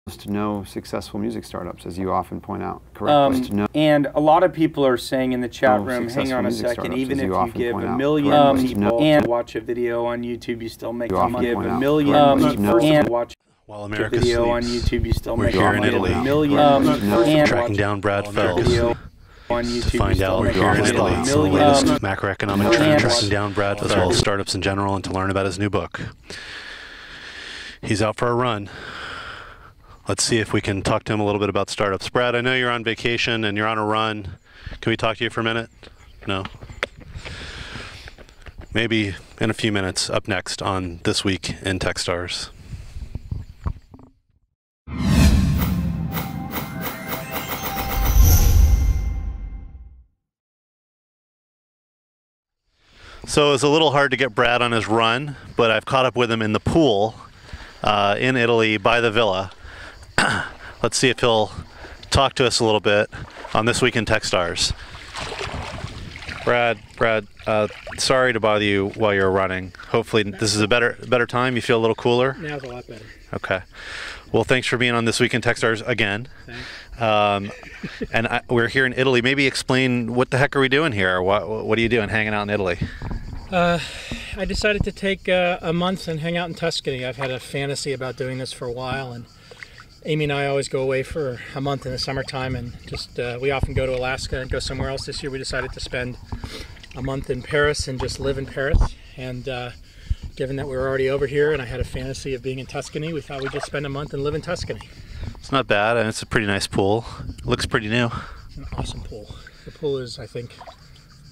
to no successful music startups, as you often point out. Correct. And a lot of people are saying in the chat room, hang on a second, even if you give a million people and watch a video on YouTube, you still make money. Give a million people and watch While a America video sleeps, on YouTube, you still make here in money. Italy, A million tracking down Brad Fels on YouTube, to find out here in Italy some of the latest macroeconomic trends, tracking down Brad Fels, as well as startups in general, and to learn about his new book. He's out for a run. Let's see if we can talk to him a little bit about startups. Brad, I know you're on vacation and you're on a run. Can we talk to you for a minute? No? Maybe in a few minutes, up next on This Week in Techstars. So it's a little hard to get Brad on his run, but I've caught up with him in the pool in Italy by the villa. Let's see if he'll talk to us a little bit on This Week in Techstars. Brad, sorry to bother you while you're running. Hopefully this is a better time. You feel a little cooler? Now it's a lot better. Okay. Well, thanks for being on This Week in Techstars again. Thanks. We're here in Italy. Maybe explain what the heck are we doing here? What are you doing hanging out in Italy? I decided to take a month and hang out in Tuscany. I've had a fantasy about doing this for a while, and Amy and I always go away for a month in the summertime, and just we often go to Alaska and go somewhere else. This year we decided to spend a month in Paris and just live in Paris. And given that we were already over here and I had a fantasy of being in Tuscany, we thought we'd just spend a month and live in Tuscany. It's not bad, and it's a pretty nice pool. It looks pretty new. It's an awesome pool. The pool is, I think,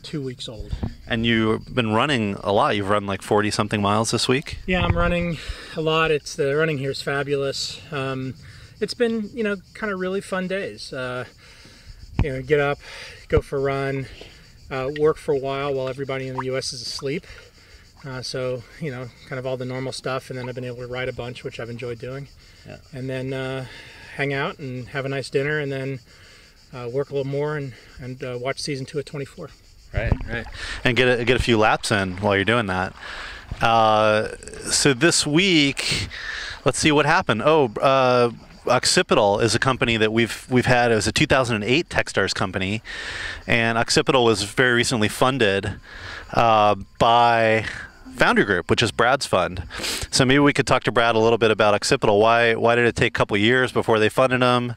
2 weeks old. And you've been running a lot. You've run like 40-something miles this week? Yeah, I'm running a lot. The running here is fabulous. It's been, kind of really fun days. Get up, go for a run, work for a while everybody in the U.S. is asleep. So, kind of all the normal stuff, and then I've been able to ride a bunch, which I've enjoyed doing. Yeah. And then hang out and have a nice dinner, and then work a little more and watch season 2 of 24. Right. And get a few laps in while you're doing that. So this week, let's see what happened. Occipital is a company that we've had. It was a 2008 Techstars company, and Occipital was very recently funded by Foundry Group, which is Brad's fund. So maybe we could talk to Brad a little bit about Occipital. Why did it take a couple of years before they funded them?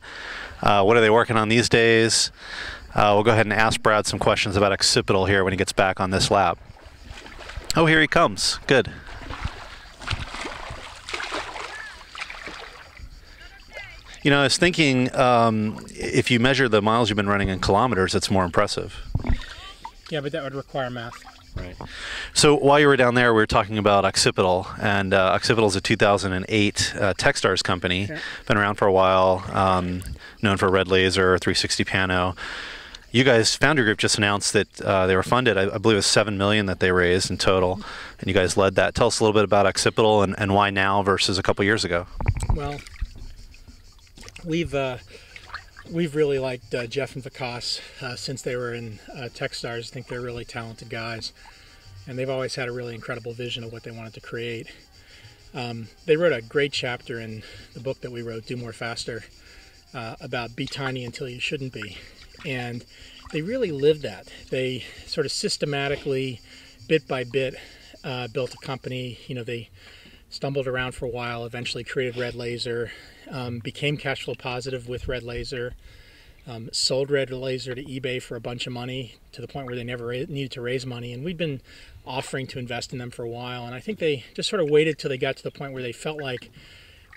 What are they working on these days? We'll go ahead and ask Brad some questions about Occipital here when he gets back on this lap. Oh, here he comes. Good. I was thinking, if you measure the miles you've been running in kilometers, it's more impressive. Yeah, but that would require math. Right. So while you were down there, we were talking about Occipital, and Occipital is a 2008 Techstars company. Yeah. Been around for a while, known for Red Laser, 360 Pano. You guys, Foundry Group, just announced that they were funded. I believe it was $7 million that they raised in total, and you guys led that. Tell us a little bit about Occipital and why now versus a couple years ago. Well, we've really liked Jeff and Vikas since they were in Techstars. I think they're really talented guys, and they've always had a really incredible vision of what they wanted to create. They wrote a great chapter in the book that we wrote, Do More Faster, about be tiny until you shouldn't be. And they really lived that. They sort of systematically, bit by bit, built a company. They stumbled around for a while, eventually created Red Laser, became cash flow positive with Red Laser, sold Red Laser to eBay for a bunch of money to the point where they never needed to raise money. And we'd been offering to invest in them for a while. And I think they just sort of waited till they got to the point where they felt like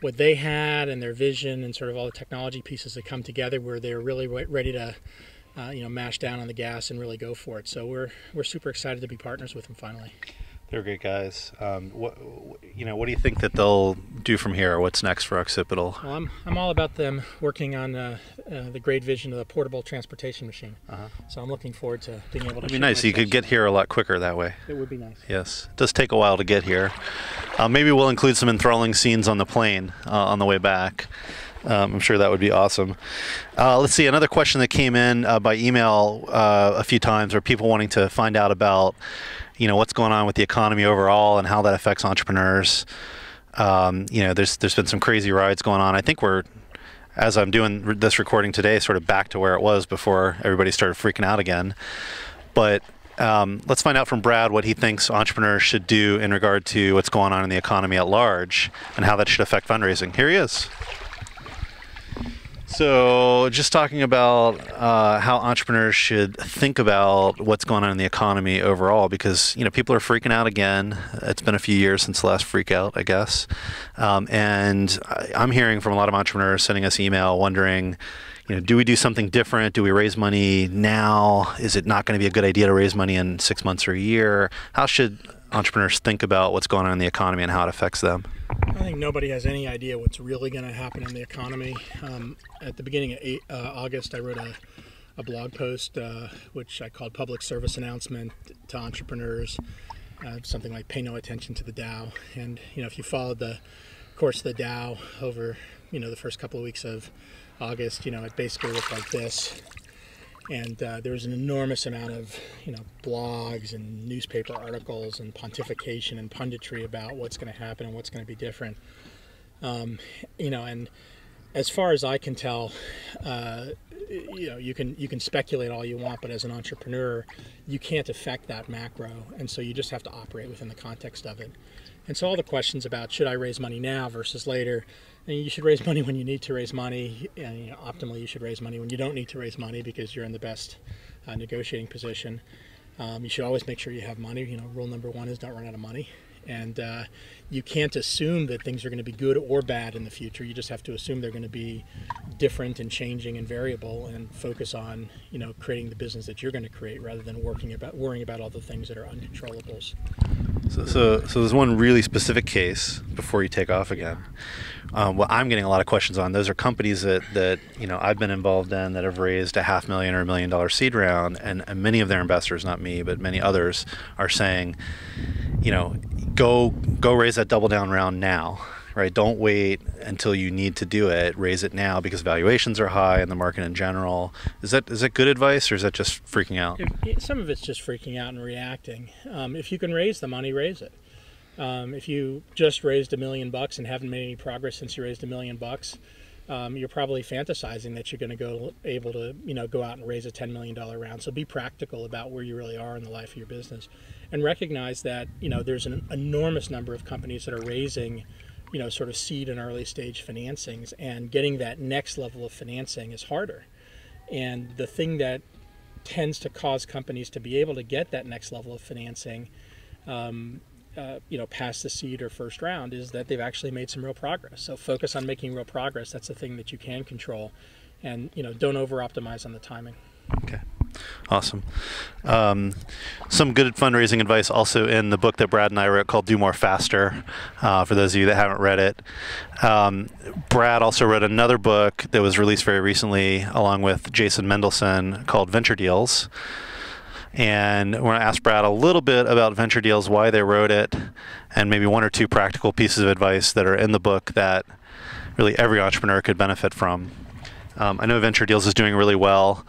what they had and their vision and sort of all the technology pieces that come together, where they're really ready to mash down on the gas and really go for it. So we're super excited to be partners with them finally. They're great guys. What do you think that they'll do from here? What's next for Occipital? Well, I'm all about them working on the great vision of the portable transportation machine. So I'm looking forward to being able to. It'd be nice. You could get here a lot quicker that way. It would be nice. Yes, it does take a while to get here. Maybe we'll include some enthralling scenes on the plane on the way back. I'm sure that would be awesome. Let's see, another question that came in by email a few times, are people wanting to find out about what's going on with the economy overall and how that affects entrepreneurs. There's been some crazy rides going on. I think we're as I'm doing this recording today, sort of back to where it was before everybody started freaking out again. But let's find out from Brad what he thinks entrepreneurs should do in regard to what's going on in the economy at large and how that should affect fundraising. Here he is. So just talking about how entrepreneurs should think about what's going on in the economy overall, because people are freaking out again. It's been a few years since the last freak out, I guess. And I'm hearing from a lot of entrepreneurs sending us email wondering, do we do something different? Do we raise money now? Is it not going to be a good idea to raise money in 6 months or a year? How should entrepreneurs think about what's going on in the economy and how it affects them? I think nobody has any idea what's really going to happen in the economy. At the beginning of August, I wrote a blog post, which I called Public Service Announcement to Entrepreneurs, something like pay no attention to the Dow. And, if you followed the course of the Dow over, the first couple of weeks of August, it basically looked like this. And there was an enormous amount of, blogs and newspaper articles and pontification and punditry about what's going to happen and what's going to be different. And as far as I can tell, you can speculate all you want, but as an entrepreneur, you can't affect that macro, and so you just have to operate within the context of it. And so all the questions about should I raise money now versus later, and you should raise money when you need to raise money, and optimally you should raise money when you don't need to raise money because you're in the best negotiating position. You should always make sure you have money. Rule number one is don't run out of money. And you can't assume that things are going to be good or bad in the future. You just have to assume they're going to be different and changing and variable, and focus on creating the business that you're going to create rather than worrying about all the things that are uncontrollables. So there's one really specific case before you take off again. What I'm getting a lot of questions on, those are companies that I've been involved in that have raised a $500,000 or $1 million seed round, and many of their investors, not me, but many others, are saying, go raise that double down round now, right? Don't wait until you need to do it. Raise it now because valuations are high in the market in general. Is that good advice, or is that just freaking out? Some of it's just freaking out and reacting. If you can raise the money, raise it. If you just raised $1 million and haven't made any progress since you raised $1 million, you're probably fantasizing that you're going to able to go out and raise a $10 million round. So be practical about where you really are in the life of your business, and recognize that there's an enormous number of companies that are raising sort of seed and early stage financings, and getting that next level of financing is harder. And the thing that tends to cause companies to be able to get that next level of financing past the seed or first round is that they've actually made some real progress. So focus on making real progress. That's the thing that you can control, and don't over optimize on the timing. Okay, awesome. Some good fundraising advice also in the book that Brad and I wrote called Do More Faster, for those of you that haven't read it. Brad also wrote another book that was released very recently along with Jason Mendelson called Venture Deals. And we're going to ask Brad a little bit about Venture Deals, why they wrote it, and maybe one or two practical pieces of advice that are in the book that really every entrepreneur could benefit from. I know Venture Deals is doing really well.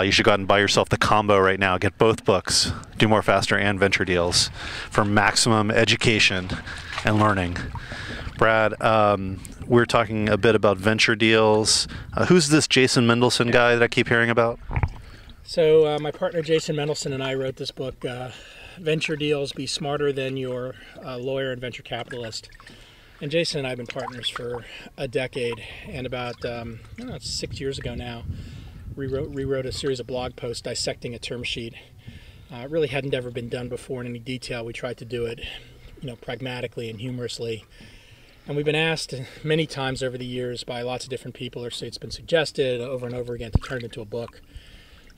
You should go out and buy yourself the combo right now. Get both books, Do More Faster and Venture Deals, for maximum education and learning. Brad, we're talking a bit about Venture Deals. Who's this Jason Mendelson guy that I keep hearing about? So my partner Jason Mendelson and I wrote this book, Venture Deals, Be Smarter Than Your Lawyer and Venture Capitalist. And Jason and I have been partners for a decade, and about 6 years ago now, rewrote a series of blog posts dissecting a term sheet. It really hadn't ever been done before in any detail. We tried to do it, pragmatically and humorously. And we've been asked many times over the years by lots of different people, or it's been suggested over and over again to turn it into a book.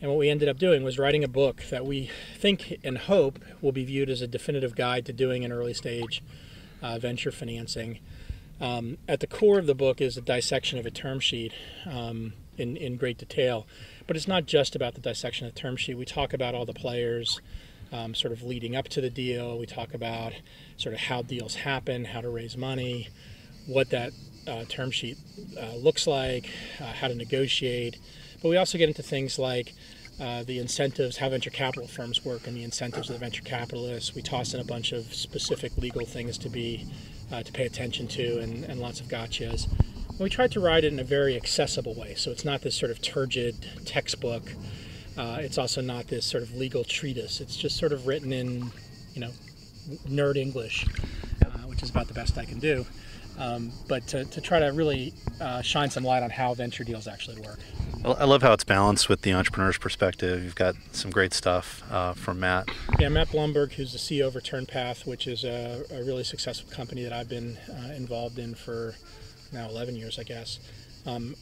And what we ended up doing was writing a book that we think and hope will be viewed as a definitive guide to doing an early stage venture financing. At the core of the book is a dissection of a term sheet in great detail. But it's not just about the dissection of the term sheet. We talk about all the players sort of leading up to the deal. We talk about sort of how deals happen, how to raise money, what that term sheet looks like, how to negotiate. But we also get into things like the incentives, how venture capital firms work, and the incentives of the venture capitalists. We toss in a bunch of specific legal things to pay attention to, and lots of gotchas. We tried to write it in a very accessible way, so it's not this sort of turgid textbook. It's also not this sort of legal treatise. It's just sort of written in, nerd English, which is about the best I can do. But to try to really shine some light on how venture deals actually work. Well, I love how it's balanced with the entrepreneur's perspective. You've got some great stuff from Matt. Yeah, Matt Blumberg, who's the CEO of Return Path, which is a really successful company that I've been involved in for now 11 years, I guess,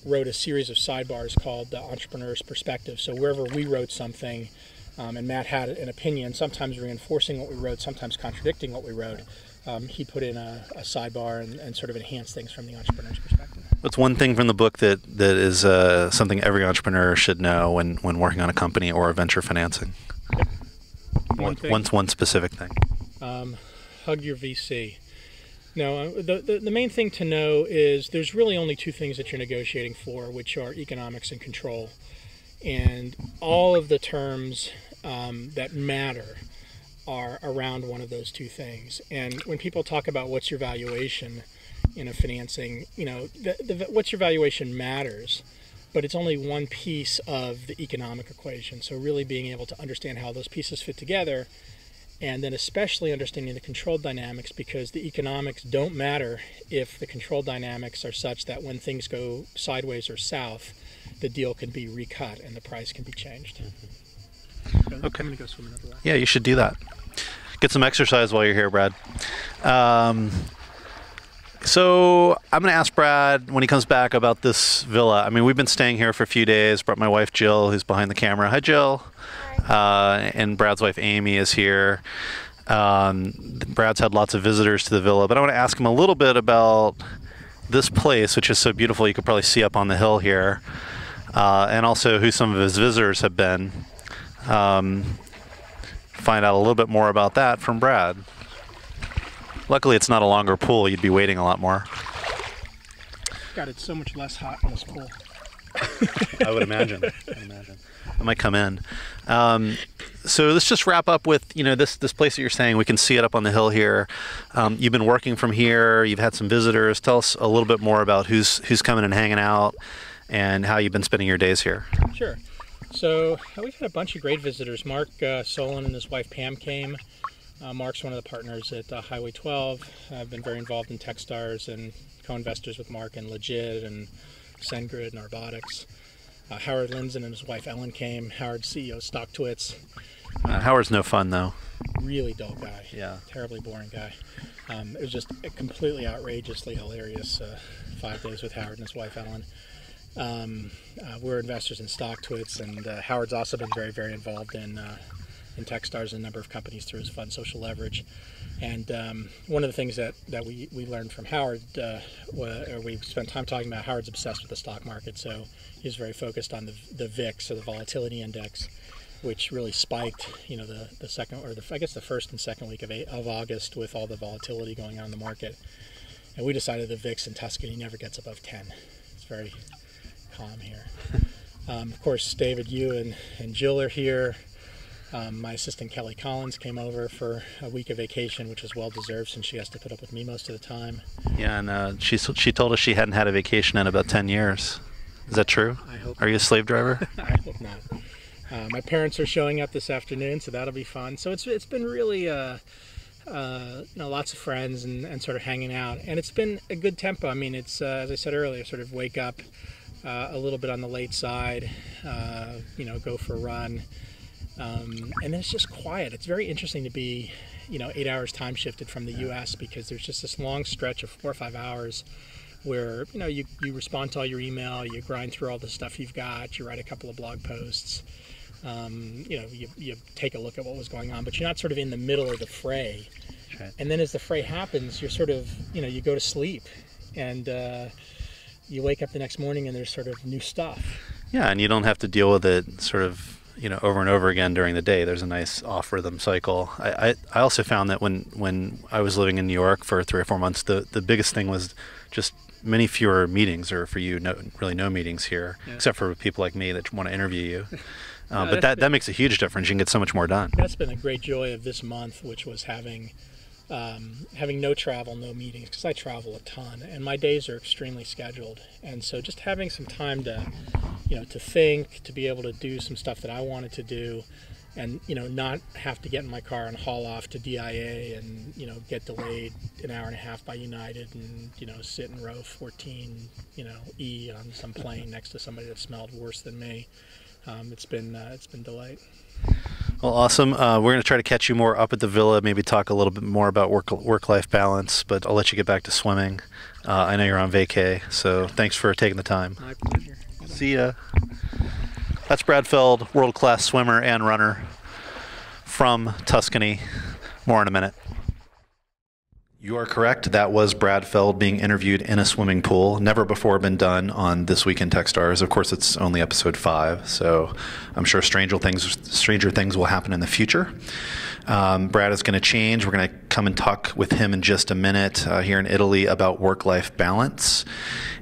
wrote a series of sidebars called the Entrepreneur's Perspective. So wherever we wrote something, and Matt had an opinion, sometimes reinforcing what we wrote, sometimes contradicting what we wrote, he put in a sidebar and sort of enhanced things from the entrepreneur's perspective. What's one thing from the book that is something every entrepreneur should know when working on a company or venture financing? Yep. One specific thing. Hug your VC. No, the main thing to know is there's really only two things that you're negotiating for, which are economics and control. And all of the terms that matter are around one of those two things. And when people talk about what's your valuation in a financing, what's your valuation matters, but it's only one piece of the economic equation. So really being able to understand how those pieces fit together, and then especially understanding the control dynamics, because the economics don't matter if the control dynamics are such that when things go sideways or south, the deal can be recut and the price can be changed. Okay. I'm going to go swim another lap. Yeah, you should do that. Get some exercise while you're here, Brad. So I'm going to ask Brad when he comes back about this villa. I mean, we've been staying here for a few days. Brought my wife Jill, who's behind the camera. Hi, Jill. Hi. And Brad's wife Amy is here. Brad's had lots of visitors to the villa, but I want to ask him a little bit about this place, which is so beautiful. You could probably see up on the hill here, and also who some of his visitors have been. Find out a little bit more about that from Brad. Luckily, it's not a longer pool. You'd be waiting a lot more. God, it's so much less hot in this pool. I would imagine. I might come in. So let's just wrap up with this place that you're saying. We can see it up on the hill here. You've been working from here. You've had some visitors. Tell us a little bit more about who's coming and hanging out, and how you've been spending your days here. Sure. So we've had a bunch of great visitors. Mark Solon and his wife Pam came. Mark's one of the partners at Highway 12. I've been very involved in Techstars and co-investors with Mark in Legit and SendGrid and Arbotics. Howard Lindzen and his wife Ellen came. Howard's CEO of StockTwits. Howard's no fun, though. Really dull guy. Yeah. Terribly boring guy. It was just a completely outrageously hilarious 5 days with Howard and his wife Ellen. We're investors in StockTwits, and Howard's also been very, very involved in Techstars and a number of companies through his fund Social Leverage. And one of the things that we learned from Howard, or we spent time talking about, Howard's obsessed with the stock market, so he's very focused on the VIX, or the volatility index, which really spiked, the second, or I guess the first and second week of August, with all the volatility going on in the market. And we decided the VIX in Tuscany never gets above 10. It's very calm here. Of course, David, you and Jill are here. My assistant Kelly Collins came over for a week of vacation, which was well deserved since she has to put up with me most of the time. Yeah, and she told us she hadn't had a vacation in about 10 years. Is that true? I hope. Are you a slave driver? I hope not. My parents are showing up this afternoon, so that'll be fun. So it's been really lots of friends and sort of hanging out, and it's been a good tempo. I mean, it's as I said earlier, sort of wake up a little bit on the late side, go for a run. And then it's just quiet. It's very interesting to be, 8 hours time shifted from the U.S. because there's just this long stretch of 4 or 5 hours where, you respond to all your email, you grind through all the stuff you've got, you write a couple of blog posts, you take a look at what was going on, but you're not sort of in the middle of the fray. Right. And then as the fray happens, you're sort of, you go to sleep and you wake up the next morning and there's sort of new stuff. Yeah, and you don't have to deal with it sort of over and over again during the day. There's a nice off rhythm cycle. I also found that when I was living in New York for 3 or 4 months, the biggest thing was just many fewer meetings, or for you, really no meetings here, yeah. Except for people like me that want to interview you. But that makes a huge difference. You can get so much more done. That's been a great joy of this month, which was having having no travel, no meetings, because I travel a ton, and my days are extremely scheduled. And so just having some time to, to think, to be able to do some stuff that I wanted to do, and not have to get in my car and haul off to DIA and get delayed an hour and a half by United and sit in row 14 E on some plane next to somebody that smelled worse than me. It's been delight. Well, awesome. We're going to try to catch you more up at the villa, maybe talk a little bit more about work-life balance, but I'll let you get back to swimming. I know you're on vacay, so thanks for taking the time. My pleasure. See ya. That's Brad Feld, world-class swimmer and runner from Tuscany. More in a minute. You are correct. That was Brad Feld being interviewed in a swimming pool. Never before been done on This Week in Techstars. Of course, it's only episode 5, so I'm sure stranger things will happen in the future. Brad is going to change. We're going to come and talk with him in just a minute here in Italy about work-life balance.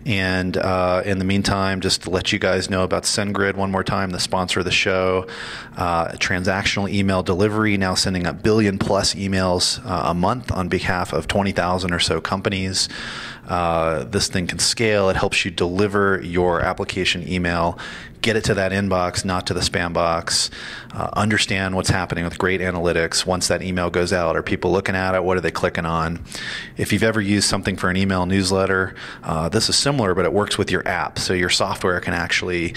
And in the meantime, just to let you guys know about SendGrid one more time, the sponsor of the show. Transactional email delivery, now sending up billion-plus emails a month on behalf of 20,000 or so companies. This thing can scale. It helps you deliver your application email, get it to that inbox, not to the spam box, understand what's happening with great analytics. Once that email goes out, are people looking at it? What are they clicking on? If you've ever used something for an email newsletter, this is similar, but it works with your app. So your software can actually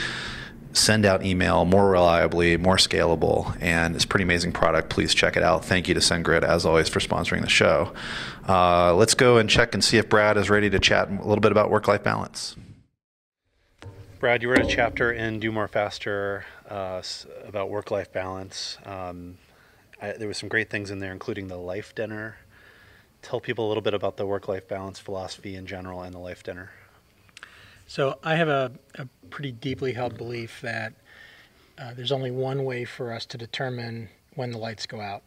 send out email more reliably, more scalable, and it's a pretty amazing product. Please check it out. Thank you to SendGrid, as always, for sponsoring the show. Let's go and check and see if Brad is ready to chat a little bit about work-life balance. Brad, you wrote a chapter in Do More Faster about work-life balance. There were some great things in there, including the life dinner. Tell people a little bit about the work-life balance philosophy in general and the life dinner. So I have a pretty deeply held belief that there's only one way for us to determine when the lights go out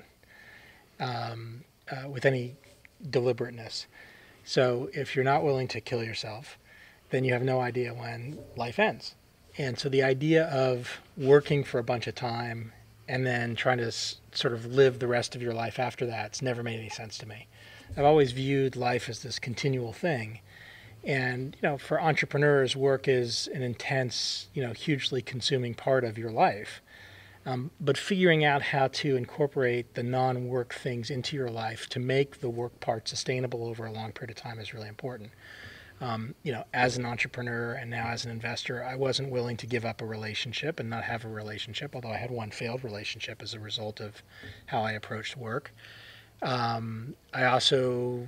with any deliberateness. So if you're not willing to kill yourself, then you have no idea when life ends. And so the idea of working for a bunch of time and then trying to sort of live the rest of your life after that's never made any sense to me. I've always viewed life as this continual thing. And, for entrepreneurs, work is an intense, hugely consuming part of your life. But figuring out how to incorporate the non-work things into your life to make the work part sustainable over a long period of time is really important. As an entrepreneur and now as an investor, I wasn't willing to give up a relationship and not have a relationship, although I had one failed relationship as a result of how I approached work. I also,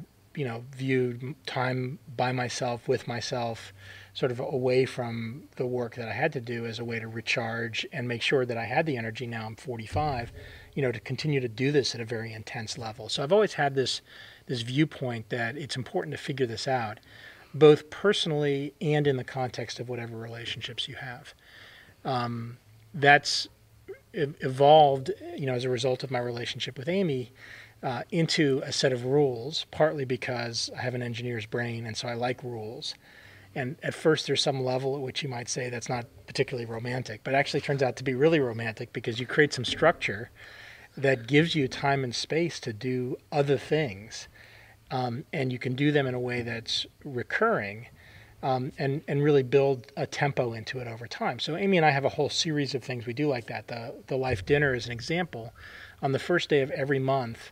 viewed time by myself, with myself, sort of away from the work that I had to do as a way to recharge and make sure that I had the energy, now I'm 45, to continue to do this at a very intense level. So I've always had this viewpoint that it's important to figure this out, both personally and in the context of whatever relationships you have. That's evolved, as a result of my relationship with Amy, into a set of rules, partly because I have an engineer's brain and so I like rules. And at first there's some level at which you might say that's not particularly romantic, but it actually turns out to be really romantic because you create some structure that gives you time and space to do other things. And you can do them in a way that's recurring and really build a tempo into it over time. So Amy and I have a whole series of things we do like that. The life dinner is an example. On the first day of every month,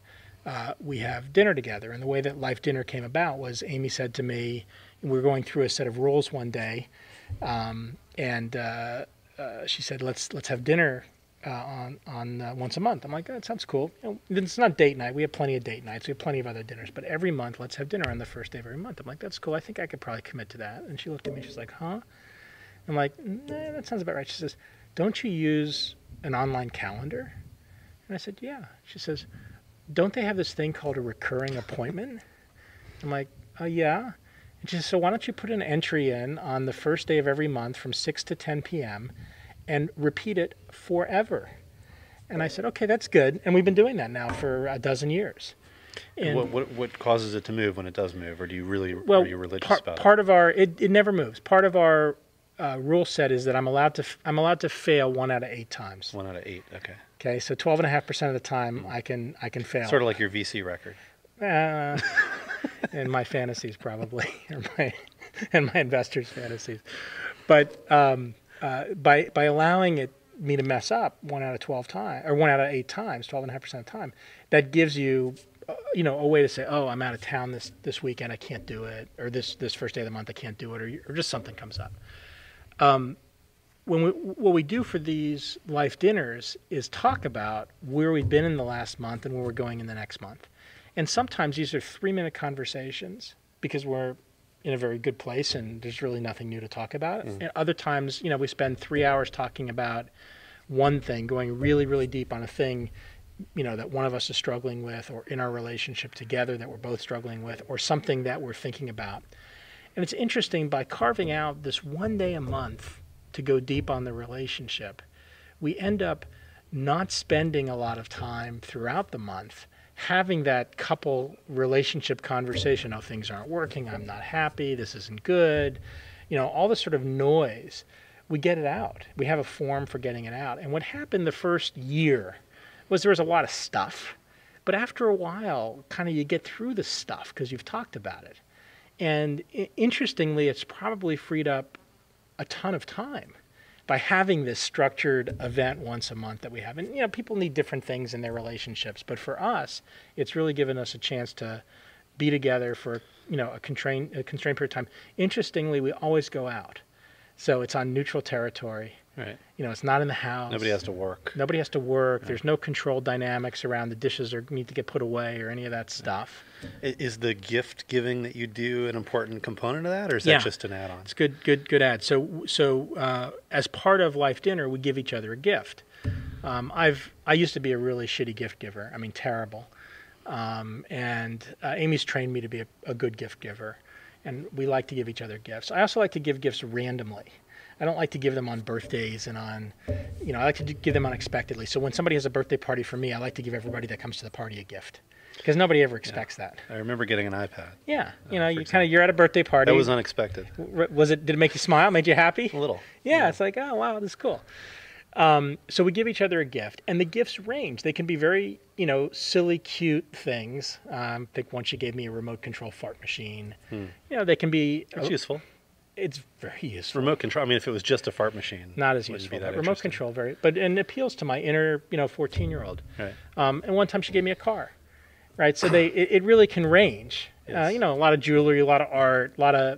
we have dinner together. And the way that life dinner came about was Amy said to me, we were going through a set of rules one day, and she said, let's have dinner on once a month. I'm like, that sounds cool. It's not date night. We have plenty of date nights. We have plenty of other dinners. But every month, let's have dinner on the first day of every month. I'm like, that's cool. I think I could probably commit to that. And she looked at me. She's like, huh? I'm like, nah, that sounds about right. She says, don't you use an online calendar? And I said, yeah. She says, don't they have this thing called a recurring appointment? I'm like, oh, yeah. And she says, so why don't you put an entry in on the first day of every month from 6 to 10 p.m. and repeat it forever? And I said, okay, that's good. And we've been doing that now for a dozen years. And what causes it to move when it does move? Or do you really, are you religious about it? Part of our, it never moves. Part of our rule set is that I'm allowed to fail 1 out of 8 times. 1 out of 8, okay. Okay, so 12.5% of the time I can fail. Sort of like your VC record. In my fantasies, probably, and my investors' fantasies. But by allowing me to mess up 1 out of 12 times, or 1 out of 8 times, 12.5% of the time, that gives you, a way to say, oh, I'm out of town this weekend, I can't do it, or this first day of the month, I can't do it, or just something comes up. What we do for these life dinners is talk about where we've been in the last month and where we're going in the next month. And sometimes these are 3-minute conversations because we're in a very good place and there's really nothing new to talk about. And other times, we spend 3 hours talking about one thing, going really, really deep on a thing, that one of us is struggling with, or in our relationship together that we're both struggling with, or something that we're thinking about. And it's interesting, by carving out this 1 day a month to go deep on the relationship, we end up not spending a lot of time throughout the month having that couple relationship conversation. Oh, things aren't working, I'm not happy, this isn't good, all this sort of noise. We get it out. We have a form for getting it out. And what happened the first year was there was a lot of stuff, but after a while, kind of you get through the stuff because you've talked about it. And interestingly, it's probably freed up a ton of time by having this structured event once a month that we have. And, people need different things in their relationships. But for us, it's really given us a chance to be together for, a constrained period of time. Interestingly, we always go out. So it's on neutral territory. Right. It's not in the house. Nobody has to work. Nobody has to work. Right. There's no control dynamics around the dishes or need to get put away or any of that stuff. Is the gift giving that you do an important component of that, or is that just an add-on? It's good add. So as part of Life Dinner, we give each other a gift. I used to be a really shitty gift giver. I mean, terrible. And Amy's trained me to be a good gift giver, and we like to give each other gifts. I also like to give gifts randomly. I don't like to give them on birthdays and on, I like to give them unexpectedly. So when somebody has a birthday party for me, I like to give everybody that comes to the party a gift, because nobody ever expects that. I remember getting an iPad. Yeah, you're at a birthday party. That was unexpected. Did it make you smile? Made you happy? A little. Yeah, it's like, oh wow, this is cool. So we give each other a gift, and the gifts range. They can be very, silly, cute things. I think once she gave me a remote control fart machine. They can be. It's useful. It's very useful. Remote control. I mean, if it was just a fart machine, not as useful. But remote control, and it appeals to my inner, 14-year-old. Right. And one time she gave me a car, right? So it really can range. Yes. A lot of jewelry, a lot of art, a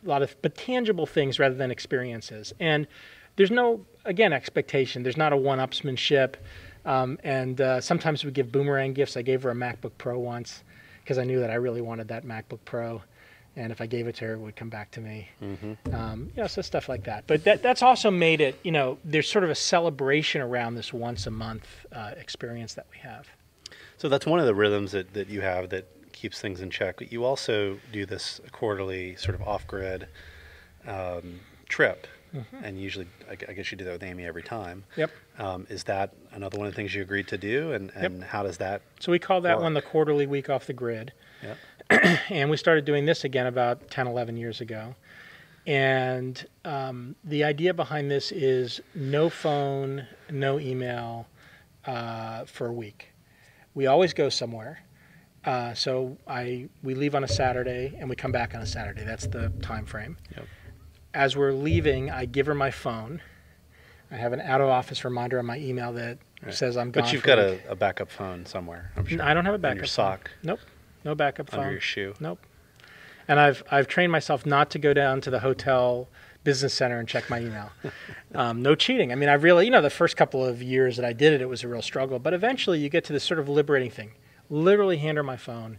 lot of but tangible things rather than experiences. And there's no, again, expectation. There's not a one-upsmanship. And sometimes we give boomerang gifts. I gave her a MacBook Pro once because I knew that I really wanted that MacBook Pro. And if I gave it to her, it would come back to me. So stuff like that. But that's also made it, there's sort of a celebration around this once a month experience that we have. So that's one of the rhythms that you have that keeps things in check. But you also do this quarterly sort of off-grid trip. And usually, I guess you do that with Amy every time. Yep. Is that another one of the things you agreed to do? And how does that So we call that work? one the quarterly week off the grid. Yep. And we started doing this again about 10, 11 years ago. And the idea behind this is no phone, no email for a week. We always go somewhere. So we leave on a Saturday and we come back on a Saturday. That's the time frame. Yep. As we're leaving, I give her my phone. I have an out-of-office reminder on my email that says I'm gone. But you've got a backup phone somewhere, I'm sure. I don't have a backup in your phone. sock. Nope. No backup phone. Under your shoe. Nope. And I've trained myself not to go down to the hotel business center and check my email. No cheating. I mean, I really, the first couple of years that I did it, it was a real struggle. But eventually you get to this sort of liberating thing. Literally hand her my phone.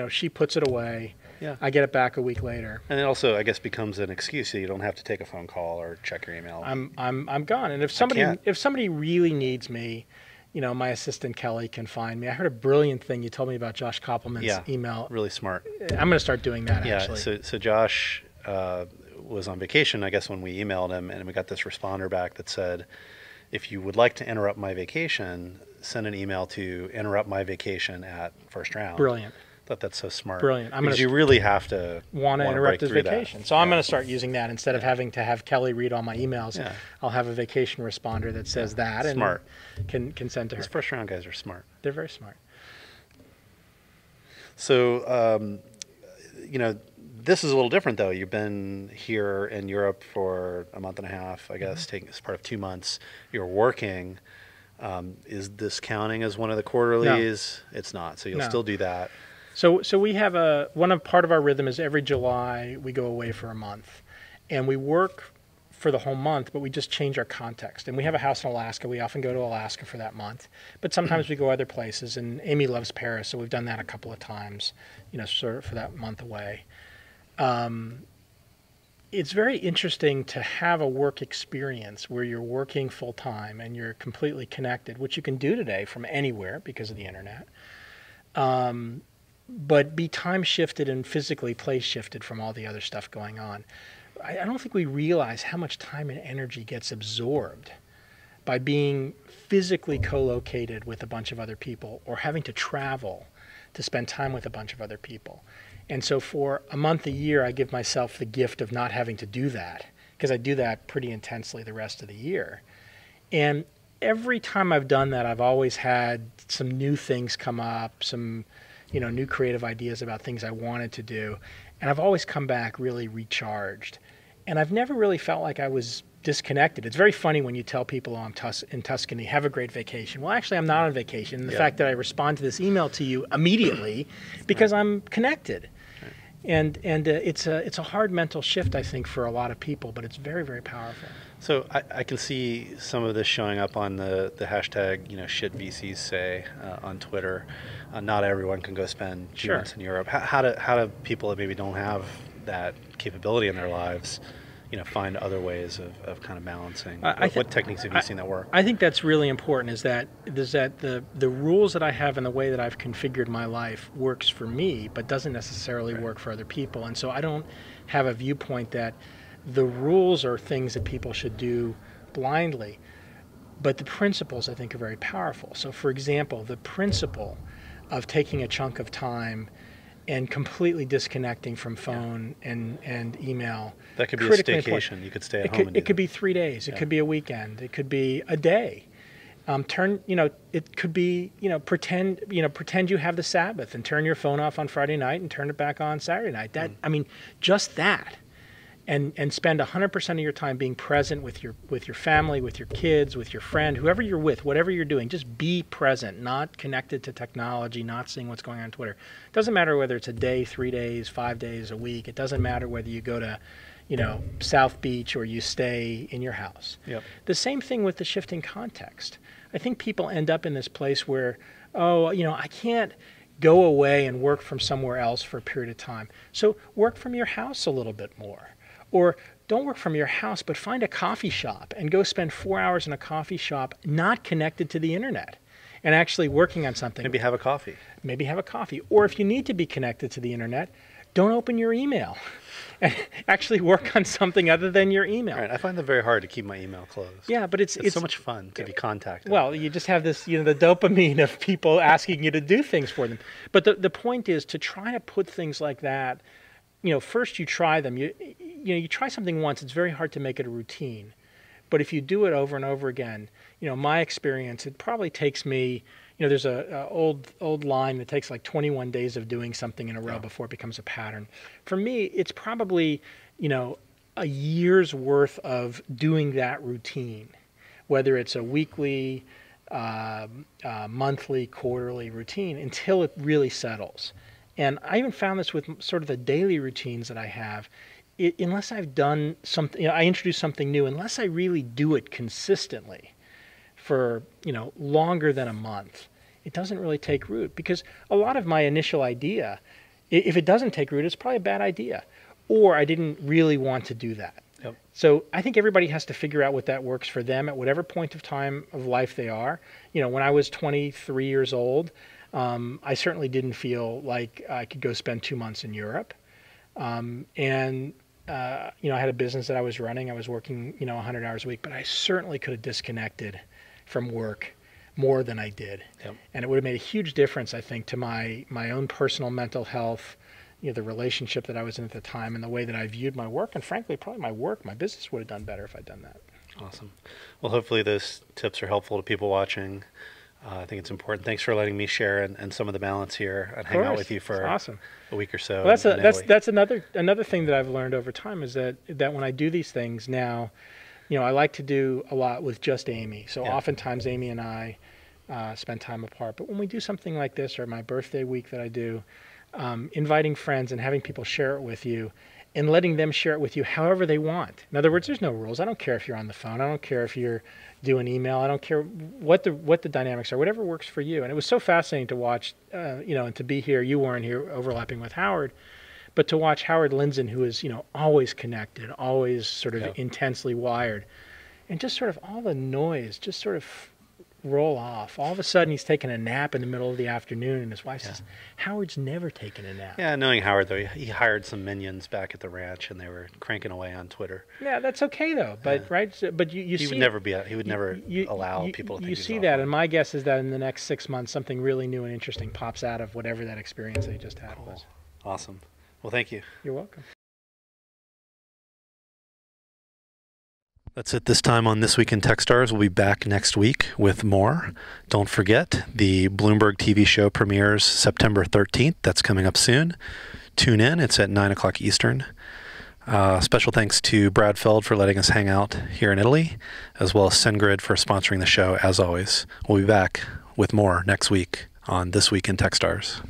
She puts it away. Yeah. I get it back a week later. And it also, I guess, becomes an excuse so you don't have to take a phone call or check your email. I'm gone. And if somebody really needs me, my assistant Kelly can find me. I heard a brilliant thing you told me about Josh Koppelman's email. Really smart. I'm going to start doing that, actually. So Josh was on vacation, I guess, when we emailed him, and we got this responder back that said, if you would like to interrupt my vacation, send an email to interruptmyvacation at first round. Brilliant. I thought that's so smart. Brilliant. Because you really have to want to interrupt his vacation. That. So I'm going to start using that instead of having to have Kelly read all my emails. Yeah. I'll have a vacation responder that says that smart. and can send to her. These first round guys are smart. They're very smart. So, you know, this is a little different, though. You've been here in Europe for a month and a half, I guess, taking as part of 2 months. You're working. Is this counting as one of the quarterlies? No. It's not. So you'll still do that. So we have part of our rhythm is every July we go away for a month, and we work for the whole month, but we just change our context. And we have a house in Alaska. We often go to Alaska for that month, but sometimes we go other places. And Amy loves Paris, so we've done that a couple of times, you know, sort of for that month away. It's very interesting to have a work experience where you're working full time and you're completely connected, which you can do today from anywhere because of the internet. But be time shifted and physically place shifted from all the other stuff going on. I don't think we realize how much time and energy gets absorbed by being physically co-located with a bunch of other people or having to travel to spend time with a bunch of other people. And so for a month a year, I give myself the gift of not having to do that because I do that pretty intensely the rest of the year. And every time I've done that, I've always had some new things come up, some, you know, new creative ideas about things I wanted to do. And I've always come back really recharged. And I've never really felt like I was disconnected. It's very funny when you tell people, oh, I'm in Tuscany, have a great vacation. Well, actually, I'm not on vacation. The fact that I respond to this email to you immediately because I'm connected. And it's a hard mental shift, I think, for a lot of people, but it's very, very powerful. So I can see some of this showing up on the hashtag, you know, shit VCs say on Twitter. Not everyone can go spend 2 months in Europe. How do people that maybe don't have that capability in their lives, you know, find other ways of kind of balancing? What techniques have you seen that work? I think that's really important is that the rules that I have and the way that I've configured my life works for me, but doesn't necessarily work for other people. And so I don't have a viewpoint that the rules are things that people should do blindly, but the principles I think are very powerful. So for example, the principle of taking a chunk of time and completely disconnecting from phone and email. That could be a staycation. Important. You could stay at home. It could be 3 days. It could be a weekend. It could be a day. It could be, pretend you have the Sabbath and turn your phone off on Friday night and turn it back on Saturday night. Just that. And spend 100% of your time being present with your family, with your kids, with your friend, whoever you're with, whatever you're doing. Just be present, not connected to technology, not seeing what's going on Twitter. It doesn't matter whether it's a day, 3 days, 5 days, a week. It doesn't matter whether you go to, South Beach or you stay in your house. Yep. The same thing with the shifting context. I think people end up in this place where, I can't go away and work from somewhere else for a period of time. So work from your house a little bit more. Or don't work from your house, but find a coffee shop and go spend 4 hours in a coffee shop not connected to the internet and actually working on something. Maybe have a coffee. Maybe have a coffee. Or if you need to be connected to the internet, don't open your email and actually work on something other than your email. Right. I find it very hard to keep my email closed. Yeah, but it's so much fun to be contacted. Well, you just have this, the dopamine of people asking you to do things for them. But the point is to try to put things like that. First you try them. You try something once, it's very hard to make it a routine. But if you do it over and over again, my experience, it probably takes me, there's a old line that takes like 21 days of doing something in a row before it becomes a pattern. For me, it's probably, a year's worth of doing that routine, whether it's a weekly, monthly, quarterly routine until it really settles. And I even found this with sort of the daily routines that I have. Unless I've done something, I introduce something new, unless I really do it consistently for, longer than a month, it doesn't really take root. Because a lot of my initial idea, if it doesn't take root, it's probably a bad idea. Or I didn't really want to do that. Yep. So I think everybody has to figure out what that works for them at whatever point of time of life they are. When I was 23 years old, I certainly didn't feel like I could go spend 2 months in Europe. I had a business that I was running. I was working, 100 hours a week, but I certainly could have disconnected from work more than I did. Yep. And it would have made a huge difference, I think, to my own personal mental health, the relationship that I was in at the time and the way that I viewed my work. And frankly, probably my business would have done better if I'd done that. Awesome. Well, hopefully those tips are helpful to people watching. I think it's important. Thanks for letting me share and some of the balance here and hang out with you for a week or so. Well, that's another thing that I've learned over time is that when I do these things now, I like to do a lot with just Amy. So oftentimes Amy and I spend time apart. But when we do something like this, or my birthday week that I do, inviting friends and having people share it with you, and letting them share it with you however they want. In other words, there's no rules. I don't care if you're on the phone. I don't care if you're doing email. I don't care what the dynamics are. Whatever works for you. And it was so fascinating to watch, and to be here. You weren't here overlapping with Howard, but to watch Howard Lindzen, who is, always connected, always sort of intensely wired, and just sort of all the noise just sort of roll off. All of a sudden, he's taking a nap in the middle of the afternoon, and his wife says, "Howard's never taken a nap." Yeah, knowing Howard, though, he hired some minions back at the ranch, and they were cranking away on Twitter. Yeah, that's okay though. But right, but you see, he would never allow people to think you see that, and my guess is that in the next 6 months, something really new and interesting pops out of whatever that experience they just had was. Awesome. Well, thank you. You're welcome. That's it this time on This Week in Techstars. We'll be back next week with more. Don't forget, the Bloomberg TV show premieres September 13th. That's coming up soon. Tune in. It's at 9 o'clock Eastern. Special thanks to Brad Feld for letting us hang out here in Italy, as well as SendGrid for sponsoring the show, as always. We'll be back with more next week on This Week in Techstars.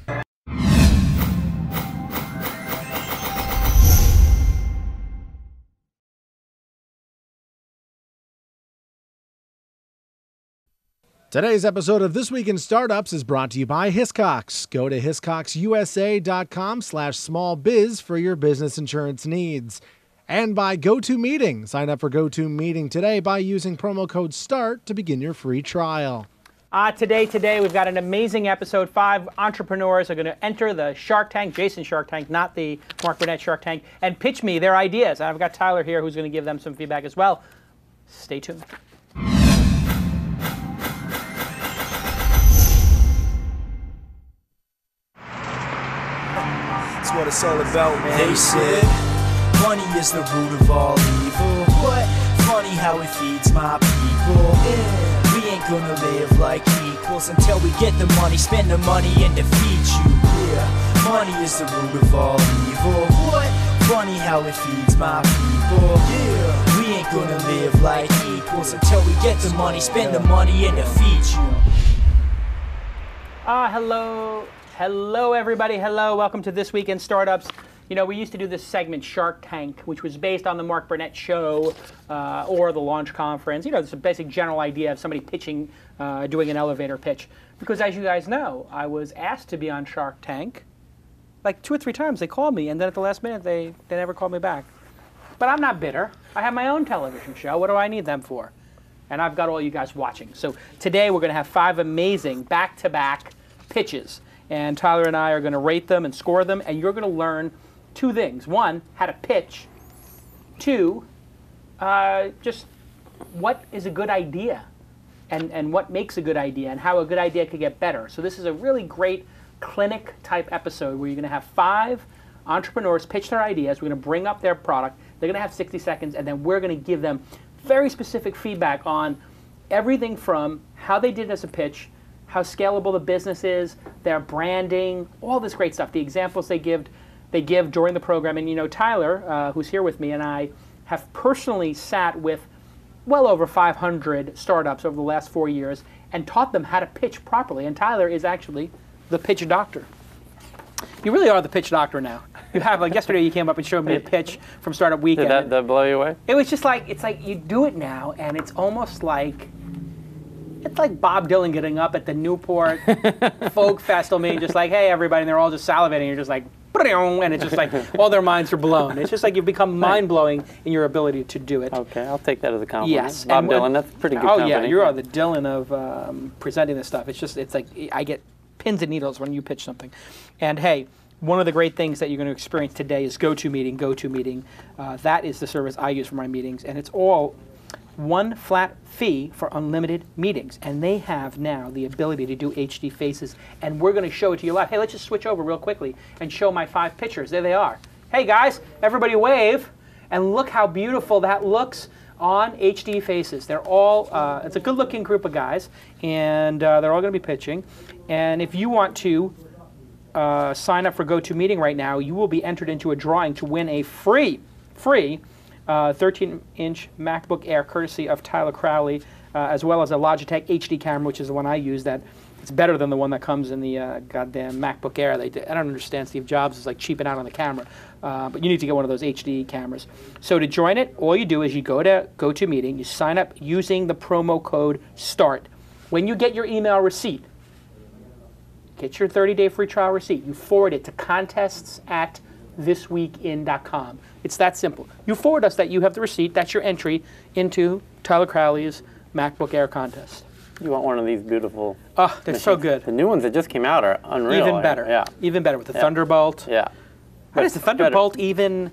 Today's episode of This Week in Startups is brought to you by Hiscox. Go to hiscoxusa.com/smallbiz for your business insurance needs. And by GoToMeeting. Sign up for GoToMeeting today by using promo code START to begin your free trial. Today we've got an amazing episode. 5 entrepreneurs are going to enter the Shark Tank, Jason Shark Tank, not the Mark Burnett Shark Tank, and pitch me their ideas. And I've got Tyler here who's going to give them some feedback as well. Stay tuned. That's what it's all about, man. They said money is the root of all evil. What? Funny how it feeds my people. Yeah. We ain't gonna live like equals until we get the money, spend the money and defeat you. Yeah. Money is the root of all evil. What? Funny how it feeds my people. Yeah. We ain't gonna live like equals until we get the money, spend the money and defeat you. Hello everybody, hello, welcome to This Week in Startups. We used to do this segment, Shark Tank, which was based on the Mark Burnett show or the launch conference. It's a basic general idea of somebody pitching, doing an elevator pitch. Because as you guys know, I was asked to be on Shark Tank. Like 2 or 3 times they called me, and then at the last minute they never called me back. But I'm not bitter. I have my own television show. What do I need them for? And I've got all you guys watching. So today we're going to have 5 amazing back-to-back pitches. And Tyler and I are going to rate them and score them, and you're going to learn 2 things. 1, how to pitch. 2, just what is a good idea and what makes a good idea and how a good idea could get better. So this is a really great clinic-type episode where you're going to have 5 entrepreneurs pitch their ideas. We're going to bring up their product. They're going to have 60 seconds, and then we're going to give them very specific feedback on everything from how they did as a pitch, how scalable the business is, their branding, all this great stuff. The examples they give during the program. And Tyler, who's here with me, and I have personally sat with well over 500 startups over the last 4 years and taught them how to pitch properly. And Tyler is actually the pitch doctor. You really are the pitch doctor now. You have, like yesterday you came up and showed me a pitch from Startup Weekend. Did that blow you away? It was just like, it's like you do it now and it's almost like, it's like Bob Dylan getting up at the Newport Folk Festival meeting, just like, hey, everybody, and they're all just salivating. You're just like, and it's just like all their minds are blown. It's just like you've become mind-blowing in your ability to do it. Okay, I'll take that as a compliment. Yes. Bob Dylan, that's a pretty good company. Yeah, you are the Dylan of presenting this stuff. It's like I get pins and needles when you pitch something. And hey, one of the great things that you're going to experience today is GoToMeeting. That is the service I use for my meetings, and it's all one flat fee for unlimited meetings. And they have now the ability to do HD faces, and we're going to show it to you live. Hey, let's just switch over real quickly and show my 5 pictures. There they are. Hey guys, everybody wave, and look how beautiful that looks on HD Faces. They're all, it's a good-looking group of guys, and they're all going to be pitching. And if you want to sign up for GoToMeeting right now, you will be entered into a drawing to win a free 13-inch MacBook Air, courtesy of Tyler Crowley, as well as a Logitech HD camera, which is the one I use. That it's better than the one that comes in the goddamn MacBook Air. I don't understand. Steve Jobs is like cheaping out on the camera, but you need to get one of those HD cameras. So to join it, all you do is you go to GoToMeeting, you sign up using the promo code START. When you get your email receipt, get your 30-day free trial receipt, you forward it to contests@thisweekin.com. It's that simple. You forward us that you have the receipt. That's your entry into Tyler Crowley's MacBook Air contest. You want one of these beautiful Oh, they're machines. so good. The new ones that just came out are unreal. Even better. Yeah. Even better with the Thunderbolt. Yeah. How does the Thunderbolt even...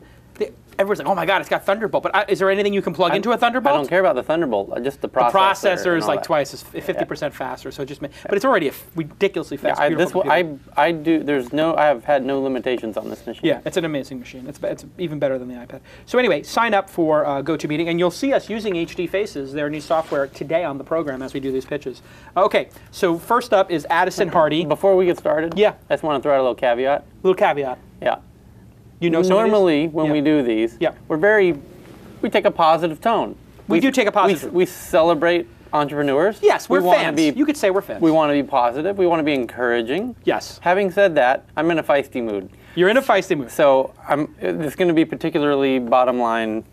Everyone's like, oh my God, it's got Thunderbolt. But is there anything you can plug into a Thunderbolt? I don't care about the Thunderbolt. Just the processor. The processor is like twice, 50% faster. So it just, but it's already a ridiculously fast. I do. I have had no limitations on this machine. Yeah, it's an amazing machine. It's even better than the iPad. So anyway, sign up for GoToMeeting, and you'll see us using HD Faces, their new software, today on the program as we do these pitches. Okay, so first up is Addison Hardy. Before we get started, yeah, I just want to throw out a little caveat. Yeah. You know, normally when we do these, we take a positive tone. We do take a positive. We celebrate entrepreneurs. Yes, we're fans. You could say we're fans. We want to be positive. We want to be encouraging. Yes. Having said that, I'm in a feisty mood. You're in a feisty mood. So it's going to be particularly bottom line.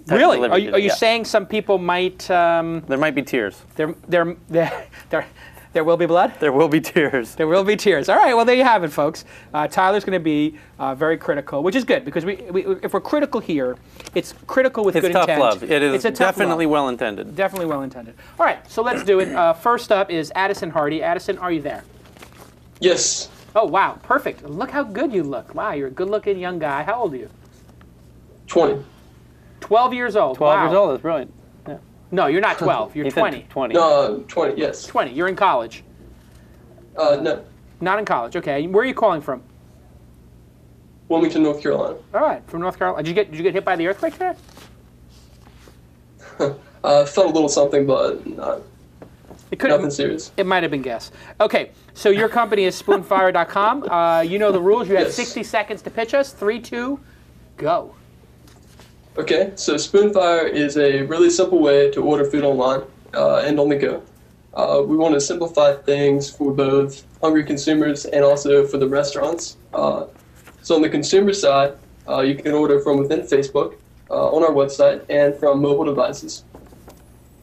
Really? Are you saying some people might? There might be tears. There will be blood? There will be tears. There will be tears. All right, well, there you have it, folks. Tyler's going to be very critical, which is good, because if we're critical here, it's critical with good intent. It's tough love. It is definitely love. well intended. Definitely well intended. All right, so let's do it. First up is Addison Hardy. Addison, are you there? Yes. Oh, wow, perfect. Look how good you look. Wow, you're a good-looking young guy. How old are you? 20. 12 years old. 12 years old, that's brilliant. No, you're not 12. You're 20. 20. No, 20, yes. 20. You're in college. No. Not in college. Okay. Where are you calling from? Wilmington, North Carolina. All right, from North Carolina. Did you get hit by the earthquake there? Felt a little something, but nothing serious. It might have been gas. Okay, so your company is spoonfire.com. You know the rules. You have 60 seconds to pitch us. 3, 2, go. Okay, so Spoonfire is a really simple way to order food online and on the go. We want to simplify things for both hungry consumers and also for the restaurants. So on the consumer side, you can order from within Facebook, on our website, and from mobile devices.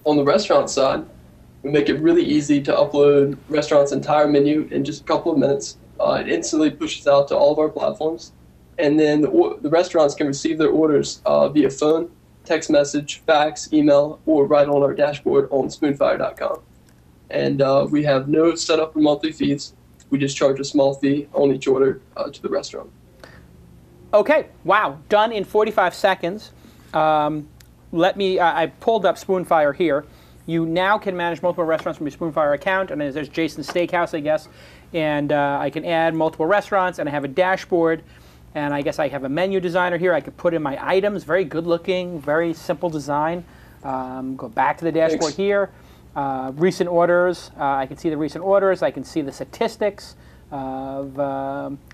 On the restaurant side, we make it really easy to upload restaurant's entire menu in just a couple of minutes. It instantly pushes out to all of our platforms. And then the restaurants can receive their orders via phone, text message, fax, email, or right on our dashboard on spoonfire.com. And we have no setup or monthly fees. We just charge a small fee on each order to the restaurant. Okay, wow, done in 45 seconds. I pulled up Spoonfire here. You now can manage multiple restaurants from your Spoonfire account, and there's Jason's Steakhouse, I guess. And I can add multiple restaurants, and I have a dashboard. And I guess I have a menu designer here. I could put in my items, very good looking, very simple design. Go back to the dashboard here. Recent orders, I can see the recent orders. I can see the statistics of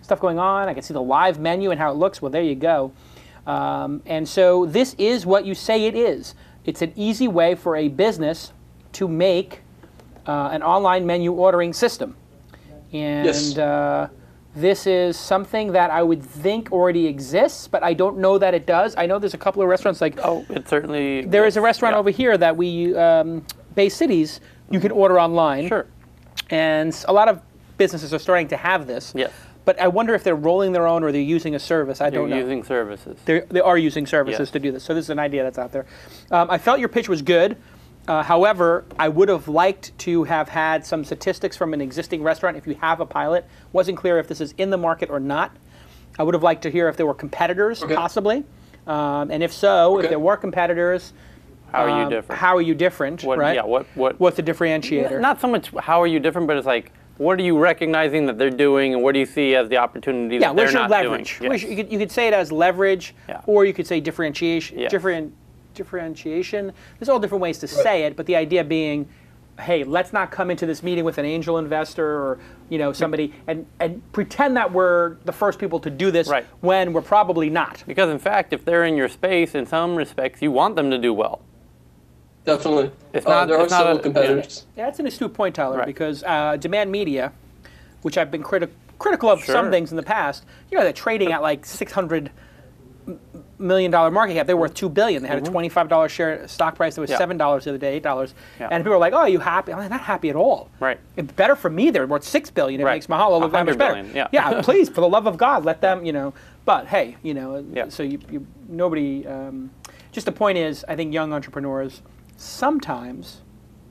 stuff going on. I can see the live menu and how it looks. Well, there you go. And so this is what you say it is. It's an easy way for a business to make an online menu ordering system. And this is something that I would think already exists, but I don't know that it does. I know there's a couple of restaurants like... Oh, it certainly... There is a restaurant over here that we, Bay Cities, you can order online. Sure. And a lot of businesses are starting to have this. Yes. But I wonder if they're rolling their own or they're using a service. I don't know. They're using services. They are using services to do this. So this is an idea that's out there. I felt your pitch was good. However, I would have liked to have had some statistics from an existing restaurant if you have a pilot. Wasn't clear if this is in the market or not. I would have liked to hear if there were competitors, possibly. And if so, if there were competitors, how are you different? How are you different, right? Yeah, what's the differentiator? Not so much how are you different, but it's like, what are you recognizing that they're doing, and what do you see as the opportunities that they're not doing? Yeah, where's your leverage? You could say it as leverage, or you could say differentiation. differentiation. There's all different ways to say it, but the idea being, hey, let's not come into this meeting with an angel investor or somebody and pretend that we're the first people to do this when we're probably not. Because in fact, if they're in your space, in some respects, you want them to do well. Definitely. It's not, there are several competitors. Yeah, that's an astute point, Tyler, because Demand Media, which I've been critical of some things in the past, they're trading at like $600 million market cap. They're worth $2 billion. They had a $25 share stock price that was $7 the other day, $8. And people are like, "Oh, are you happy?" I'm not happy at all. Right. It's better for me. They're worth $6 billion. It makes Mahalo look that much better. Yeah. Please, for the love of God, let them. But hey, so nobody. Just the point is, I think young entrepreneurs sometimes,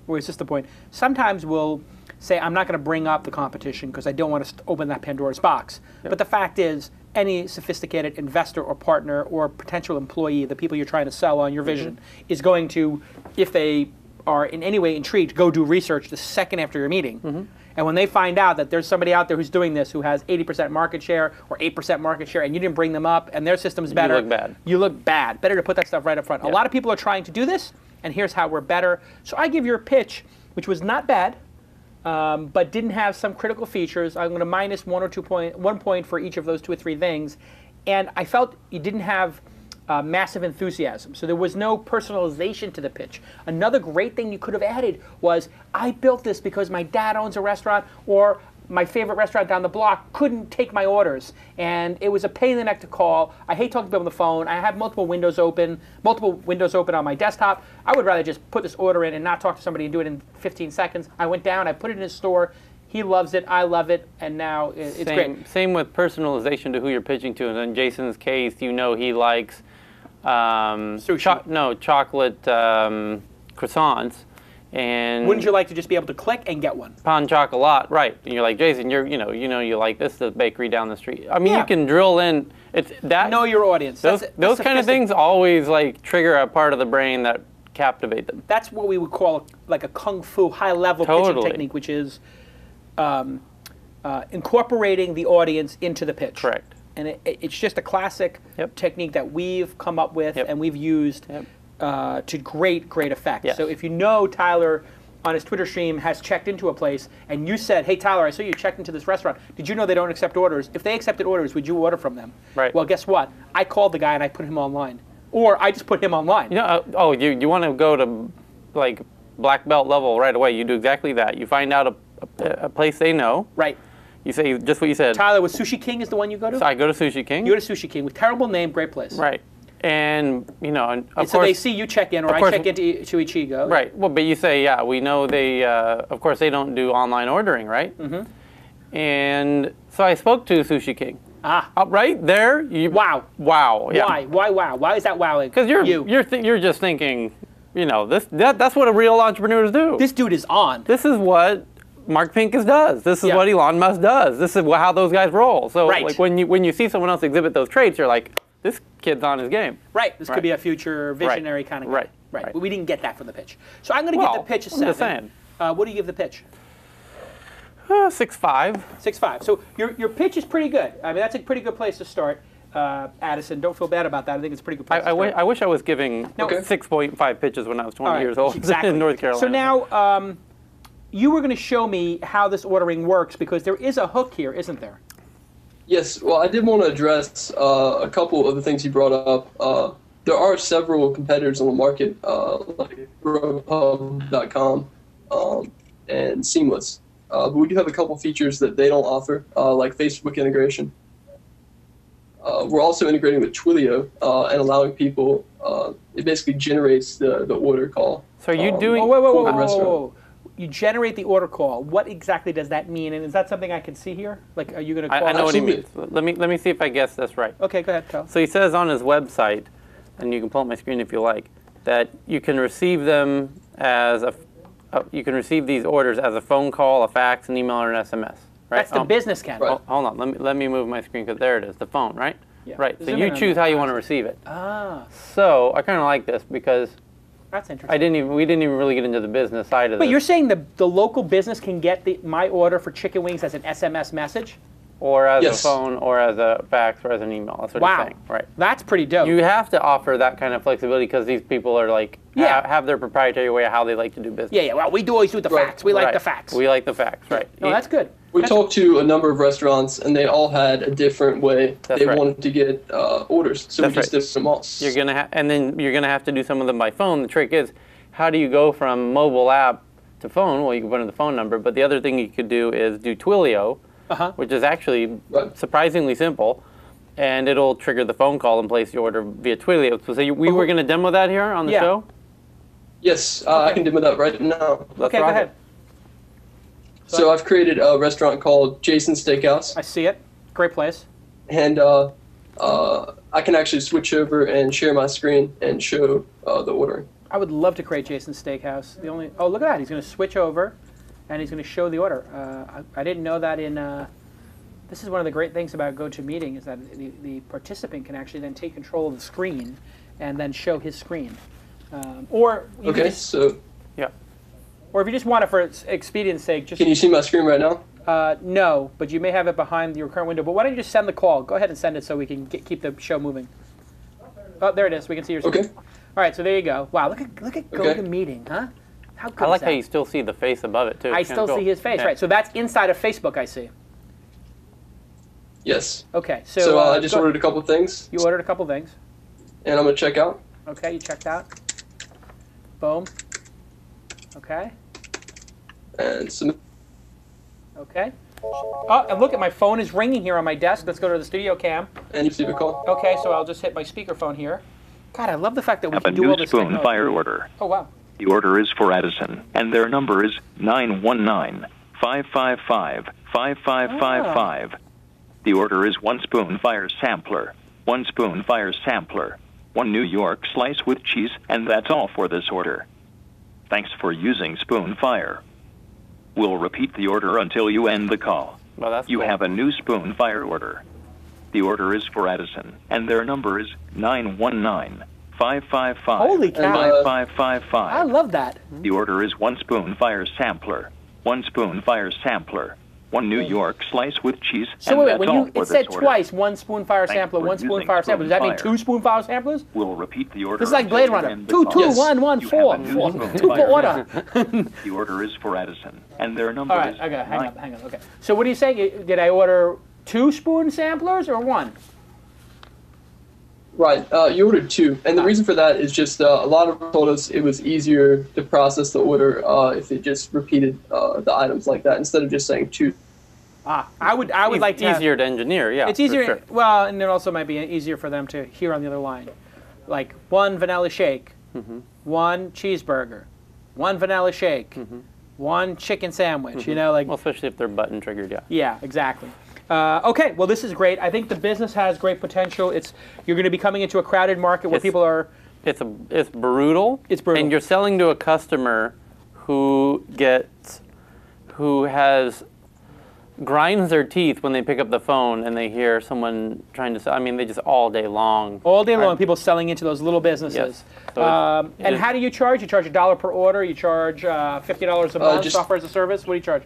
or it's just the point, sometimes will say, I'm not going to bring up the competition because I don't want to open that Pandora's box. But the fact is, any sophisticated investor or partner or potential employee, the people you're trying to sell on your vision, is going to, if they are in any way intrigued, go do research the second after your meeting. And when they find out that there's somebody out there who's doing this who has 80% market share or 8% market share and you didn't bring them up and their system's better, you look bad. You look bad. Better to put that stuff right up front. A lot of people are trying to do this, and here's how we're better. So I give your pitch, which was not bad, but didn't have some critical features. I'm going to minus 1 point for each of those 2 or 3 things. And I felt you didn't have massive enthusiasm. So there was no personalization to the pitch. Another great thing you could have added was, I built this because my dad owns a restaurant, or my favorite restaurant down the block couldn't take my orders, and it was a pain in the neck to call. I hate talking to people on the phone. I have multiple windows open on my desktop. I would rather just put this order in and not talk to somebody and do it in 15 seconds. I went down, I put it in his store. He loves it, I love it, and now it's great. Same with personalization to who you're pitching to. And in Jason's case, he likes chocolate croissants. And wouldn't you like to just be able to click and get one? Pan chocolat, right? And you're like, Jason, you like this, the bakery down the street. I mean, you can drill in. It's that. Know your audience. Those kind of things always trigger a part of the brain that captivate them. That's what we would call like a kung fu high-level pitching technique, which is incorporating the audience into the pitch. Correct. And it's just a classic technique that we've come up with and we've used to great effect. Yes. So if Tyler on his Twitter stream has checked into a place and you said, "Hey Tyler, I saw you checked into this restaurant. Did you know they don't accept orders? If they accepted orders, would you order from them?" Right. Well, guess what? I called the guy and I put him online. Or I just put him online. You want to go to black belt level right away. You do exactly that. You find out a place they know. Right. You say just what you said. Tyler, was Sushi King is the one you go to? So I go to Sushi King. You go to Sushi King with terrible name, great place. Right. And of course, so they see you check in, or I check into Ichigo. Right. Well, but you say, we know they. Of course, they don't do online ordering, right? Mm-hmm. And so I spoke to Sushi King. Right there. Wow. Yeah. Why? Wow. Why is that wowing? Because you're just thinking, that's what a real entrepreneur do. This dude is on. This is what Mark Pincus does. This is what Elon Musk does. This is how those guys roll. So when you see someone else exhibit those traits, you're like, this kid's on his game. Right. This could be a future visionary kind of guy. Right. But we didn't get that from the pitch. So I'm going to give the pitch a 7. I'm just saying. What do you give the pitch? 6.5. 6.5. So your pitch is pretty good. I mean, that's a pretty good place to start. Addison, don't feel bad about that. I think it's a pretty good place to start. I wish I was giving 6.5 pitches when I was 20 years old in North Carolina. So now you were going to show me how this ordering works, because there is a hook here, isn't there? Yes. Well, I did want to address a couple of the things you brought up. There are several competitors on the market, like Growhub.com and Seamless. But we do have a couple features that they don't offer, like Facebook integration. We're also integrating with Twilio and allowing people, it basically generates the order call. So are you doing... Whoa. You generate the order call. What exactly does that mean? And is that something I can see here? Like, are you going to call... I know what he means. Let me see if I guess this right. Okay, go ahead, Cal. So he says on his website, and you can pull up my screen if you like, that you can receive them as you can receive these orders as a phone call, a fax, an email, or an SMS. Right? That's the business channel. Right. Hold on. Let me move my screen, because there it is, the phone, right? Yeah. Right. So you choose how you want to receive it. So I kind of like this, because that's interesting. We didn't even really get into the business side of it. But you're saying the local business can get my order for chicken wings as an SMS message? or as a phone, or as a fax, or as an email. That's what he's saying. Right. That's pretty dope. You have to offer that kind of flexibility because these people are like have their proprietary way of how they like to do business. Yeah. Well, we always do the fax. We like the fax. We like the fax. Right. No, that's good. We talked to a number of restaurants, and they all had a different way they wanted to get orders. So we just did some all. You're gonna and then you're gonna have to do some of them by phone. The trick is, how do you go from mobile app to phone? Well, you can put in the phone number, but the other thing you could do is do Twilio, which is actually surprisingly simple, and it'll trigger the phone call and place the order via Twilio. So we were going to demo that here on the show? Yes, I can demo that right now. Okay, go ahead. So I've created a restaurant called Jason's Steakhouse. I see it. Great place. And I can actually switch over and share my screen and show the ordering. I would love to create Jason's Steakhouse. Oh, look at that. He's going to switch over, and he's going to show the order. I didn't know that in... this is one of the great things about GoToMeeting is that the participant can actually then take control of the screen and then show his screen. Or you can just, or if you just want it for expedience sake, just... Can you see my screen right now? No, but you may have it behind your current window. But why don't you just send the call? Go ahead and send it so we can keep the show moving. Oh, there it is. We can see your screen. Okay. All right, so there you go. Wow, look at GoToMeeting, huh? How good I like is that? how you still see the face above it, too. I still see his face, right. So that's inside of Facebook, I see. Yes. Okay, so I just ordered a couple things. You ordered a couple things. And I'm going to check out. Okay, you checked out. Boom. Okay. And submit. Okay. Oh, and look at my phone is ringing here on my desk. Let's go to the studio cam. And you receive a call. Okay, so I'll just hit my speakerphone here. God, I love the fact that we can do all this technology. A new spoon fire order. Oh, wow. The order is for Addison, and their number is 919-555-5555. The order is 1 spoon fire sampler, 1 spoon fire sampler, 1 New York slice with cheese, and that's all for this order. Thanks for using Spoon Fire. We'll repeat the order until you end the call. Well, that's you have a new Spoon Fire order. The order is for Addison, and their number is 919-555-5555. Holy cow. 5555. I love that. The order is 1 spoon fire sampler, 1 spoon fire sampler, 1 New York slice with cheese. So wait, when it said twice, 1 spoon fire sampler, 1 spoon fire sampler. Does that mean 2 spoon fire samplers? We'll repeat the order. This is like Blade Runner. 2, 2, 1, 1, 4. 2 per order. The order is for Addison, and their number is... All right, hang on. Okay. So what are you saying? Did I order 2 spoon samplers or 1? Right, you ordered 2, and the reason for that is just a lot of people told us it was easier to process the order if it just repeated the items like that instead of just saying 2. I would like to easier to engineer, yeah. It's easier, sure. well, and it also might be easier for them to hear on the other line, like 1 vanilla shake, 1 cheeseburger, 1 vanilla shake, 1 chicken sandwich. You know, like well, especially if they're button triggered, yeah. Yeah, exactly. Okay, well, this is great. I think the business has great potential. You're going to be coming into a crowded market where people are. It's brutal. It's brutal. And you're selling to a customer who grinds their teeth when they pick up the phone and they hear someone trying to sell. I mean, they just all day long. All day long, people selling into those little businesses. Yes. So and how do you charge? You charge $1 per order. You charge $50 a month. Software as a service. What do you charge?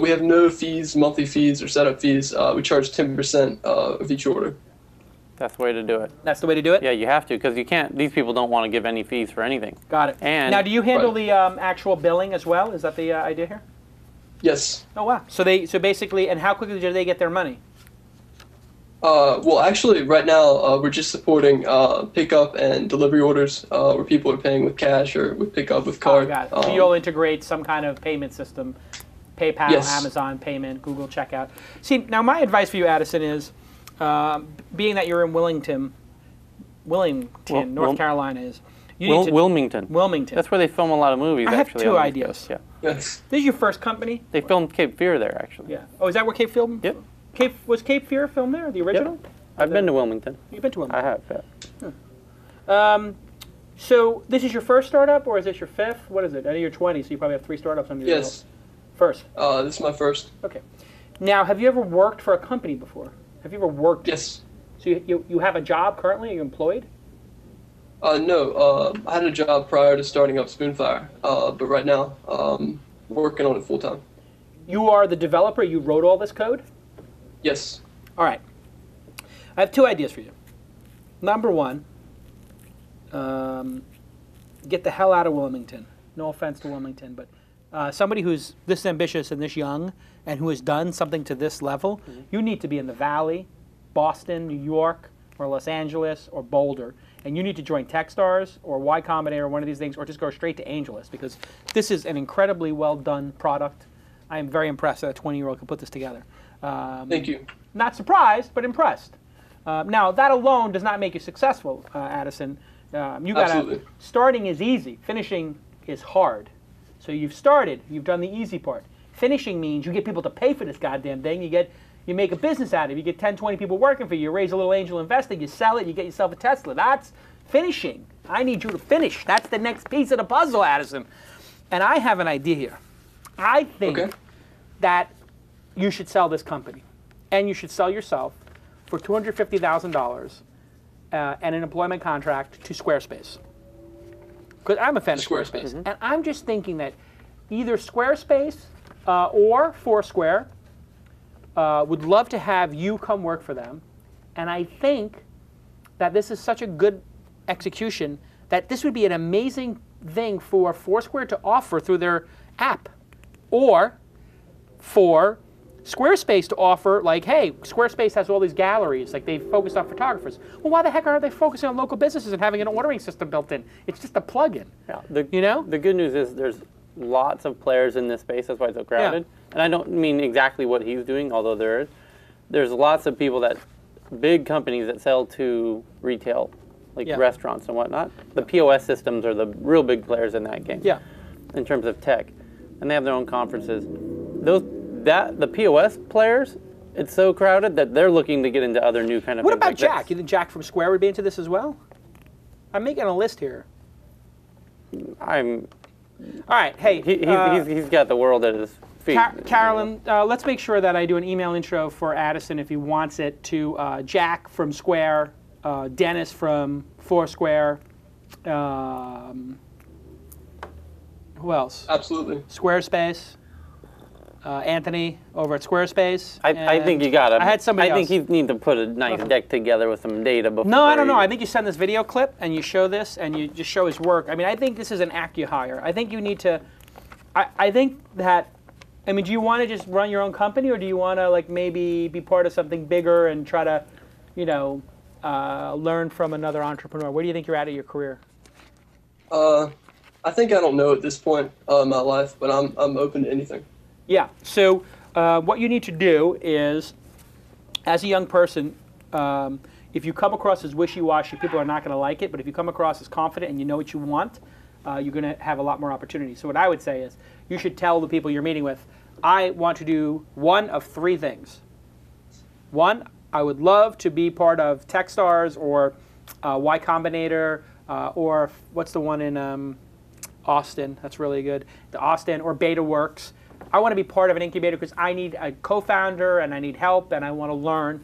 We have no fees, monthly fees, or setup fees. We charge 10% of each order. That's the way to do it. That's the way to do it? Yeah, you have to, because you can't. These people don't want to give any fees for anything. Got it. And now, do you handle the actual billing as well? Is that the idea here? Yes. Oh wow. So basically, and how quickly do they get their money? Well, actually, right now we're just supporting pickup and delivery orders where people are paying with cash or with pickup with card. Got it. So you'll integrate some kind of payment system. PayPal, yes. Amazon payment, Google checkout. See, now my advice for you, Addison, is being that you're in Wilmington, North Carolina is. Wilmington. Wilmington. That's where they film a lot of movies. I have 2 ideas. Yeah. Yes. This is your first company? They filmed Cape Fear there, actually. Yeah. Oh, is that where Cape filmed? Yep. Was Cape Fear filmed there, the original? Yep. I've been to Wilmington. You've been to Wilmington? I have, yeah. So this is your first startup, or is this your 5th? What is it? I know you're 20, so you probably have 3 startups under your belt. Yes. First? This is my first. Okay. Now, have you ever worked for a company before? Have you ever worked? Yes. So you have a job currently? Are you employed? No. I had a job prior to starting up Spoonfire, but right now working on it full time. You are the developer? You wrote all this code? Yes. All right. I have 2 ideas for you. Number 1, get the hell out of Wilmington. No offense to Wilmington, but somebody who's this ambitious and this young and who has done something to this level, you need to be in the Valley, Boston, New York, or Los Angeles, or Boulder. And you need to join Techstars or Y Combinator or one of these things, or just go straight to Angeles, because this is an incredibly well done product. I am very impressed that a 20-year-old could put this together. Thank you. Not surprised, but impressed. Now, that alone does not make you successful, Addison. You gotta, starting is easy. Finishing is hard. So you've started. You've done the easy part. Finishing means you get people to pay for this goddamn thing. You make a business out of it. You get 10, 20 people working for you. You raise a little angel investing. You sell it. You get yourself a Tesla. That's finishing. I need you to finish. That's the next piece of the puzzle, Addison. And I have an idea here. I think that you should sell this company, and you should sell yourself for $250,000 and an employment contract to Squarespace. Because I'm a fan of Squarespace. And I'm just thinking that either Squarespace or Foursquare would love to have you come work for them. And I think that this is such a good execution that this would be an amazing thing for Foursquare to offer through their app, or for Squarespace to offer, like, hey, Squarespace has all these galleries, like they focus on photographers. Well, why the heck aren't they focusing on local businesses and having an ordering system built in? It's just a plug-in. Yeah, you know? The good news is there's lots of players in this space. That's why it's so crowded. Yeah. And I don't mean exactly what he's doing, although there's lots of people that, big companies that sell to retail, like restaurants and whatnot. The POS systems are the real big players in that game. Yeah. In terms of tech. And they have their own conferences. The POS players, it's so crowded that they're looking to get into other new kind of things. What about Jack? You think Jack from Square would be into this as well? I'm making a list here. All right, hey. He's got the world at his feet. Carolyn, let's make sure that I do an email intro for Addison if he wants it, to Jack from Square, Dennis from Foursquare. Who else? Absolutely. Squarespace. Anthony over at Squarespace. I think you got it. I had somebody else. I think you need to put a nice deck together with some data before. No, I don't know. I think you send this video clip and you show this and you just show his work. I mean, I think this is an acqui-hire. I think you need to. I think that. I mean, do you want to just run your own company, or do you want to like maybe be part of something bigger and try to, you know, learn from another entrepreneur? Where do you think you're at your career? I think I don't know at this point in my life, but I'm open to anything. Yeah, so what you need to do is, as a young person, if you come across as wishy-washy, people are not going to like it, but if you come across as confident and you know what you want, you're going to have a lot more opportunities. So what I would say is, you should tell the people you're meeting with, I want to do one of 3 things. 1, I would love to be part of Techstars or Y Combinator, or what's the one in Austin, that's really good, the Austin, or BetaWorks. I want to be part of an incubator because I need a co-founder and I need help and I want to learn.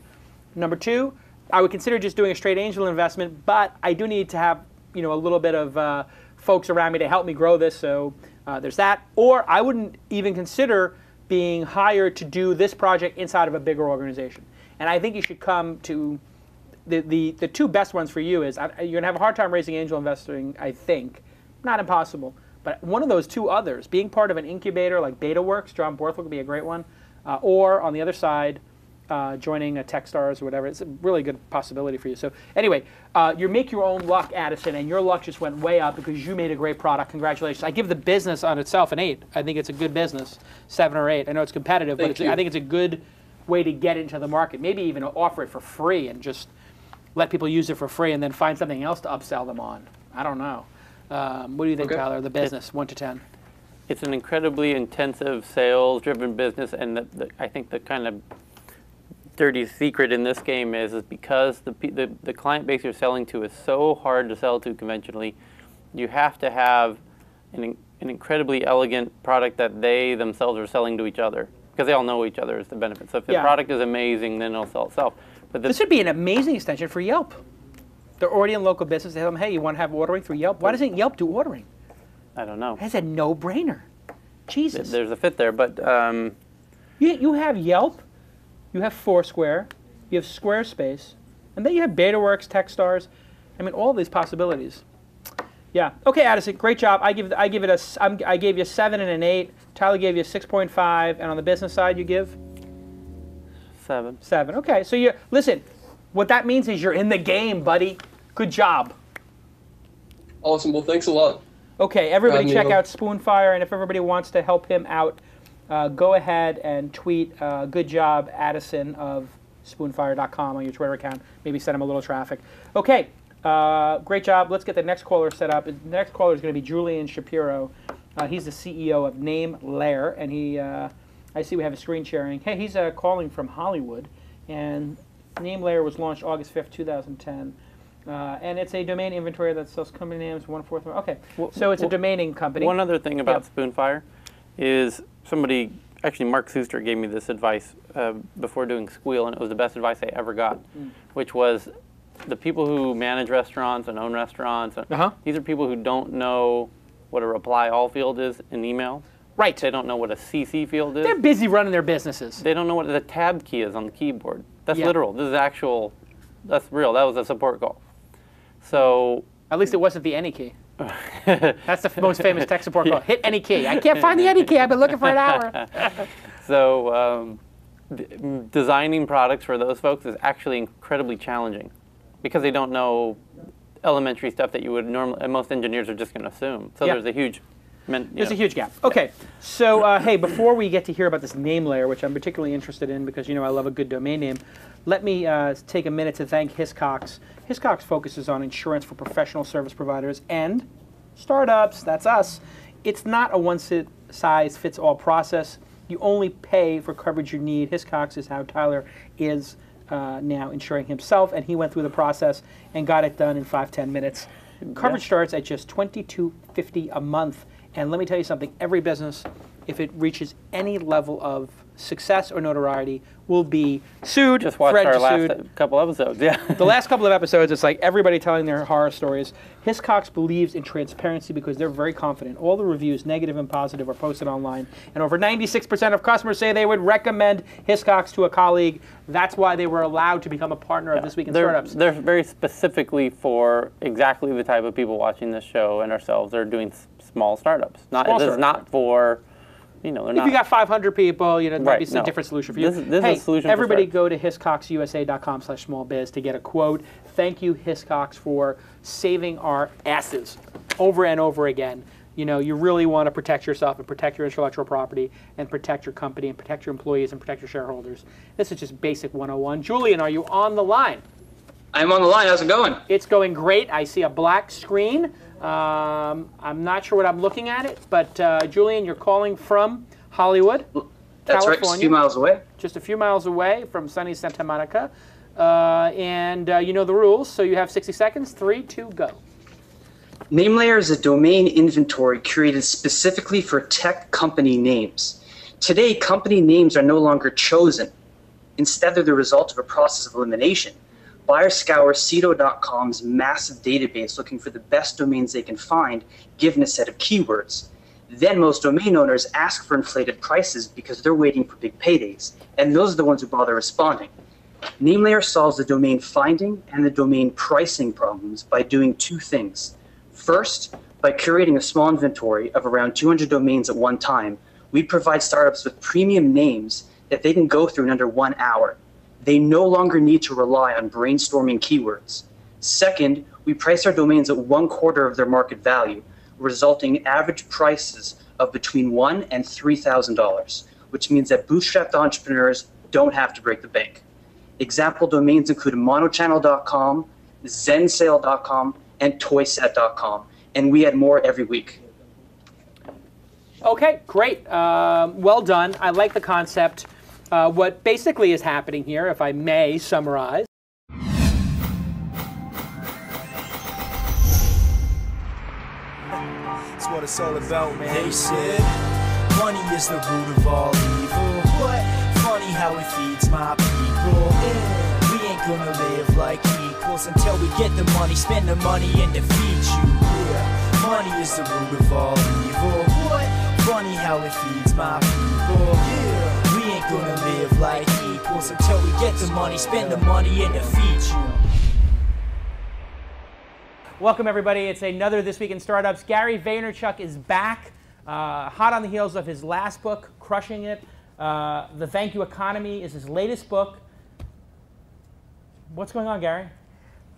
Number 2, I would consider just doing a straight angel investment, but I do need to have, you know, a little bit of folks around me to help me grow this. So there's that. Or I wouldn't even consider being hired to do this project inside of a bigger organization. And I think you should come to the 2 best ones for you is you're going to have a hard time raising angel investing, I think. Not impossible. But one of those 2 others, being part of an incubator like BetaWorks, John Borthwick would be a great one, or on the other side, joining a Techstars or whatever. It's a really good possibility for you. So anyway, you make your own luck, Addison, and your luck just went way up because you made a great product. Congratulations. I give the business on itself an 8. I think it's a good business, 7 or 8. I know it's competitive, but I think it's a good way to get into the market. Maybe even offer it for free and just let people use it for free and then find something else to upsell them on. I don't know. What do you think, Tyler, the business, 1 to 10? It's an incredibly intensive, sales-driven business, and I think the kind of dirty secret in this game is because the client base you're selling to is so hard to sell to conventionally, you have to have an incredibly elegant product that they themselves are selling to each other, because they all know each other is the benefit. So if the product is amazing, then it'll sell itself. But this would be an amazing extension for Yelp. They're already in local business. They tell them, hey, you want to have ordering through Yelp? Why doesn't Yelp do ordering? I don't know. That's a no-brainer. Jesus. There's a fit there, but... You have Yelp you have Foursquare, you have Squarespace, and then you have BetaWorks, Techstars. I mean, all these possibilities. Yeah. Okay, Addison, great job. I gave you a 7 and an 8. Tyler gave you a 6.5, and on the business side, you give 7. 7. Okay, so you listen. What that means is you're in the game, buddy. Good job. Awesome. Well, thanks a lot. Okay, everybody check out Spoonfire, and if everybody wants to help him out, go ahead and tweet good job Addison of spoonfire.com on your Twitter account. Maybe send him a little traffic. Okay, great job. Let's get the next caller set up. The next caller is going to be Julian Shapiro. He's the CEO of NameLayer, and I see we have a screen sharing. Hey, he's calling from Hollywood, and NameLayer was launched August 5th, 2010. And it's a domain inventory that sells company names, 1/4. Okay, so it's a domaining company. One other thing about Spoonfire is somebody, actually Mark Suster gave me this advice before doing Squeal, and it was the best advice I ever got, which was the people who manage restaurants and own restaurants, these are people who don't know what a reply all field is in email. Right. They don't know what a CC field is. They're busy running their businesses. They don't know what the tab key is on the keyboard. That's literal. This is actual, that's real. That was a support call. So at least it wasn't the any key. That's the most famous tech support call. Hit any key. I can't find the any key. I've been looking for an hour. So designing products for those folks is actually incredibly challenging because they don't know elementary stuff that you would normally, and most engineers are just going to assume. So there's a huge There's a huge gap. Okay, so hey, before we get to hear about this NameLayer, which I'm particularly interested in because I love a good domain name, let me take a minute to thank Hiscox. Hiscox focuses on insurance for professional service providers and startups. That's us. It's not a one-size-fits-all process. You only pay for coverage you need. Hiscox is how Tyler is now insuring himself, and he went through the process and got it done in 5-10 minutes. Coverage starts at just $22.50 a month. And let me tell you something, every business, if it reaches any level of success or notoriety, will be sued. Just watch our last couple episodes, The last couple of episodes, it's like everybody telling their horror stories. Hiscox believes in transparency because they're very confident. All the reviews, negative and positive, are posted online. And over 96% of customers say they would recommend Hiscox to a colleague. That's why they were allowed to become a partner of This Week in Startups. They're very specifically for exactly the type of people watching this show and ourselves. They're doing small startups. This is not for, they're not. If you got 500 people, it might be some different solution for you. This is a solution everybody go to hiscoxusa.com/smallbiz to get a quote. Thank you, Hiscox, for saving our asses over and over again. You really want to protect yourself and protect your intellectual property and protect your company and protect your employees and protect your shareholders. This is just basic 101. Julian, are you on the line? I'm on the line. How's it going? It's going great. I see a black screen. I'm not sure what I'm looking at it, but Julian, you're calling from Hollywood, That's California. Right, just a few miles away. Just a few miles away from sunny Santa Monica. And you know the rules, so you have 60 seconds. 3, 2, go. NameLayer is a domain inventory created specifically for tech company names. Today, company names are no longer chosen. Instead, they're the result of a process of elimination. Buyers scour Cedo.com's massive database looking for the best domains they can find, given a set of keywords. Then most domain owners ask for inflated prices because they're waiting for big paydays, and those are the ones who bother responding. NameLayer solves the domain finding and the domain pricing problems by doing two things. First, by curating a small inventory of around 200 domains at one time, we provide startups with premium names that they can go through in under 1 hour. They no longer need to rely on brainstorming keywords. Second, we price our domains at 1/4 of their market value, resulting in average prices of between $1,000 and $3,000, which means that bootstrapped entrepreneurs don't have to break the bank. Example domains include monochannel.com, zensale.com, and toyset.com, and we add more every week. Okay, great. Well done. I like the concept. What basically is happening here, if I may summarize. That's what it's all about, man. They said money is the root of all evil. What? Funny how it feeds my people. Yeah. We ain't gonna live like equals until we get the money, spend the money, and defeat you. Yeah. Money is the root of all evil. What? Funny how it feeds my people. Yeah. We ain't gonna live like equals until we get the money, spend the money, and defeat you. Welcome everybody, it's another This Week in Startups. Gary Vaynerchuk is back, hot on the heels of his last book, crushing it. The Thank You Economy is his latest book. What's going on, Gary?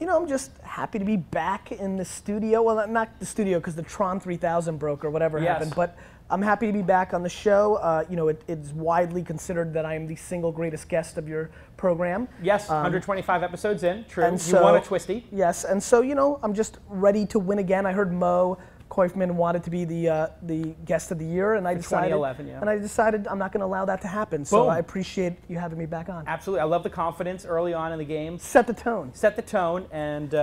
You know, I'm just happy to be back in the studio. Well, not the studio because the Tron 3000 broke or whatever happened, but I'm happy to be back on the show. You know, it's widely considered that I am the single greatest guest of your program. Yes, 125 episodes in, true. And you won a Twisty. Yes, and so, you know, I'm just ready to win again. I heard Mo Koifman wanted to be the guest of the year, and I decided 2011, yeah. And I decided I'm not going to allow that to happen. So I appreciate you having me back on. Absolutely, I love the confidence early on in the game. Set the tone. Set the tone, and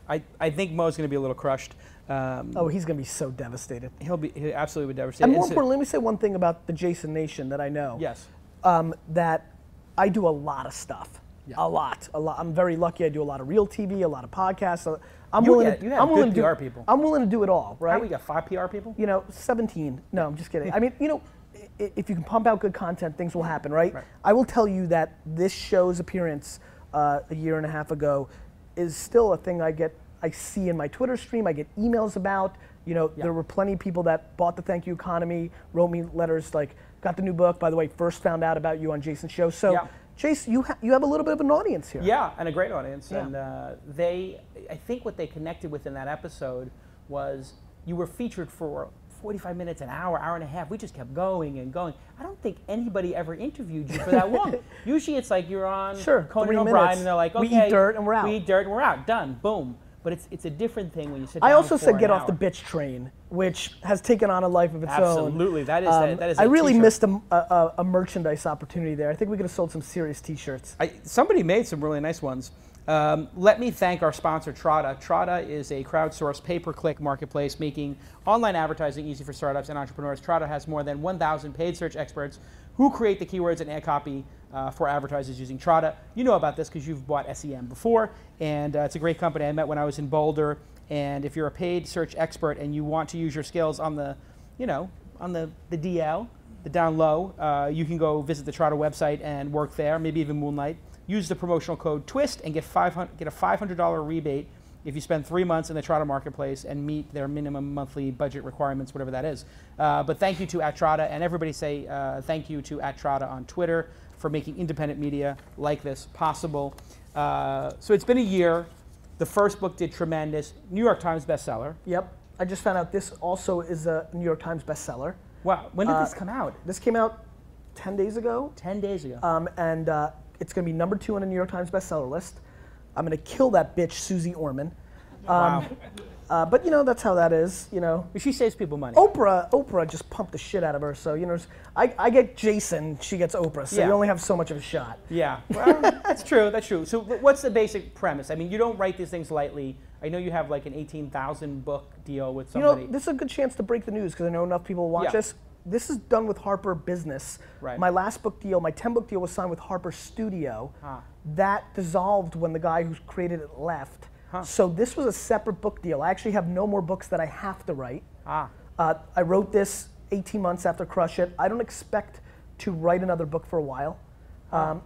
I think Mo's going to be a little crushed. Oh, he's going to be so devastated. He absolutely be devastated. And more importantly, let me say one thing about the Jason Nation that I know. Yes. That I do a lot of stuff. Yeah. A lot. I'm very lucky. I do a lot of real TV, a lot of podcasts. I'm willing to do PR people. I'm willing to do it all, right? We got 5 PR people? You know, 17. No, I'm just kidding. I mean, you know, if you can pump out good content, things will happen, right? I will tell you that this show's appearance a year and a half ago is still a thing I see in my Twitter stream. I get emails about. You know, there were plenty of people that bought the Thank You Economy, wrote me letters like, got the new book, by the way, first found out about you on Jason's show. So, Chase, you have a little bit of an audience here. Yeah, and a great audience. Yeah. And I think what they connected with in that episode was you were featured for 45 minutes, an hour, hour and a half. We just kept going and going. I don't think anybody ever interviewed you for that long. Usually it's like you're on Conan O'Brien and they're like, okay, we eat dirt and we're out. We eat dirt and we're out. Done. Boom. But it's a different thing when you sit down. I also said get off the bitch train, which has taken on a life of its own. Absolutely, that is. I really missed a merchandise opportunity there. I think we could have sold some serious T-shirts. Somebody made some really nice ones. Let me thank our sponsor, Trada. Trada is a crowdsourced pay-per-click marketplace making online advertising easy for startups and entrepreneurs. Trada has more than 1,000 paid search experts who create the keywords and ad copy for advertisers using Trada. You know about this because you've bought SEM before, and it's a great company I met when I was in Boulder. And if you're a paid search expert and you want to use your skills on the, you know, on the DL, the down low, you can go visit the Trada website and work there, maybe even moonlight. Use the promotional code TWIST and get a $500 rebate if you spend 3 months in the Trada marketplace and meet their minimum monthly budget requirements, whatever that is. But thank you to @Trada, and everybody say thank you to @Trada on Twitter for making independent media like this possible. So it's been a year. The first book did tremendous. New York Times bestseller. Yep. I just found out this also is a New York Times bestseller. Wow. When did this come out? This came out 10 days ago. 10 days ago. And it's going to be #2 on the New York Times bestseller list. I'm going to kill that bitch, Susie Orman. Wow. But you know, that's how that is, you know. She saves people money. Oprah just pumped the shit out of her, so, you know, I get Jason, she gets Oprah, so you only have so much of a shot. Yeah, well, that's true, that's true. So what's the basic premise? I mean, you don't write these things lightly. I know you have like an 18,000 book deal with somebody. You know, this is a good chance to break the news, because I know enough people watch this. This is done with Harper Business. Right. My last book deal, my 10-book deal was signed with Harper Studio. That dissolved when the guy who created it left. So this was a separate book deal. I actually have no more books that I have to write. I wrote this 18 months after Crush It. I don't expect to write another book for a while.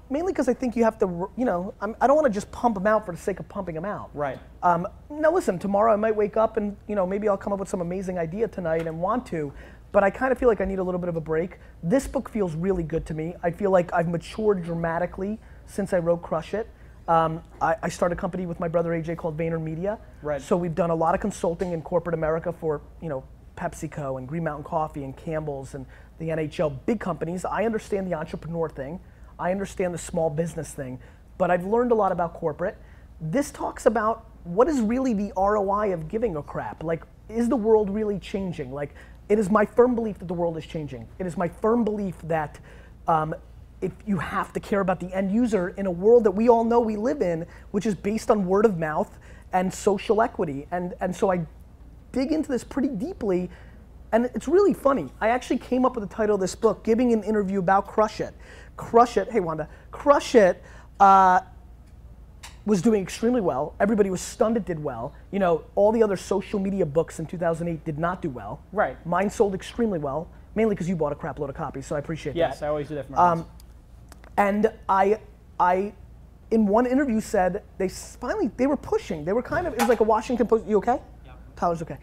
Mainly because I think you have to, you know, I don't want to just pump them out for the sake of pumping them out. Right. Now listen, tomorrow I might wake up and, you know, maybe I'll come up with some amazing idea tonight and want to, but I kind of feel like I need a little bit of a break. This book feels really good to me. I feel like I've matured dramatically since I wrote Crush It. I started a company with my brother AJ called VaynerMedia. Right. So we've done a lot of consulting in corporate America for, you know, PepsiCo and Green Mountain Coffee and Campbell's and the NHL, big companies. I understand the entrepreneur thing. I understand the small business thing, but I've learned a lot about corporate. This talks about what is really the ROI of giving a crap. Like, is the world really changing? Like, it is my firm belief that the world is changing. It is my firm belief that if you have to care about the end user in a world that we all know we live in, which is based on word of mouth and social equity. And so I dig into this pretty deeply, and it's really funny. I actually came up with the title of this book, giving an interview about Crush It. Crush It, hey Wanda, Crush It was doing extremely well. Everybody was stunned it did well. You know, all the other social media books in 2008 did not do well. Right. Mine sold extremely well, mainly because you bought a crap load of copies, so I appreciate that. Yes, I always do that for my friends. And I in one interview said they were pushing. They were kind of, it was like a Washington Post. You okay? Yeah. Tyler's okay.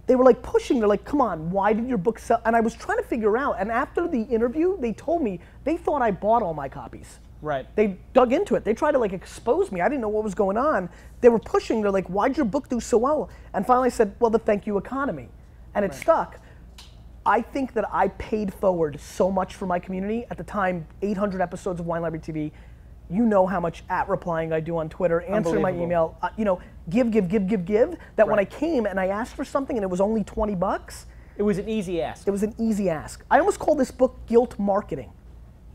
They were like pushing. They're like, come on, why did your book sell? And I was trying to figure out. And after the interview, they told me they thought I bought all my copies. Right. They dug into it. They tried to like expose me. I didn't know what was going on. They were pushing. They're like, why'd your book do so well? And finally I said, well, the thank you economy. And it stuck. I think that I paid forward so much for my community. At the time, 800 episodes of Wine Library TV. You know how much replying I do on Twitter, answering my email, you know, give, that when I came and I asked for something and it was only 20 bucks. It was an easy ask. It was an easy ask. I almost call this book guilt marketing.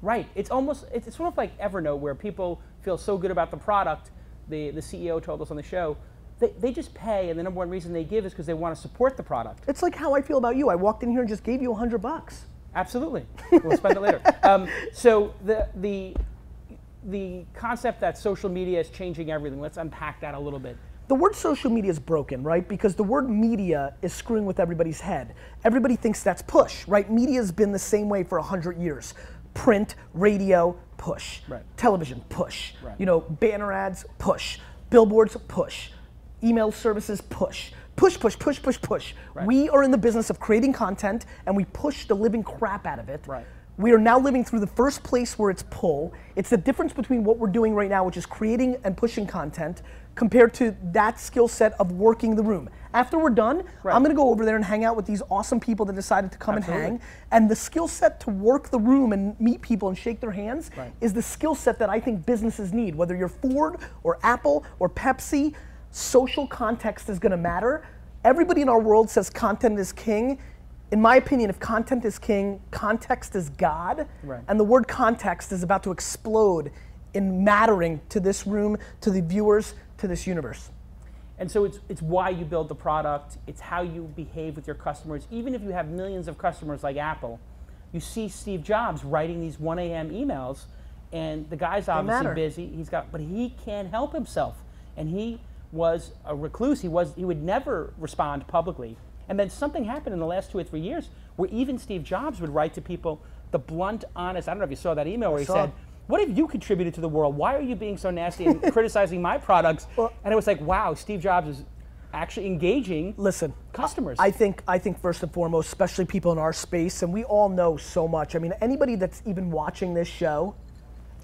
Right, it's sort of like Evernote where people feel so good about the product, the CEO told us on the show, they just pay and the number one reason they give is because they want to support the product. It's like how I feel about you. I walked in here and just gave you $100. Absolutely, we'll spend it later. So the concept that social media is changing everything, let's unpack that a little bit. The word social media is broken, right? Because the word media is screwing with everybody's head. Everybody thinks that's push, right? Media's been the same way for 100 years. Print, radio, push. Right. Television, push. Right. You know, banner ads, push. Billboards, push. Email services, push. Push, push, push, push, push. Right. We are in the business of creating content and we push the living crap out of it. Right. We are now living through the first place where it's pull. It's the difference between what we're doing right now, which is creating and pushing content, compared to that skill set of working the room. After we're done, I'm gonna go over there and hang out with these awesome people that decided to come and hang. And the skill set to work the room and meet people and shake their hands is the skill set that I think businesses need. Whether you're Ford or Apple or Pepsi, social context is gonna matter. Everybody in our world says content is king. In my opinion, if content is king, context is God. Right. And the word context is about to explode in mattering to this room, to the viewers, to this universe. And so it's why you build the product, it's how you behave with your customers. Even if you have millions of customers like Apple, you see Steve Jobs writing these 1 a.m. emails, and the guy's obviously busy, but he can't help himself. And he was a recluse, he would never respond publicly. And then something happened in the last 2 or 3 years where even Steve Jobs would write to people the blunt, honest, I don't know if you saw that email where he said, what have you contributed to the world? Why are you being so nasty and criticizing my products? And it was like, wow, Steve Jobs is actually engaging customers. I think first and foremost, especially people in our space, and we all know so much. I mean, anybody that's even watching this show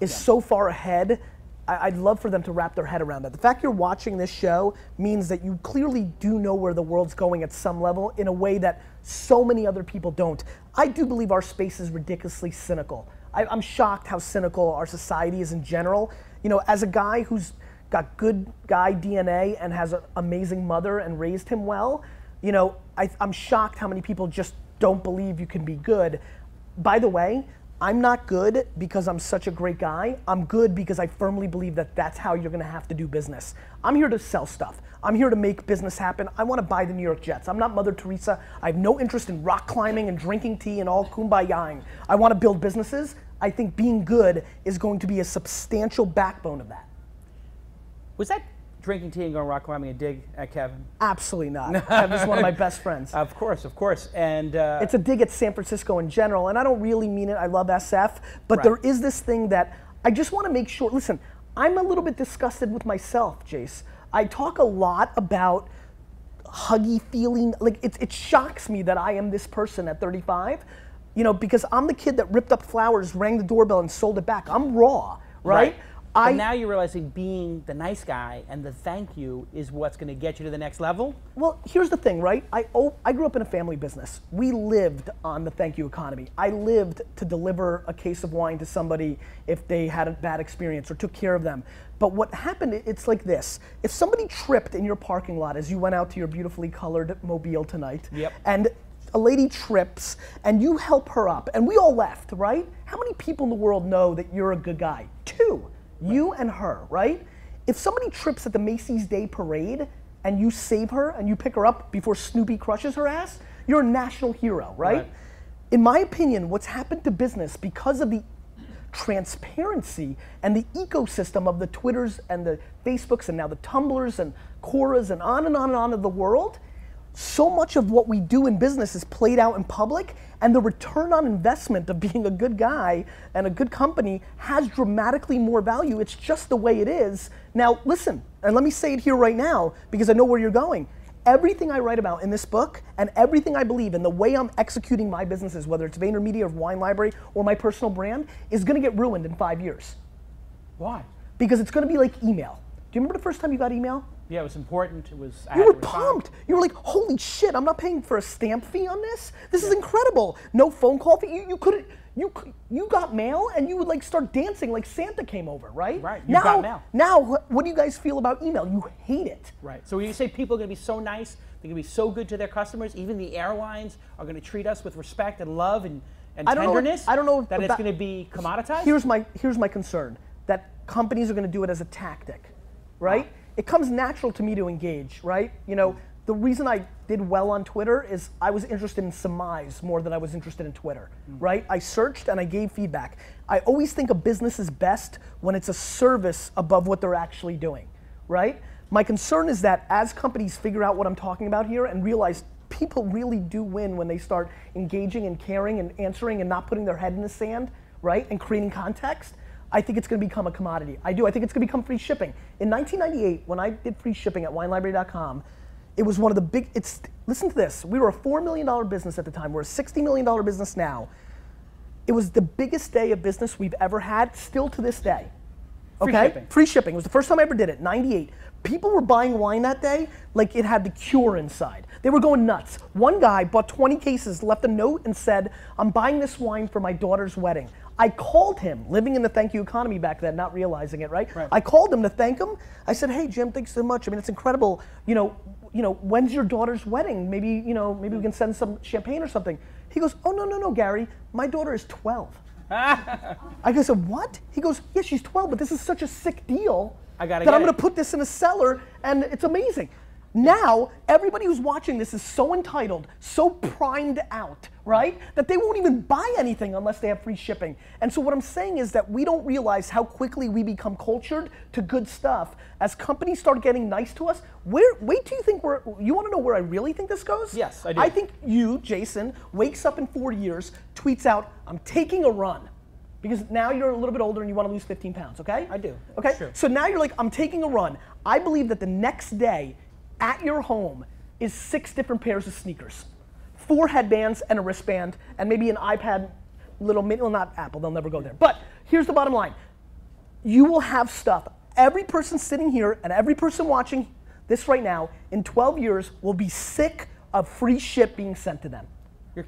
is so far ahead. I'd love for them to wrap their head around that. The fact you're watching this show means that you clearly do know where the world's going at some level in a way that so many other people don't. I do believe our space is ridiculously cynical. I'm shocked how cynical our society is in general. You know, as a guy who's got good guy DNA and has an amazing mother and raised him well, you know, I'm shocked how many people just don't believe you can be good. By the way, I'm not good because I'm such a great guy. I'm good because I firmly believe that that's how you're gonna have to do business. I'm here to sell stuff. I'm here to make business happen. I wanna buy the New York Jets. I'm not Mother Teresa. I have no interest in rock climbing and drinking tea and all kumbaya-ing. I wanna build businesses. I think being good is going to be a substantial backbone of that. Was that drinking tea and going rock climbing a dig at Kevin? Absolutely not. Kevin's one of my best friends. Of course. And it's a dig at San Francisco in general, and I don't really mean it. I love SF, but there is this thing that I just want to make sure. Listen, I'm a little bit disgusted with myself, Jace. I talk a lot about huggy feeling. Like it shocks me that I am this person at 35, you know, because I'm the kid that ripped up flowers, rang the doorbell, and sold it back. I'm raw, right? But now you're realizing being the nice guy and the thank you is what's going to get you to the next level? Well, here's the thing, right? I grew up in a family business. We lived on the thank you economy. I lived to deliver a case of wine to somebody if they had a bad experience or took care of them. But what happened, it's like this. If somebody tripped in your parking lot as you went out to your beautifully colored mobile tonight, and a lady trips and you help her up, and we all left, right? How many people in the world know that you're a good guy? 2. You and her, right? If somebody trips at the Macy's Day Parade and you save her and you pick her up before Snoopy crushes her ass, you're a national hero, right? In my opinion, what's happened to business because of the transparency and the ecosystem of the Twitters and the Facebooks and now the Tumblrs and Quoras and on and on and on of the world, so much of what we do in business is played out in public, and the return on investment of being a good guy and a good company has dramatically more value. It's just the way it is. Now, listen, and let me say it here right now, because I know where you're going. Everything I write about in this book and everything I believe in the way I'm executing my businesses, whether it's VaynerMedia or Wine Library or my personal brand, is gonna get ruined in 5 years. Why? Because it's gonna be like email. Do you remember the first time you got email? Yeah, it was important. It was. You were pumped. You were like, holy shit, I'm not paying for a stamp fee on this. This is incredible. No phone call fee. You got mail and you would like start dancing like Santa came over, right? Right. You got mail. Now, what do you guys feel about email? You hate it. Right. So when you say people are going to be so nice, they're going to be so good to their customers, even the airlines are going to treat us with respect and love and tenderness. I don't know that it's going to be commoditized. Here's my concern, that companies are going to do it as a tactic, right? Wow. It comes natural to me to engage, right? You know, the reason I did well on Twitter is I was interested in surmise more than I was interested in Twitter, right? I searched and I gave feedback. I always think a business is best when it's a service above what they're actually doing, right? My concern is that as companies figure out what I'm talking about here and realize people really do win when they start engaging and caring and answering and not putting their head in the sand, right? And creating context, I think it's going to become a commodity. I do. I think it's going to become free shipping. In 1998, when I did free shipping at winelibrary.com, it was one of the big, listen to this. We were a $4 million business at the time. We're a $60 million business now. It was the biggest day of business we've ever had, still to this day. Okay? Free shipping. Free shipping. It was the first time I ever did it, 98. People were buying wine that day like it had the cure inside. They were going nuts. One guy bought 20 cases, left a note and said, I'm buying this wine for my daughter's wedding. I called him, living in the thank you economy back then, not realizing it, right? I called him to thank him. I said, hey Jim, thanks so much. I mean, it's incredible. You know, when's your daughter's wedding? Maybe we can send some champagne or something. He goes, oh no, Gary, my daughter is 12. I said, what? He goes, yeah, she's 12, but this is such a sick deal that I'm gonna put this in a cellar and it's amazing. Now, everybody who's watching this is so entitled, so primed out, right? That they won't even buy anything unless they have free shipping. And so what I'm saying is that we don't realize how quickly we become cultured to good stuff. As companies start getting nice to us, wait till you think you wanna know where I really think this goes? Yes, I do. I think you, Jason, wakes up in 4 years, tweets out, I'm taking a run. Because now you're a little bit older and you want to lose 15 pounds, okay? I do. Okay? Sure. So now you're like, I'm taking a run. I believe that the next day at your home is 6 different pairs of sneakers, 4 headbands and a wristband, and maybe an iPad, well, not Apple, they'll never go there. But here's the bottom line. You will have stuff. Every person sitting here and every person watching this right now in 12 years will be sick of free ship being sent to them.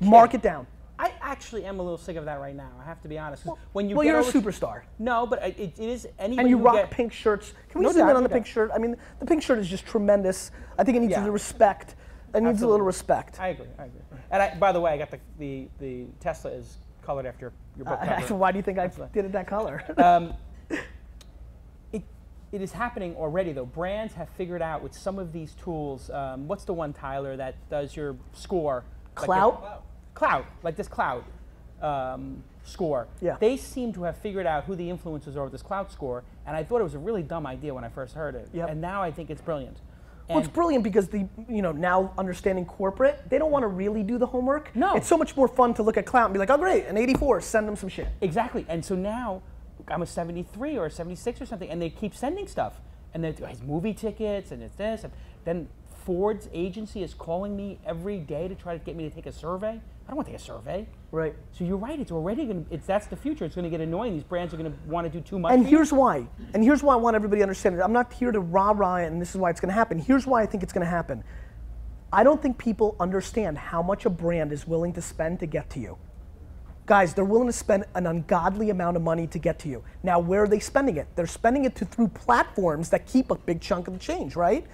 Mark it down. I actually am a little sick of that right now. I have to be honest. Well, when you you're a superstar. No, but it is anybody. And you who rock pink shirts. Can we zoom in on the pink shirt? I mean, the pink shirt is just tremendous. I think it needs a little respect. It needs a little respect. I agree. And by the way, I got the Tesla is colored after your book cover. Why do you think I did it that color? It is happening already though. Brands have figured out with some of these tools. What's the one, Tyler, that does your score? Cloud, like this Cloud score. Yeah. They seem to have figured out who the influencers are with this Cloud score, and I thought it was a really dumb idea when I first heard it. Yep. And now I think it's brilliant. Well, it's brilliant because now understanding corporate, they don't want to really do the homework. No. It's so much more fun to look at Cloud and be like, oh great, an 84, send them some shit. Exactly, and so now I'm a 73 or a 76 or something, and they keep sending stuff. And it's movie tickets, and it's this, and then Ford's agency is calling me every day to try to get me to take a survey. I don't want to take a survey. Right. So you're right. It's already going to. That's the future. It's going to get annoying. These brands are going to want to do too much. And here's why. And here's why I want everybody to understand it. I'm not here to rah-rah it, and this is why it's going to happen. Here's why I think it's going to happen. I don't think people understand how much a brand is willing to spend to get to you. Guys, they're willing to spend an ungodly amount of money to get to you. Now, where are they spending it? They're spending it through platforms that keep a big chunk of the change, right?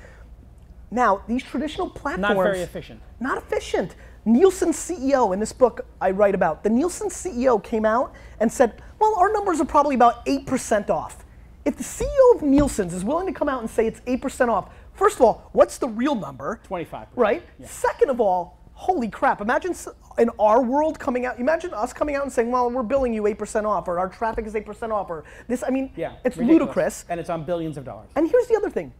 Now, these traditional platforms... Not very efficient. Not efficient. Nielsen's CEO, in this book I write about, the Nielsen CEO came out and said, well, our numbers are probably about 8% off. If the CEO of Nielsen's is willing to come out and say it's 8% off, first of all, what's the real number? 25%. Right? Yeah. Second of all, holy crap, imagine in our world coming out, imagine us coming out and saying, well, we're billing you 8% off, or our traffic is 8% off, or this, I mean, it's ludicrous. And it's on billions of dollars. And here's the other thing.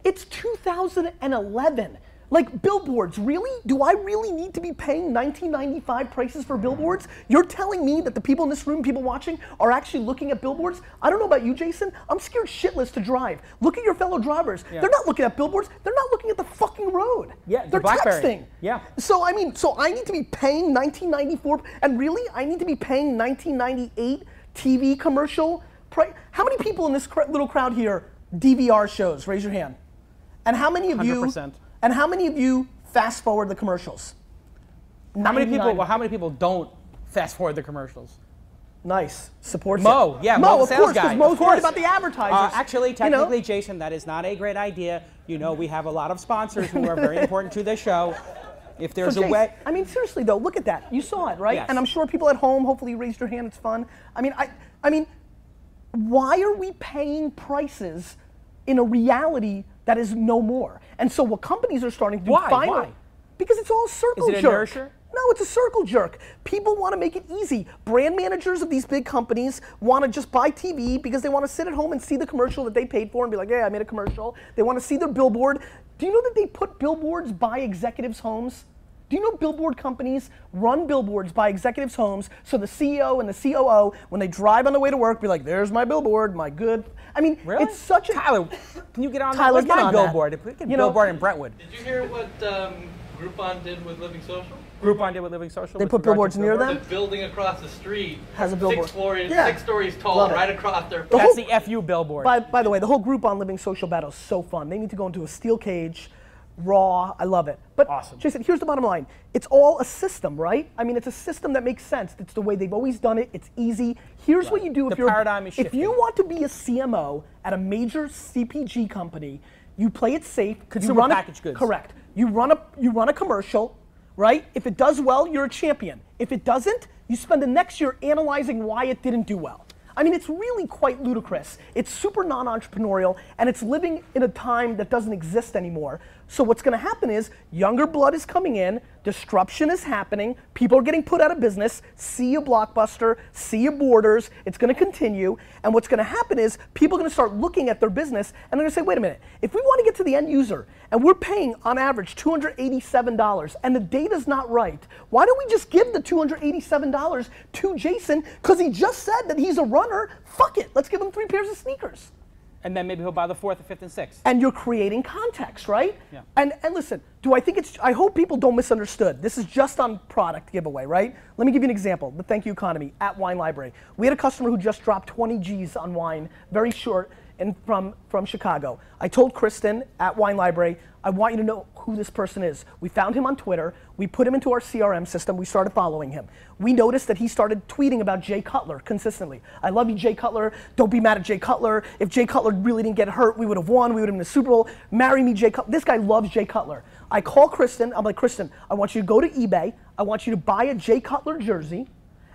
It's 2011. Like billboards, really? Do I really need to be paying $19.95 prices for billboards? You're telling me that the people in this room, people watching, are actually looking at billboards? I don't know about you, Jason. I'm scared shitless to drive. Look at your fellow drivers. Yeah. They're not looking at billboards. They're not looking at the fucking road. Yeah, they're texting. Yeah. So I mean, so I need to be paying $19.94, and really, I need to be paying $19.98 TV commercial price. How many people in this little crowd here DVR shows? Raise your hand. And how many of 100%. you? And how many of you fast forward the commercials? How many people? Well, how many people don't fast forward the commercials? Nice. Supports Mo, it. yeah, Mo, the of sales course, guy. because Mo's worried about the advertisers. Actually, technically, Jason, that is not a great idea. You know, we have a lot of sponsors who are very important to this show. If there's so a way. I mean, seriously though, look at that. You saw it, right? Yes. And I'm sure people at home, hopefully you raised your hand, it's fun. I mean, why are we paying prices in a reality that is no more? And so what companies are starting to do finally, Why? Because it's all a circle jerk. Is it inertia? No, it's a circle jerk. People want to make it easy. Brand managers of these big companies want to just buy TV because they want to sit at home and see the commercial that they paid for and be like, yeah, I made a commercial. They want to see their billboard. Do you know that they put billboards by executives' homes? Do you know billboard companies run billboards by executives' homes so the CEO and the COO, when they drive on the way to work, be like, there's my billboard, my good. I mean, really? It's such a... Tyler, can you get on Tyler, that? Get on billboard. That. If we get billboard in Brentwood. Did you hear what Groupon did with Living Social? Groupon did with Living Social? They put billboards near them? The building across the street has a billboard. 6 stories tall, right across their... That's the FU billboard. By the way, the whole Groupon Living Social battle is so fun. They need to go into a steel cage, raw, I love it. But awesome. Jason, here's the bottom line. It's all a system, right? I mean, it's a system that makes sense. It's the way they've always done it. It's easy. Here's what you do if you're... The paradigm is shifting. If you want to be a CMO at a major CPG company, you play it safe. Consumer packaged goods. Correct. You run a commercial, right? If it does well, you're a champion. If it doesn't, you spend the next year analyzing why it didn't do well. I mean, it's really quite ludicrous. It's super non-entrepreneurial, and it's living in a time that doesn't exist anymore. So what's gonna happen is younger blood is coming in, disruption is happening, people are getting put out of business, see a Blockbuster, see a Borders, it's gonna continue, and what's gonna happen is people are gonna start looking at their business and they're gonna say, wait a minute, if we wanna get to the end user and we're paying on average $287 and the data's not right, why don't we just give the $287 to Jason because he just said that he's a runner, fuck it, let's give him 3 pairs of sneakers. And then maybe he'll buy the 4th, the 5th, and 6th. And you're creating context, right? Yeah. And listen, do I think I hope people don't misunderstood. This is just on product giveaway, right? Let me give you an example. The Thank You Economy at Wine Library. We had a customer who just dropped 20 G's on wine, very short, and from Chicago. I told Kristen at Wine Library, I want you to know who this person is. We found him on Twitter. We put him into our CRM system. We started following him. We noticed that he started tweeting about Jay Cutler consistently. I love you, Jay Cutler. Don't be mad at Jay Cutler. If Jay Cutler really didn't get hurt, we would have won. We would have been in the Super Bowl. Marry me, Jay Cutler. This guy loves Jay Cutler. I call Kristen. I'm like, Kristen, I want you to go to eBay. I want you to buy a Jay Cutler jersey.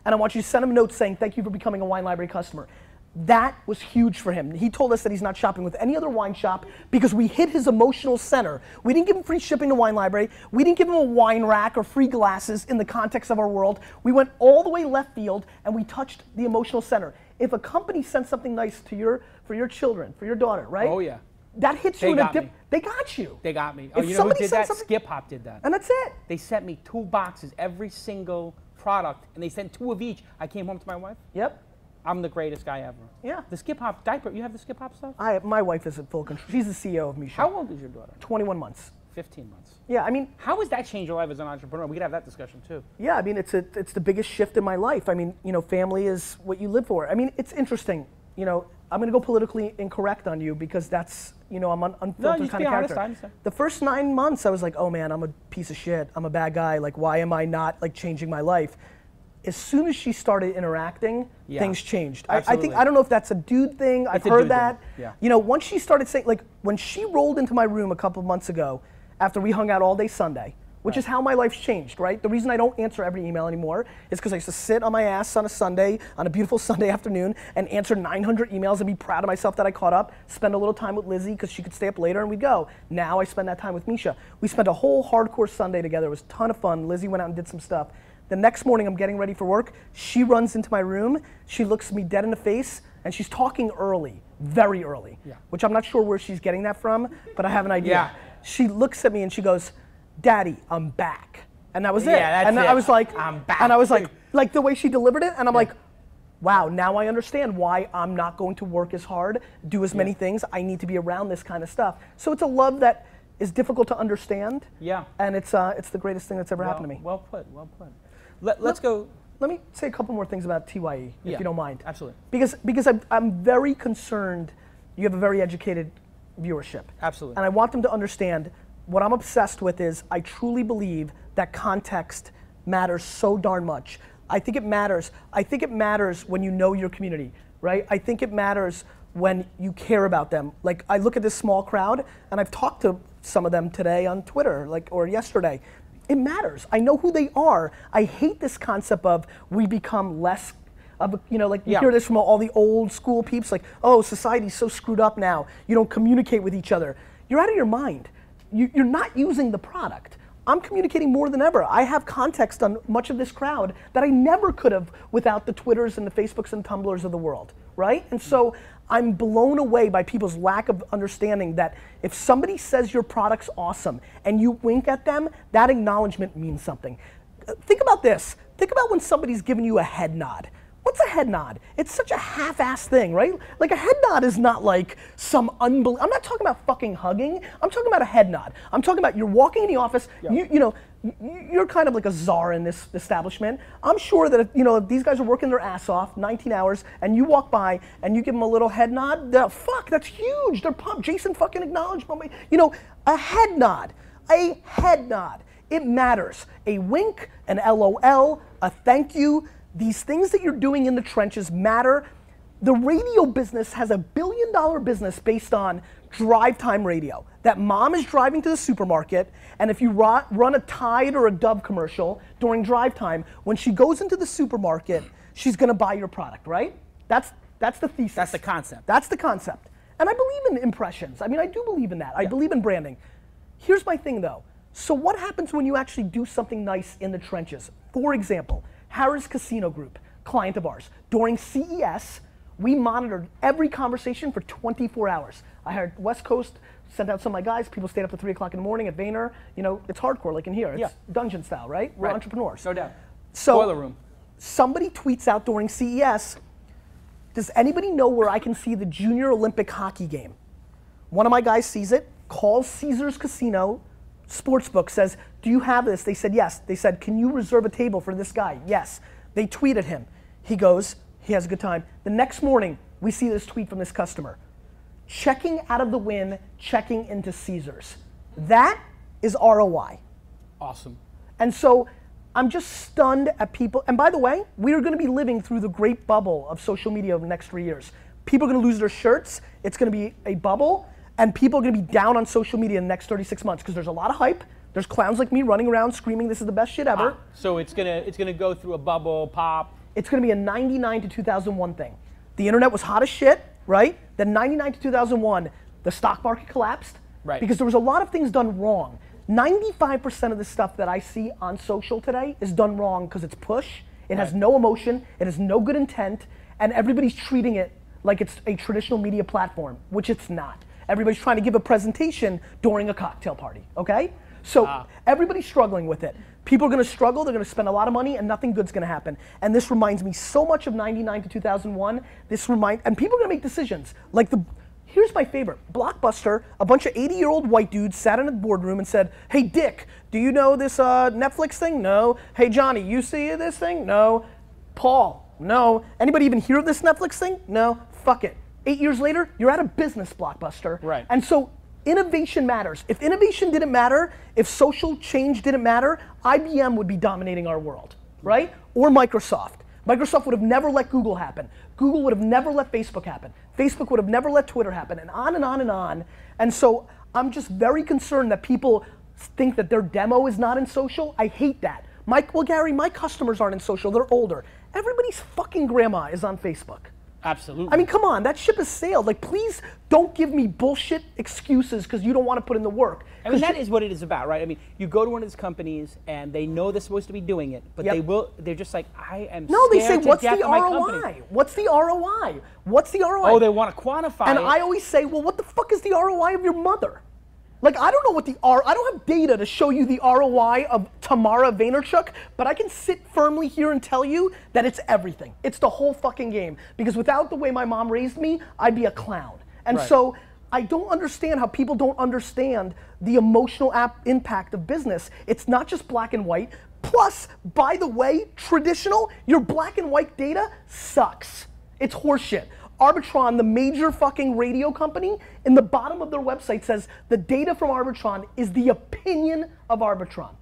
And I want you to send him a note saying, thank you for becoming a Wine Library customer. That was huge for him. He told us that he's not shopping with any other wine shop because we hit his emotional center. We didn't give him free shipping to Wine Library. We didn't give him a wine rack or free glasses in the context of our world. We went all the way left field and we touched the emotional center. If a company sends something nice to for your children, for your daughter, right? Oh yeah. That hits you in a dip. They got you. They got me. Oh, you know who did that? Skip Hop did that. And that's it. They sent me 2 boxes, every single product, and they sent 2 of each. I came home to my wife. Yep. I'm the greatest guy ever. Yeah. The Skip Hop diaper, you have the Skip Hop stuff? My wife is in full control. She's the CEO of Misha. How old is your daughter? 21 months. 15 months. Yeah, I mean. How has that changed your life as an entrepreneur? We could have that discussion too. Yeah, I mean, it's the biggest shift in my life. I mean, you know, family is what you live for. I mean, it's interesting. You know, I'm gonna go politically incorrect on you because that's, you know, I'm an unfiltered kind of character. Honest, the first 9 months, I was like, oh man, I'm a piece of shit. I'm a bad guy. Like, why am I not like changing my life? As soon as she started interacting, things changed. I think, I don't know if that's a dude thing. I've heard that. Yeah. You know, once she started saying, like, when she rolled into my room a couple of months ago, after we hung out all day Sunday, which is how my life's changed, right? The reason I don't answer every email anymore is because I used to sit on my ass on a Sunday, on a beautiful Sunday afternoon, and answer 900 emails and be proud of myself that I caught up, spend a little time with Lizzie because she could stay up later and we'd go. Now I spend that time with Misha. We spent a whole hardcore Sunday together. It was a ton of fun. Lizzie went out and did some stuff. The next morning I'm getting ready for work. She runs into my room. She looks me dead in the face and she's talking early, very early, which I'm not sure where she's getting that from, but I have an idea. She looks at me and she goes, Daddy, I'm back. And that was it. Yeah, that's and it. I was like, I'm back. And I was like the way she delivered it, and I'm like, wow, now I understand why I'm not going to work as hard, do as many things. I need to be around this kind of stuff. So it's a love that is difficult to understand. Yeah. And it's the greatest thing that's ever happened to me. Well put, well put. Let's go. Let me say a couple more things about TYE, if you don't mind. Absolutely. Because I'm very concerned. You have a very educated viewership. Absolutely. And I want them to understand what I'm obsessed with is I truly believe that context matters so darn much. I think it matters. I think it matters when you know your community, right? I think it matters when you care about them. Like I look at this small crowd, and I've talked to some of them today on Twitter, or yesterday. It matters. I know who they are. I hate this concept of we become less of, you hear this from all the old school peeps, like, oh, society's so screwed up now. You don't communicate with each other. You're out of your mind. You're not using the product. I'm communicating more than ever. I have context on much of this crowd that I never could have without the Twitters and the Facebooks and Tumblrs of the world, right? And so I'm blown away by people's lack of understanding that if somebody says your product's awesome and you wink at them, that acknowledgement means something. Think about this. Think about when somebody's giving you a head nod. What's a head nod? It's such a half-assed thing, right? Like a head nod is not like some I'm not talking about fucking hugging. I'm talking about a head nod. I'm talking about you're walking in the office, you're kind of like a czar in this establishment. I'm sure that if these guys are working their ass off, 19 hours, and you walk by and you give them a little head nod, fuck, that's huge. They're pumped. Jason fucking acknowledged me. A head nod. A head nod. It matters. A wink, an LOL, a thank you. These things that you're doing in the trenches matter. The radio business has $1 billion business based on drive time radio. That mom is driving to the supermarket, and if you run a Tide or a Dove commercial during drive time, when she goes into the supermarket, she's gonna buy your product, right? That's the thesis. That's the concept. That's the concept. And I believe in impressions. I mean, I do believe in that. I believe in branding. Here's my thing though. So what happens when you actually do something nice in the trenches? For example, Harrah's Casino Group, client of ours. During CES, we monitored every conversation for 24 hours. I hired West Coast, sent out some of my guys, people stayed up to 3 o'clock in the morning at Vayner. It's hardcore like in here. It's dungeon style, right? We're entrepreneurs. No doubt. So, boiler room. Somebody tweets out during CES, does anybody know where I can see the Junior Olympic hockey game? One of my guys sees it, calls Caesars Casino Sportsbook, says, do you have this? They said yes. They said, can you reserve a table for this guy? Yes. They tweeted him. He goes, he has a good time. The next morning, we see this tweet from this customer. Checking out of the win, checking into Caesars. That is ROI. Awesome. And so I'm just stunned at people. And by the way, we are going to be living through the great bubble of social media over the next 3 years. People are going to lose their shirts. It's going to be a bubble. And people are going to be down on social media in the next 36 months because there's a lot of hype. There's clowns like me running around screaming this is the best shit ever. So it's gonna go through a bubble, pop. It's gonna be a 99 to 2001 thing. The internet was hot as shit, right? Then 99 to 2001, the stock market collapsed. Right. Because there was a lot of things done wrong. 95% of the stuff that I see on social today is done wrong because it's push. It has no emotion. It has no good intent. And everybody's treating it like it's a traditional media platform, which it's not. Everybody's trying to give a presentation during a cocktail party, okay? So everybody's struggling with it. People are gonna struggle, they're gonna spend a lot of money, and nothing good's gonna happen. And this reminds me so much of 99 to 2001. And people are gonna make decisions. Here's my favorite. Blockbuster, a bunch of 80-year-old white dudes sat in a boardroom and said, hey Dick, do you know this Netflix thing? No. Hey Johnny, you see this thing? No. Paul, no. Anybody even hear of this Netflix thing? No. Fuck it. 8 years later, you're out of business, Blockbuster. Right. And so innovation matters. If innovation didn't matter, if social change didn't matter, IBM would be dominating our world, right? Or Microsoft. Microsoft would have never let Google happen. Google would have never let Facebook happen. Facebook would have never let Twitter happen, and on and on and on. And so I'm just very concerned that people think that their demo is not in social. I hate that. Gary, my customers aren't in social, they're older. Everybody's fucking grandma is on Facebook. Absolutely. I mean, come on, that ship has sailed. Like, please don't give me bullshit excuses because you don't want to put in the work. I mean, that is what it is about, right? I mean, you go to one of these companies and they know they're supposed to be doing it, but they're just like, I am no, they say, scared to what's death the of my ROI? company. What's the ROI? What's the ROI? Oh, they want to quantify and it. I always say, well, what the fuck is the ROI of your mother? Like, I don't know what I don't have data to show you the ROI of Tamara Vaynerchuk, but I can sit firmly here and tell you that it's everything. It's the whole fucking game. Because without the way my mom raised me, I'd be a clown. And so I don't understand how people don't understand the emotional impact of business. It's not just black and white. Plus, by the way, traditional, your black and white data sucks. It's horseshit. Arbitron, the major fucking radio company, in the bottom of their website says the data from Arbitron is the opinion of Arbitron.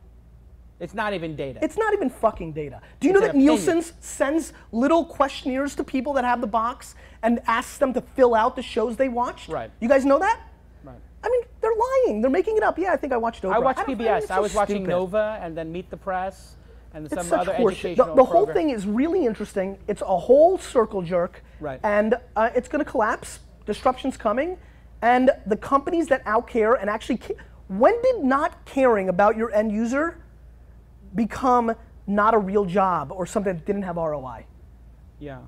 It's not even data. It's not even fucking data. Do you know that Nielsen's sends little questionnaires to people that have the box and asks them to fill out the shows they watched? Right. You guys know that? Right. I mean, they're lying. They're making it up. Yeah, I think I watched Oprah. I watched PBS. I was watching stupid. Nova and then Meet the Press and It's some such other horseshit. educational The whole program. thing is really interesting. It's a whole circle jerk. Right. And it's going to collapse. Disruption's coming. And the companies that outcare and actually, when did not caring about your end user become not a real job or something that didn't have ROI? Yeah.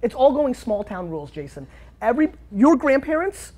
It's all going small town rules, Jason. Your grandparents,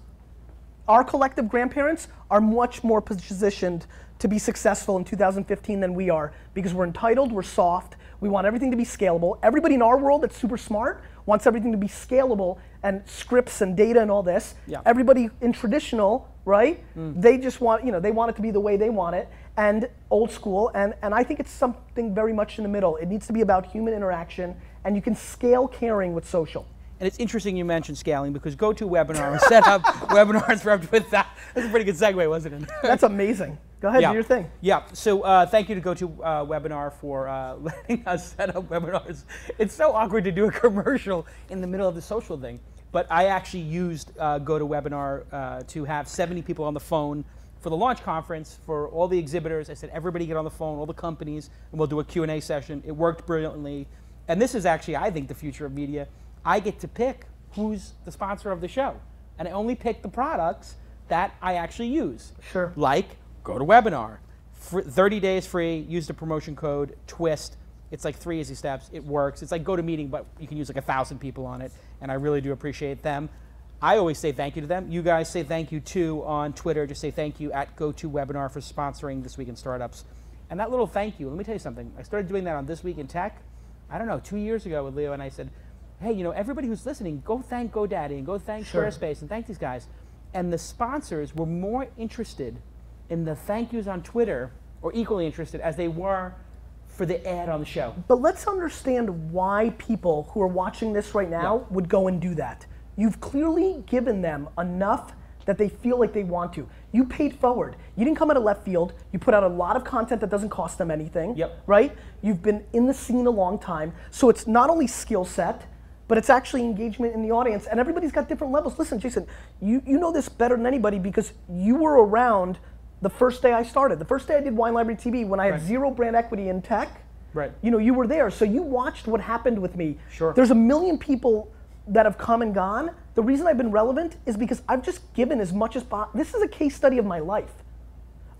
our collective grandparents, are much more positioned to be successful in 2015 than we are because we're entitled, we're soft, we want everything to be scalable. Everybody in our world that's super smart wants everything to be scalable and scripts and data and all this. Yeah. Everybody in traditional, right? They just want, they want it to be the way they want it, and old school, and I think it's something very much in the middle. It needs to be about human interaction, and you can scale caring with social. And it's interesting you mentioned scaling because GoToWebinar and set up webinars with that. That's a pretty good segue, wasn't it? That's amazing. Go ahead, do your thing. Yeah, so thank you to GoToWebinar for letting us set up webinars. It's so awkward to do a commercial in the middle of the social thing. But I actually used GoToWebinar to have 70 people on the phone for the launch conference, for all the exhibitors. I said, everybody get on the phone, all the companies, and we'll do a Q&A session. It worked brilliantly. And this is actually, I think, the future of media. I get to pick who's the sponsor of the show. And I only pick the products that I actually use. Sure. Like GoToWebinar. 30 days free, use the promotion code TWIST. It's like 3 easy steps. It works. It's like GoToMeeting, but you can use like 1,000 people on it. And I really do appreciate them. I always say thank you to them. You guys say thank you too on Twitter. Just say thank you at GoToWebinar for sponsoring This Week in Startups. And that little thank you, let me tell you something. I started doing that on This Week in Tech, I don't know, 2 years ago with Leo, and I said, hey, everybody who's listening, go thank GoDaddy and go thank Squarespace and thank these guys. And the sponsors were more interested in the thank yous on Twitter, or equally interested as they were for the ad on the show. But let's understand why people who are watching this right now would go and do that. You've clearly given them enough that they feel like they want to. You paid forward. You didn't come out of left field. You put out a lot of content that doesn't cost them anything, right? You've been in the scene a long time. So it's not only skill set, but it's actually engagement in the audience, and everybody's got different levels. Listen, Jason, you know this better than anybody because you were around the first day I started. The first day I did Wine Library TV when I had zero brand equity in tech, you were there. So you watched what happened with me. Sure. There's a million people that have come and gone. The reason I've been relevant is because I've just given as much as possible. This is a case study of my life.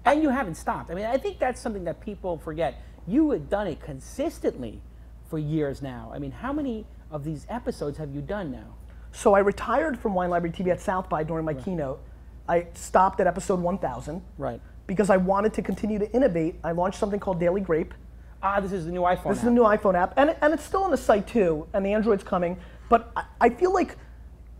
And you haven't stopped. I mean, I think that's something that people forget. You had done it consistently for years now. I mean, how many of these episodes have you done now? So I retired from Wine Library TV at South by during my keynote. I stopped at episode 1000. Right. Because I wanted to continue to innovate. I launched something called Daily Grape. Ah, this is the new iPhone app. This is the new iPhone app. And it's still on the site too, and the Android's coming. But I feel like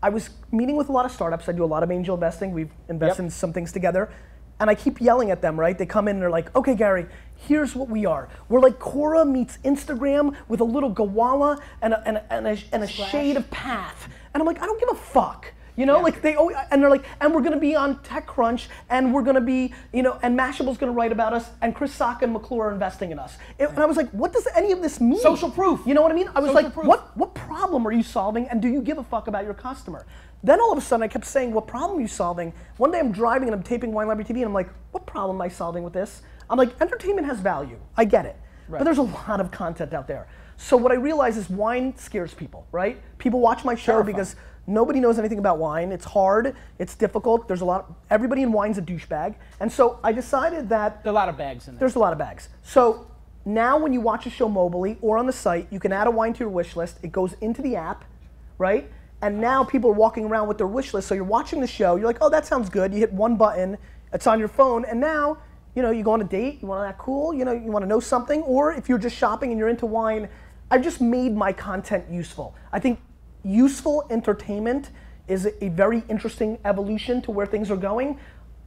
I was meeting with a lot of startups. I do a lot of angel investing. We've invested in some things together. And I keep yelling at them, right? They come in and they're like, okay, Gary, here's what we are. We're like Quora meets Instagram with a little Gowalla and a shade of Path. And I'm like, I don't give a fuck. Like they always, and they're like, and we're gonna be on TechCrunch, and we're gonna be, and Mashable's gonna write about us, and Chris Sacca and McClure are investing in us. And I was like, what does any of this mean? Social proof. You know what I mean? I was Social like, proof. what problem are you solving, and do you give a fuck about your customer? Then all of a sudden I kept saying, what problem are you solving? One day I'm driving and I'm taping Wine Library TV and I'm like, what problem am I solving with this? I'm like, entertainment has value. I get it. But there's a lot of content out there. So what I realize is wine scares people, right? People watch my show because nobody knows anything about wine. It's hard, it's difficult. There's a lot, everybody in wine's a douchebag. And so I decided that there are a lot of bags in there. There's a lot of bags. So now when you watch a show mobily or on the site, you can add a wine to your wish list. It goes into the app, right? And now people are walking around with their wish list. So you're watching the show, you're like, oh, that sounds good. You hit one button, It's on your phone, and now, you know, you go on a date, you want to act cool, you know, you want to know something, or if you're just shopping and you're into wine, I've just made my content useful. I think useful entertainment is a very interesting evolution to where things are going.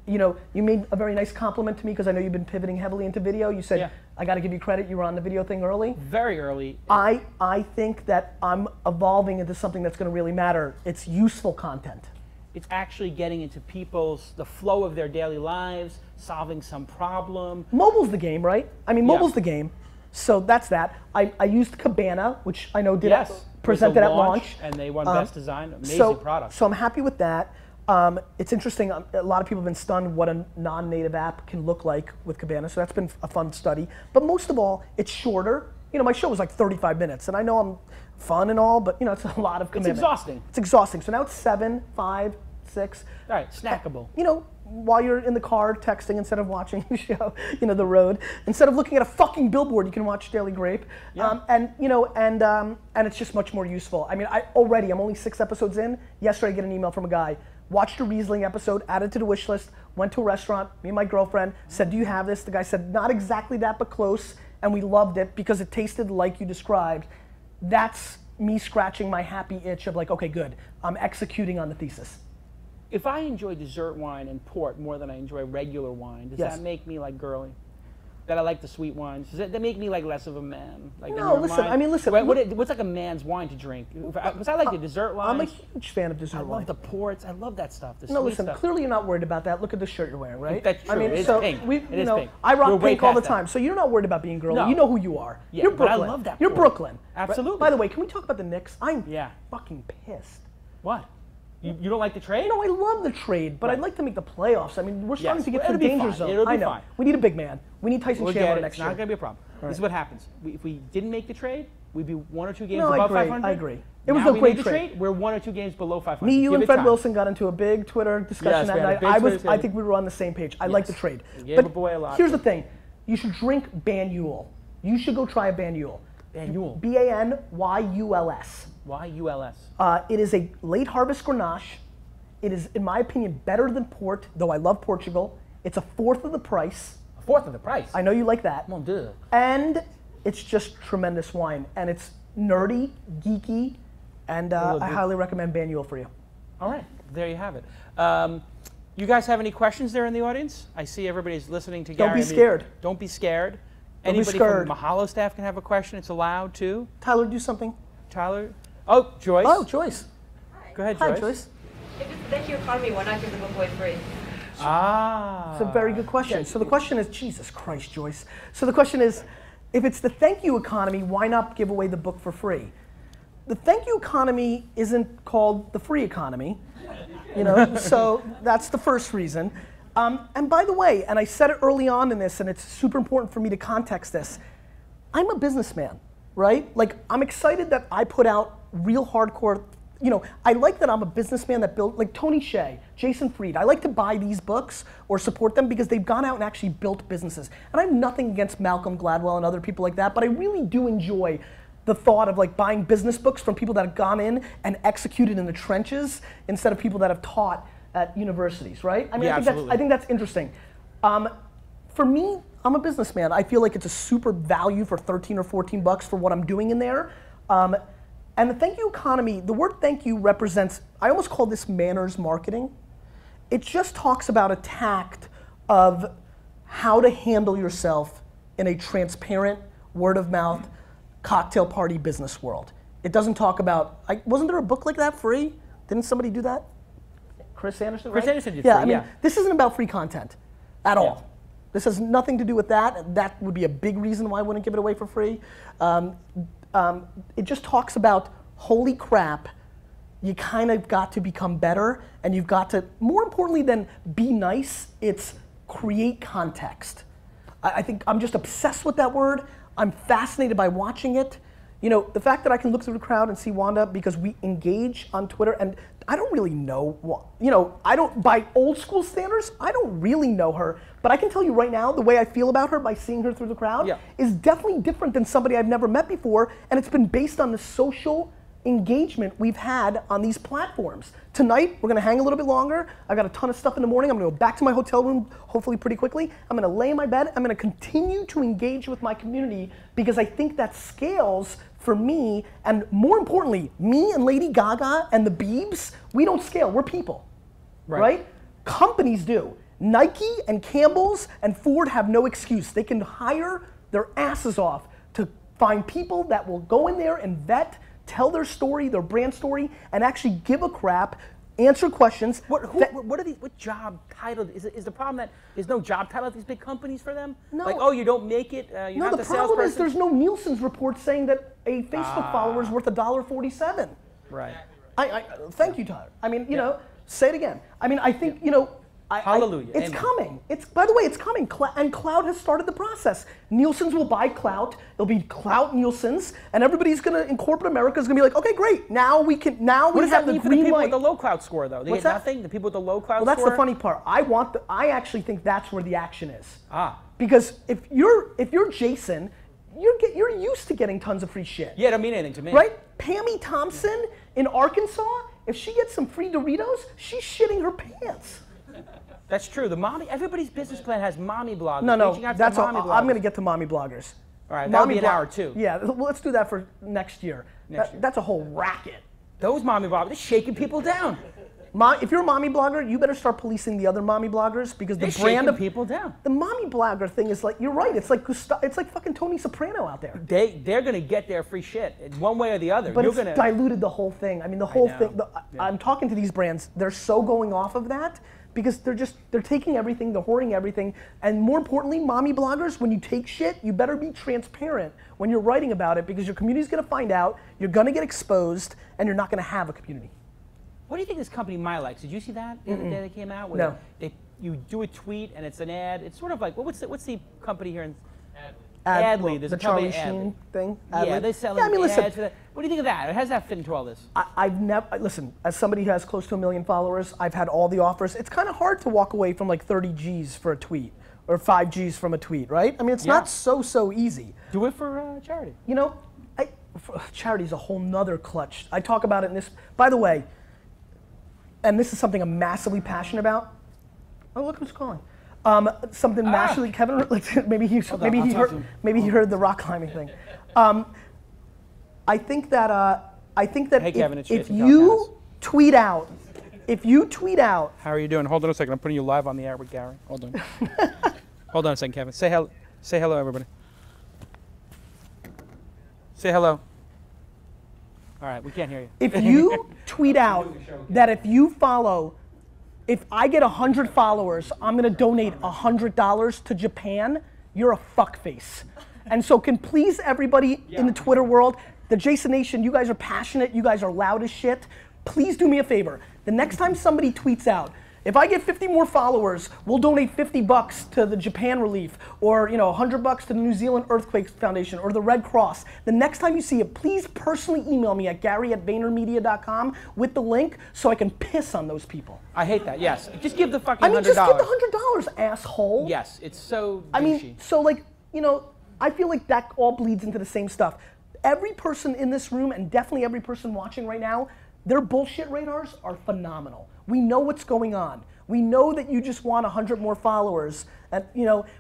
You know, you made a very nice compliment to me because I know you've been pivoting heavily into video. You said, I got to give you credit, you were on the video thing early. Very early. I think that I'm evolving into something that's going to really matter. It's useful content. It's actually getting into the flow of their daily lives, solving some problem. Mobile's the game, right? I mean, mobile's the game. So that's that. I used Cabana, which I know did presented at launch. And they won Best Design. Amazing product. So I'm happy with that. It's interesting, a lot of people have been stunned what a non-native app can look like with Cabana, so that's been a fun study. But most of all, it's shorter. You know, my show was like 35 minutes, and I know I'm fun and all, but you know, it's a lot of commitment. It's exhausting. It's exhausting. So now it's 7, 5, 6. All right, snackable. You know, while you're in the car texting instead of watching the show, you know, the road, instead of looking at a fucking billboard, you can watch Daily Grape. And you know, and it's just much more useful. I mean, I'm only 6 episodes in. Yesterday I get an email from a guy, watched a Riesling episode, added to the wish list, went to a restaurant, me and my girlfriend, said, do you have this? The guy said, not exactly that, but close, and we loved it because it tasted like you described. That's me scratching my happy itch of like, okay, good, I'm executing on the thesis. If I enjoy dessert wine and port more than I enjoy regular wine, does that make me like girly? That I like the sweet wines? Does that make me like less of a man? Like no, listen, I mean, listen. What's like a man's wine to drink? Because I like the dessert wines. I'm a huge fan of dessert wine. I love the ports. I love that stuff. No, listen, clearly you're not worried about that. Look at the shirt you're wearing, right? That's true. I mean, it is so pink. It is pink. I rock pink all the time, so you're not worried about being girly. No. You know who you are. Yeah, you're Brooklyn. but I love that You're port. Brooklyn. Absolutely. Right? By the way, can we talk about the Knicks? I'm fucking pissed. What? You don't like the trade? No, I love the trade, but I'd like to make the playoffs. I mean, we're starting to get to the danger zone. It'll be I know. fine. We need a big man. We need Tyson Chandler next year. It's not going to be a problem. This is what happens. If we didn't make the trade, we'd be 1 or 2 games No, above I agree. 500. I agree. It was Now a we great made the trade. We're 1 or 2 games below 500. Me, you, Give and it Fred time. Wilson got into a big Twitter discussion that night. I think we were on the same page. I like the trade. Gave up away a lot. Here's the thing. You should drink Banyuls. You should go try a Banyul. Banyul. B-A-N-Y-U-L-S. Y-U-L-S. It is a late harvest Grenache. It is, in my opinion, better than port, though I love Portugal. It's a fourth of the price. A fourth of the price? I know you like that. Mon Dieu. And it's just tremendous wine. And it's nerdy, geeky, and I highly recommend Banyul for you. All right, there you have it. You guys have any questions there in the audience? I see everybody's listening to Gary. Don't be scared. Don't be scared. Don't be Anybody scared. from Mahalo staff can have a question. It's allowed too. Tyler, do something. Tyler? Oh, Joyce. Oh, Joyce. Go ahead, Hi, Joyce. Joyce. If it's the thank you economy, why not give the book away free? It's a very good question. So the question is, Jesus Christ, Joyce. So the question is, if it's the thank you economy, why not give away the book for free? The thank you economy isn't called the free economy, you know, so that's the first reason. And by the way, and I said it early on in this, and it's super important for me to context this, I'm a businessman, right? Like, I'm excited that I put out real hardcore, you know, I like that I'm a businessman that built, like Tony Hsieh, Jason Fried. I like to buy these books or support them because they've gone out and actually built businesses. And I have nothing against Malcolm Gladwell and other people like that, but I really do enjoy the thought of like buying business books from people that have gone in and executed in the trenches instead of people that have taught at universities, right? I mean, I think that's interesting. For me, I'm a businessman. I feel like it's a super value for 13 or 14 bucks for what I'm doing in there. And the thank you economy, the word thank you represents, I almost call this manners marketing. It just talks about a tact of how to handle yourself in a transparent, word of mouth, cocktail party business world. It doesn't talk about, wasn't there a book like that free? Didn't somebody do that? Chris Anderson, right? Chris Anderson did free, I mean, yeah. This isn't about free content at all. This has nothing to do with that. That would be a big reason why I wouldn't give it away for free. It just talks about, holy crap, you kind of got to become better, and you've got to, more importantly than be nice, it's create context. I think I'm just obsessed with that word. I'm fascinated by watching it. You know, the fact that I can look through the crowd and see Wanda because we engage on Twitter, and I don't really know, you know, by old school standards, I don't really know her, but I can tell you right now, the way I feel about her by seeing her through the crowd is definitely different than somebody I've never met before, and it's been based on the social engagement we've had on these platforms. Tonight, we're gonna hang a little bit longer. I got a ton of stuff in the morning. I'm gonna go back to my hotel room, hopefully pretty quickly. I'm gonna lay in my bed. I'm gonna continue to engage with my community because I think that scales for me, and more importantly, me and Lady Gaga and the Biebs, we don't scale, we're people, right? Companies do. Nike and Campbell's and Ford have no excuse. They can hire their asses off to find people that will go in there and vet, tell their story, their brand story, and actually give a crap, answer questions. What job title? Is the problem that there's no job title at these big companies for them? No. Like, oh, you don't make it, you're not the salesperson? No, the problem is there's no Nielsen's report saying that a Facebook follower is worth $1.47. Right. Thank you, Tyler. I mean, you know, say it again. I mean, I think, you know, Hallelujah. It's Amen. coming. By the way, it's coming. And Cloud has started the process. Nielsen's will buy Clout. It'll be Clout Nielsen's, and everybody's gonna in corporate America is gonna be like, okay, great. Now we can. Now we have the green light. What does that mean for the people with the low Clout score, though? They What's get that? Nothing. The people with the low Clout score. Well, that's the funny part. I actually think that's where the action is. Ah. Because if you're Jason, you're used to getting tons of free shit. Yeah, it don't mean anything to me. Right? Pammy Thompson in Arkansas, if she gets some free Doritos, she's shitting her pants. That's true. Everybody's business plan has mommy bloggers. No, that's all. I'm going to get to mommy bloggers. All right, that'll be an hour too. Yeah, well, let's do that for next year. That's a whole racket. Those mommy bloggers, they're shaking people down. If you're a mommy blogger, you better start policing the other mommy bloggers because the brand of people down. The mommy blogger thing is like, you're right. It's like fucking Tony Soprano out there. They're going to get their free shit one way or the other. But it's diluted the whole thing. I mean, the whole thing. I'm talking to these brands. They're so going off of that. Because they're taking everything, they're hoarding everything, and more importantly, mommy bloggers, when you take shit, you better be transparent when you're writing about it because your community's gonna find out, you're gonna get exposed, and you're not gonna have a community. What do you think this company MyLikes? Did you see that the other day they came out? No. You do a tweet and it's an ad. It's sort of like, what's the company here in Adley, There's the a company, Charlie Sheen thing. Yeah, they sell I mean, listen, ads for that. What do you think of that? How does that fit into all this? I've never, listen, as somebody who has close to 1 million followers, I've had all the offers. It's kind of hard to walk away from like 30 G's for a tweet or 5 G's from a tweet, right? I mean, it's not so easy. Do it for charity. You know, charity's a whole nother clutch. I talk about it in this, by the way, and this is something I'm massively passionate about. Oh, look who's calling. Something massively, Kevin, maybe he heard the rock climbing thing. I think that hey, Kevin, if you tweet out, how are you doing? Hold on a second. I'm putting you live on the air with Gary. Hold on. Hold on a second, Kevin. Say hello, everybody. Say hello. All right, we can't hear you. If you tweet out that if I get 100 followers, I'm gonna donate $100 to Japan, you're a fuckface. And so can please everybody in the Twitter world, the Jason Nation, you guys are passionate, you guys are loud as shit. Please do me a favor. The next time somebody tweets out, if I get 50 more followers, we'll donate $50 to the Japan relief, or $100 to the New Zealand Earthquake Foundation, or the Red Cross. The next time you see it, please personally email me at Gary@VaynerMedia.com with the link so I can piss on those people. I hate that. Yes, just give the fucking $100. I mean, just give the $100, asshole. Yes, it's so douchey. I mean, so like, I feel like that all bleeds into the same stuff. Every person in this room, and definitely every person watching right now, their bullshit radars are phenomenal. We know what's going on. We know that you just want 100 more followers. And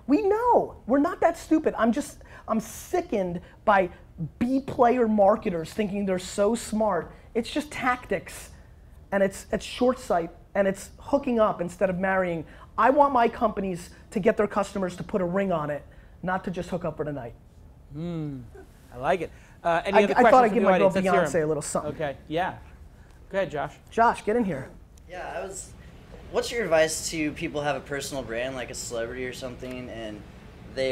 we know. We're not that stupid. I'm sickened by B-player marketers thinking they're so smart. It's just tactics. And it's short sight. And it's hooking up instead of marrying. I want my companies to get their customers to put a ring on it, not to just hook up for the night. I like it. Any other questions? I thought I'd give my girl audience? Beyonce a little something. Okay, yeah. Go ahead, Josh. Josh, get in here. Yeah, what's your advice to people who have a personal brand, like a celebrity or something, and they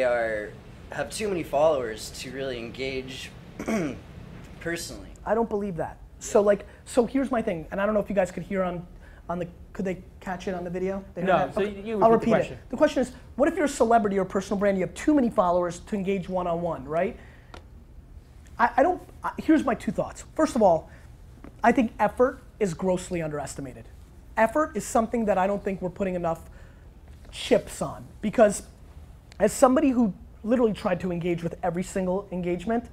have too many followers to really engage personally? I don't believe that. So here's my thing, and I don't know if you guys could hear on the, could they catch it on the video? No, so okay. you I'll repeat repeat it. The question is, what if you're a celebrity or a personal brand, you have too many followers to engage one-on-one, right? Here's my 2 thoughts. First of all, I think effort is grossly underestimated. Effort is something that I don't think we're putting enough chips on, because as somebody who literally tried to engage with every single engagement,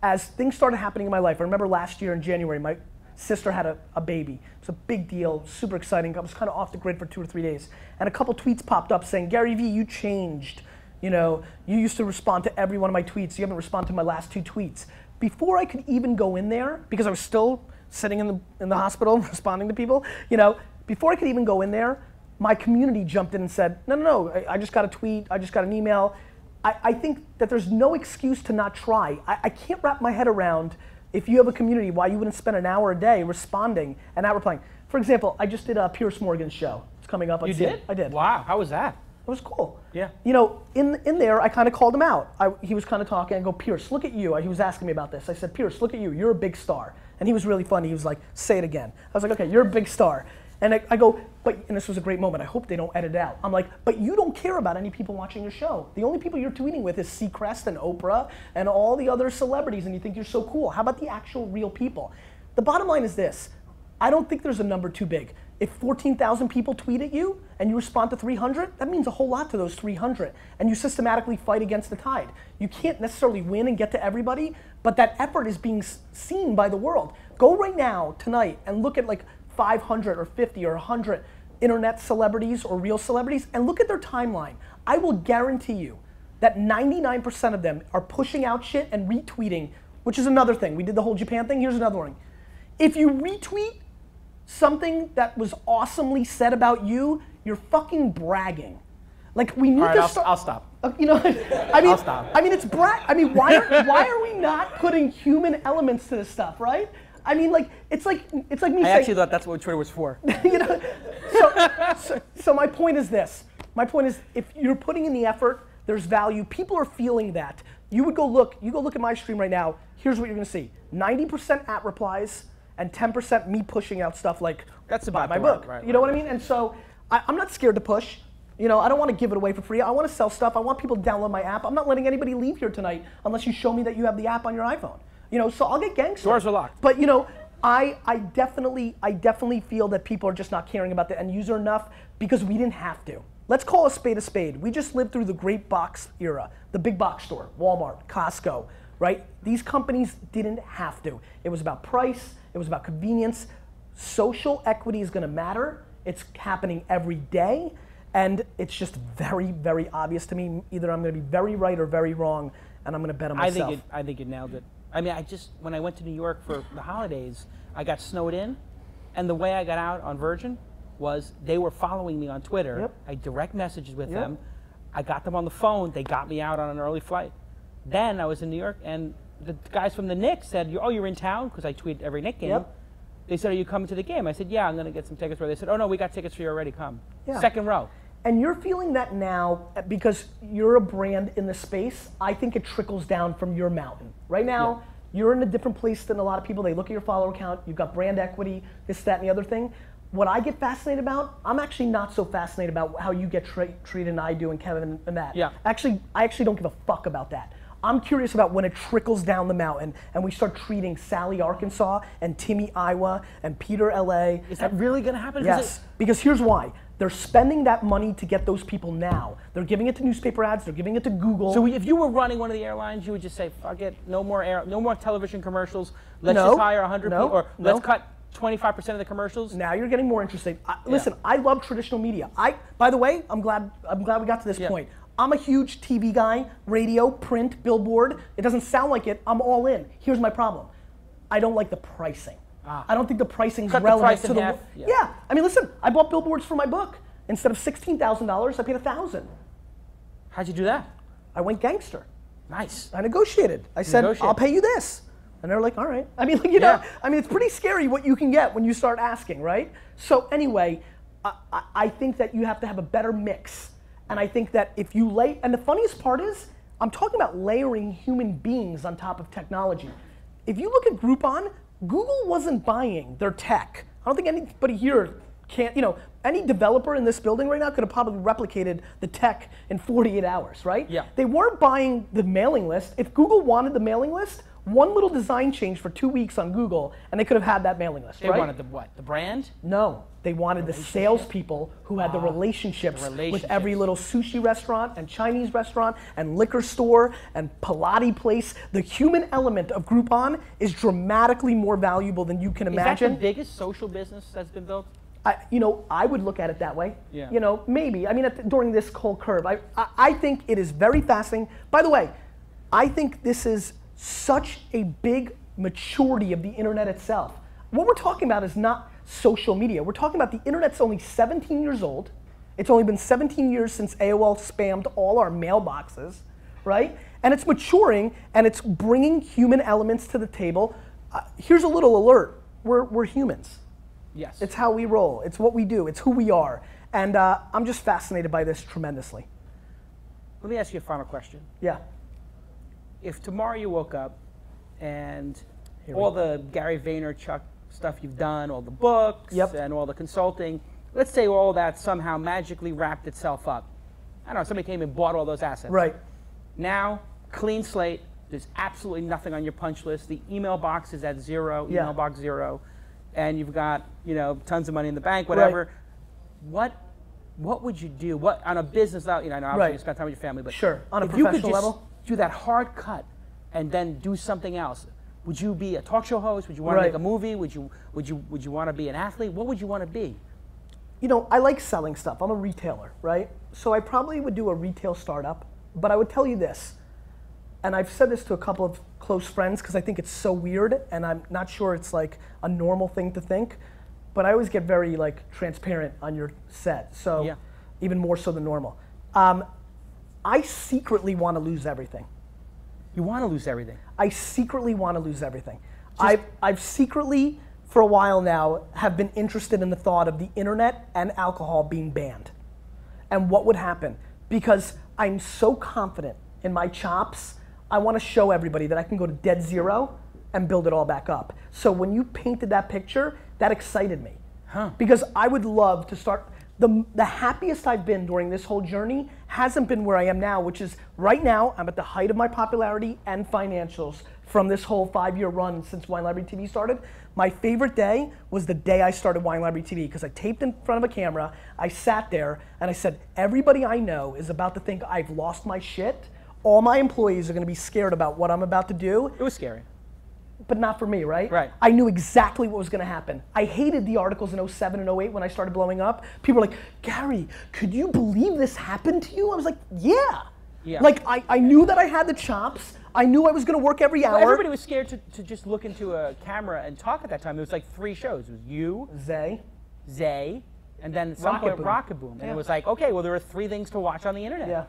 as things started happening in my life, I remember last year in January, my sister had a baby. It was a big deal, super exciting. I was kind of off the grid for 2 or 3 days. And a couple tweets popped up saying, Gary V, you changed. You know, you used to respond to every one of my tweets. You haven't responded to my last 2 tweets. Before I could even go in there, because I was still sitting in the hospital responding to people, you know, before I could even go in there, my community jumped in and said, no, I just got a tweet, I just got an email. I think that there's no excuse to not try. I can't wrap my head around, if you have a community, why you wouldn't spend an hour a day responding and not replying. For example, I just did Pierce Morgan's show. It's coming up on You did? I did. Wow, how was that? It was cool. Yeah. You know, in there, I kind of called him out. He was kind of talking, I go, Pierce, look at you. He was asking me about this. I said, Pierce, look at you. You're a big star. And he was really funny. He was like, say it again. I was like, okay, you're a big star. And I go, and this was a great moment. I hope they don't edit it out. I'm like, but you don't care about any people watching your show. The only people you're tweeting with is Seacrest and Oprah and all the other celebrities, and you think you're so cool. How about the actual real people? The bottom line is this. I don't think there's a number too big. If 14,000 people tweet at you and you respond to 300, that means a whole lot to those 300. And you systematically fight against the tide. You can't necessarily win and get to everybody, but that effort is being seen by the world. Go right now, tonight, and look at like 500 or 50 or 100 internet celebrities or real celebrities and look at their timeline. I will guarantee you that 99% of them are pushing out shit and retweeting, which is another thing. We did the whole Japan thing, here's another one. If you retweet something that was awesomely said about you, you're fucking bragging. Like we need to start. I'll stop. You know, I'll stop. I mean, it's why are we not putting human elements to this stuff, right? I mean, like it's like me saying. I actually thought that's what Twitter was for. You know, so my point is this. My point is, if you're putting in the effort, there's value. People are feeling that. You go look at my stream right now. Here's what you're gonna see: 90% at replies and 10% me pushing out stuff like that's about my book. Right, you know what I mean? And so I'm not scared to push. You know, I don't want to give it away for free. I want to sell stuff. I want people to download my app. I'm not letting anybody leave here tonight unless you show me that you have the app on your iPhone. You know, so I'll get gangster. Doors are locked. But you know, I definitely feel that people are just not caring about the end user enough because we didn't have to. Let's call a spade a spade. We just lived through the great box era, the big box store, Walmart, Costco, right? These companies didn't have to. It was about price, it was about convenience. Social equity is gonna matter. It's happening every day, and it's just very, very obvious to me. Either I'm gonna be very right or very wrong, and I'm gonna bet on myself. I think you nailed it. I mean, when I went to New York for the holidays, I got snowed in, and the way I got out on Virgin was they were following me on Twitter. Yep. I direct messages with them. I got them on the phone. They got me out on an early flight. Then I was in New York, and the guys from the Knicks said, "Oh, you're in town?" Because I tweet every Knicks game. Yep. They said, "Are you coming to the game?" I said, "Yeah, I'm going to get some tickets for it." They said, "Oh no, we got tickets for you already. Come." Yeah. Second row. And you're feeling that now because you're a brand in the space. I think it trickles down from your mountain. Right now, you're in a different place than a lot of people. They look at your follower count, you've got brand equity, this, that, and the other thing. What I get fascinated about, I'm actually not so fascinated about how you get treated and I do and Kevin and that. Yeah. Actually, I actually don't give a fuck about that. I'm curious about when it trickles down the mountain and we start treating Sally, Arkansas, and Timmy, Iowa, and Peter, LA. Is that really going to happen? Yes, because here's why. They're spending that money to get those people now. They're giving it to newspaper ads, they're giving it to Google. So if you were running one of the airlines, you would just say, fuck it, no more television commercials. Let's just hire 100 people, or let's cut 25% of the commercials. Now you're getting more interesting. Listen, I love traditional media. By the way, I'm glad we got to this point. I'm a huge TV guy, radio, print, billboard. It doesn't sound like it, I'm all in. Here's my problem. I don't like the pricing. I don't think the pricing's relevant to the Yeah, I mean listen, I bought billboards for my book. Instead of $16,000, I paid $1,000. How'd you do that? I went gangster. Nice. I negotiated. I said, I'll pay you this. And they're like, all right. I mean, like, you know, I mean, it's pretty scary what you can get when you start asking, right? So anyway, I think that you have to have a better mix. And I think that if you and the funniest part is, I'm talking about layering human beings on top of technology. If you look at Groupon, Google wasn't buying their tech. I don't think anybody here can't, you know, any developer in this building right now could have probably replicated the tech in 48 hours, right? Yeah. They weren't buying the mailing list. If Google wanted the mailing list, one little design change for 2 weeks on Google, and they could have had that mailing list, right? They wanted the what? The brand? No. They wanted the salespeople who had the relationships with every little sushi restaurant and Chinese restaurant and liquor store and Pilates place. The human element of Groupon is dramatically more valuable than you can imagine. Is that the biggest social business that's been built? I would look at it that way. Yeah. You know, maybe. I mean, during this whole curve, I think it is very fascinating. By the way, I think this is such a big maturity of the internet itself. What we're talking about is not social media. We're talking about the internet's only 17 years old. It's only been 17 years since AOL spammed all our mailboxes, right? And it's maturing and it's bringing human elements to the table. Here's a little alert. We're humans. Yes. It's how we roll. It's what we do. It's who we are. And I'm just fascinated by this tremendously. Let me ask you a final question. Yeah. If tomorrow you woke up and all the Gary Vaynerchuk stuff you've done, all the books and all the consulting, let's say all that somehow magically wrapped itself up. I don't know, somebody came and bought all those assets. Right. Now, clean slate, there's absolutely nothing on your punch list. The email box is at zero, email box zero, and you've got, you know, tons of money in the bank, whatever. Right. What would you do? What on a business level? You know, obviously you spend time with your family, but on a if you could professional just level, do that hard cut and then do something else. Would you be a talk show host? Would you want to make a movie? Would you want to be an athlete? What would you want to be? You know, I like selling stuff. I'm a retailer, right? So I probably would do a retail startup, but I would tell you this, and I've said this to a couple of close friends because I think it's so weird and I'm not sure it's like a normal thing to think, but I always get very like transparent on your set, so even more so than normal. I secretly want to lose everything. You want to lose everything? I secretly want to lose everything. I've secretly, for a while now, have been interested in the thought of the internet and alcohol being banned. And what would happen? Because I'm so confident in my chops, I want to show everybody that I can go to dead zero and build it all back up. So when you painted that picture, that excited me. Because I would love to start, the happiest I've been during this whole journey hasn't been where I am now, which is right now, I'm at the height of my popularity and financials from this whole 5-year run since Wine Library TV started. My favorite day was the day I started Wine Library TV because I taped in front of a camera, I sat there and I said, everybody I know is about to think I've lost my shit. All my employees are gonna be scared about what I'm about to do. It was scary. But not for me, right? Right. I knew exactly what was going to happen. I hated the articles in 07 and 08 when I started blowing up. People were like, Gary, could you believe this happened to you? I was like, yeah. Like, I knew that I had the chops. I knew I was going to work every hour. Well, everybody was scared to just look into a camera and talk at that time. There was like 3 shows. It was you, Zay, and then at some point Rocket Boom. And it was like, okay, well, there are 3 things to watch on the internet.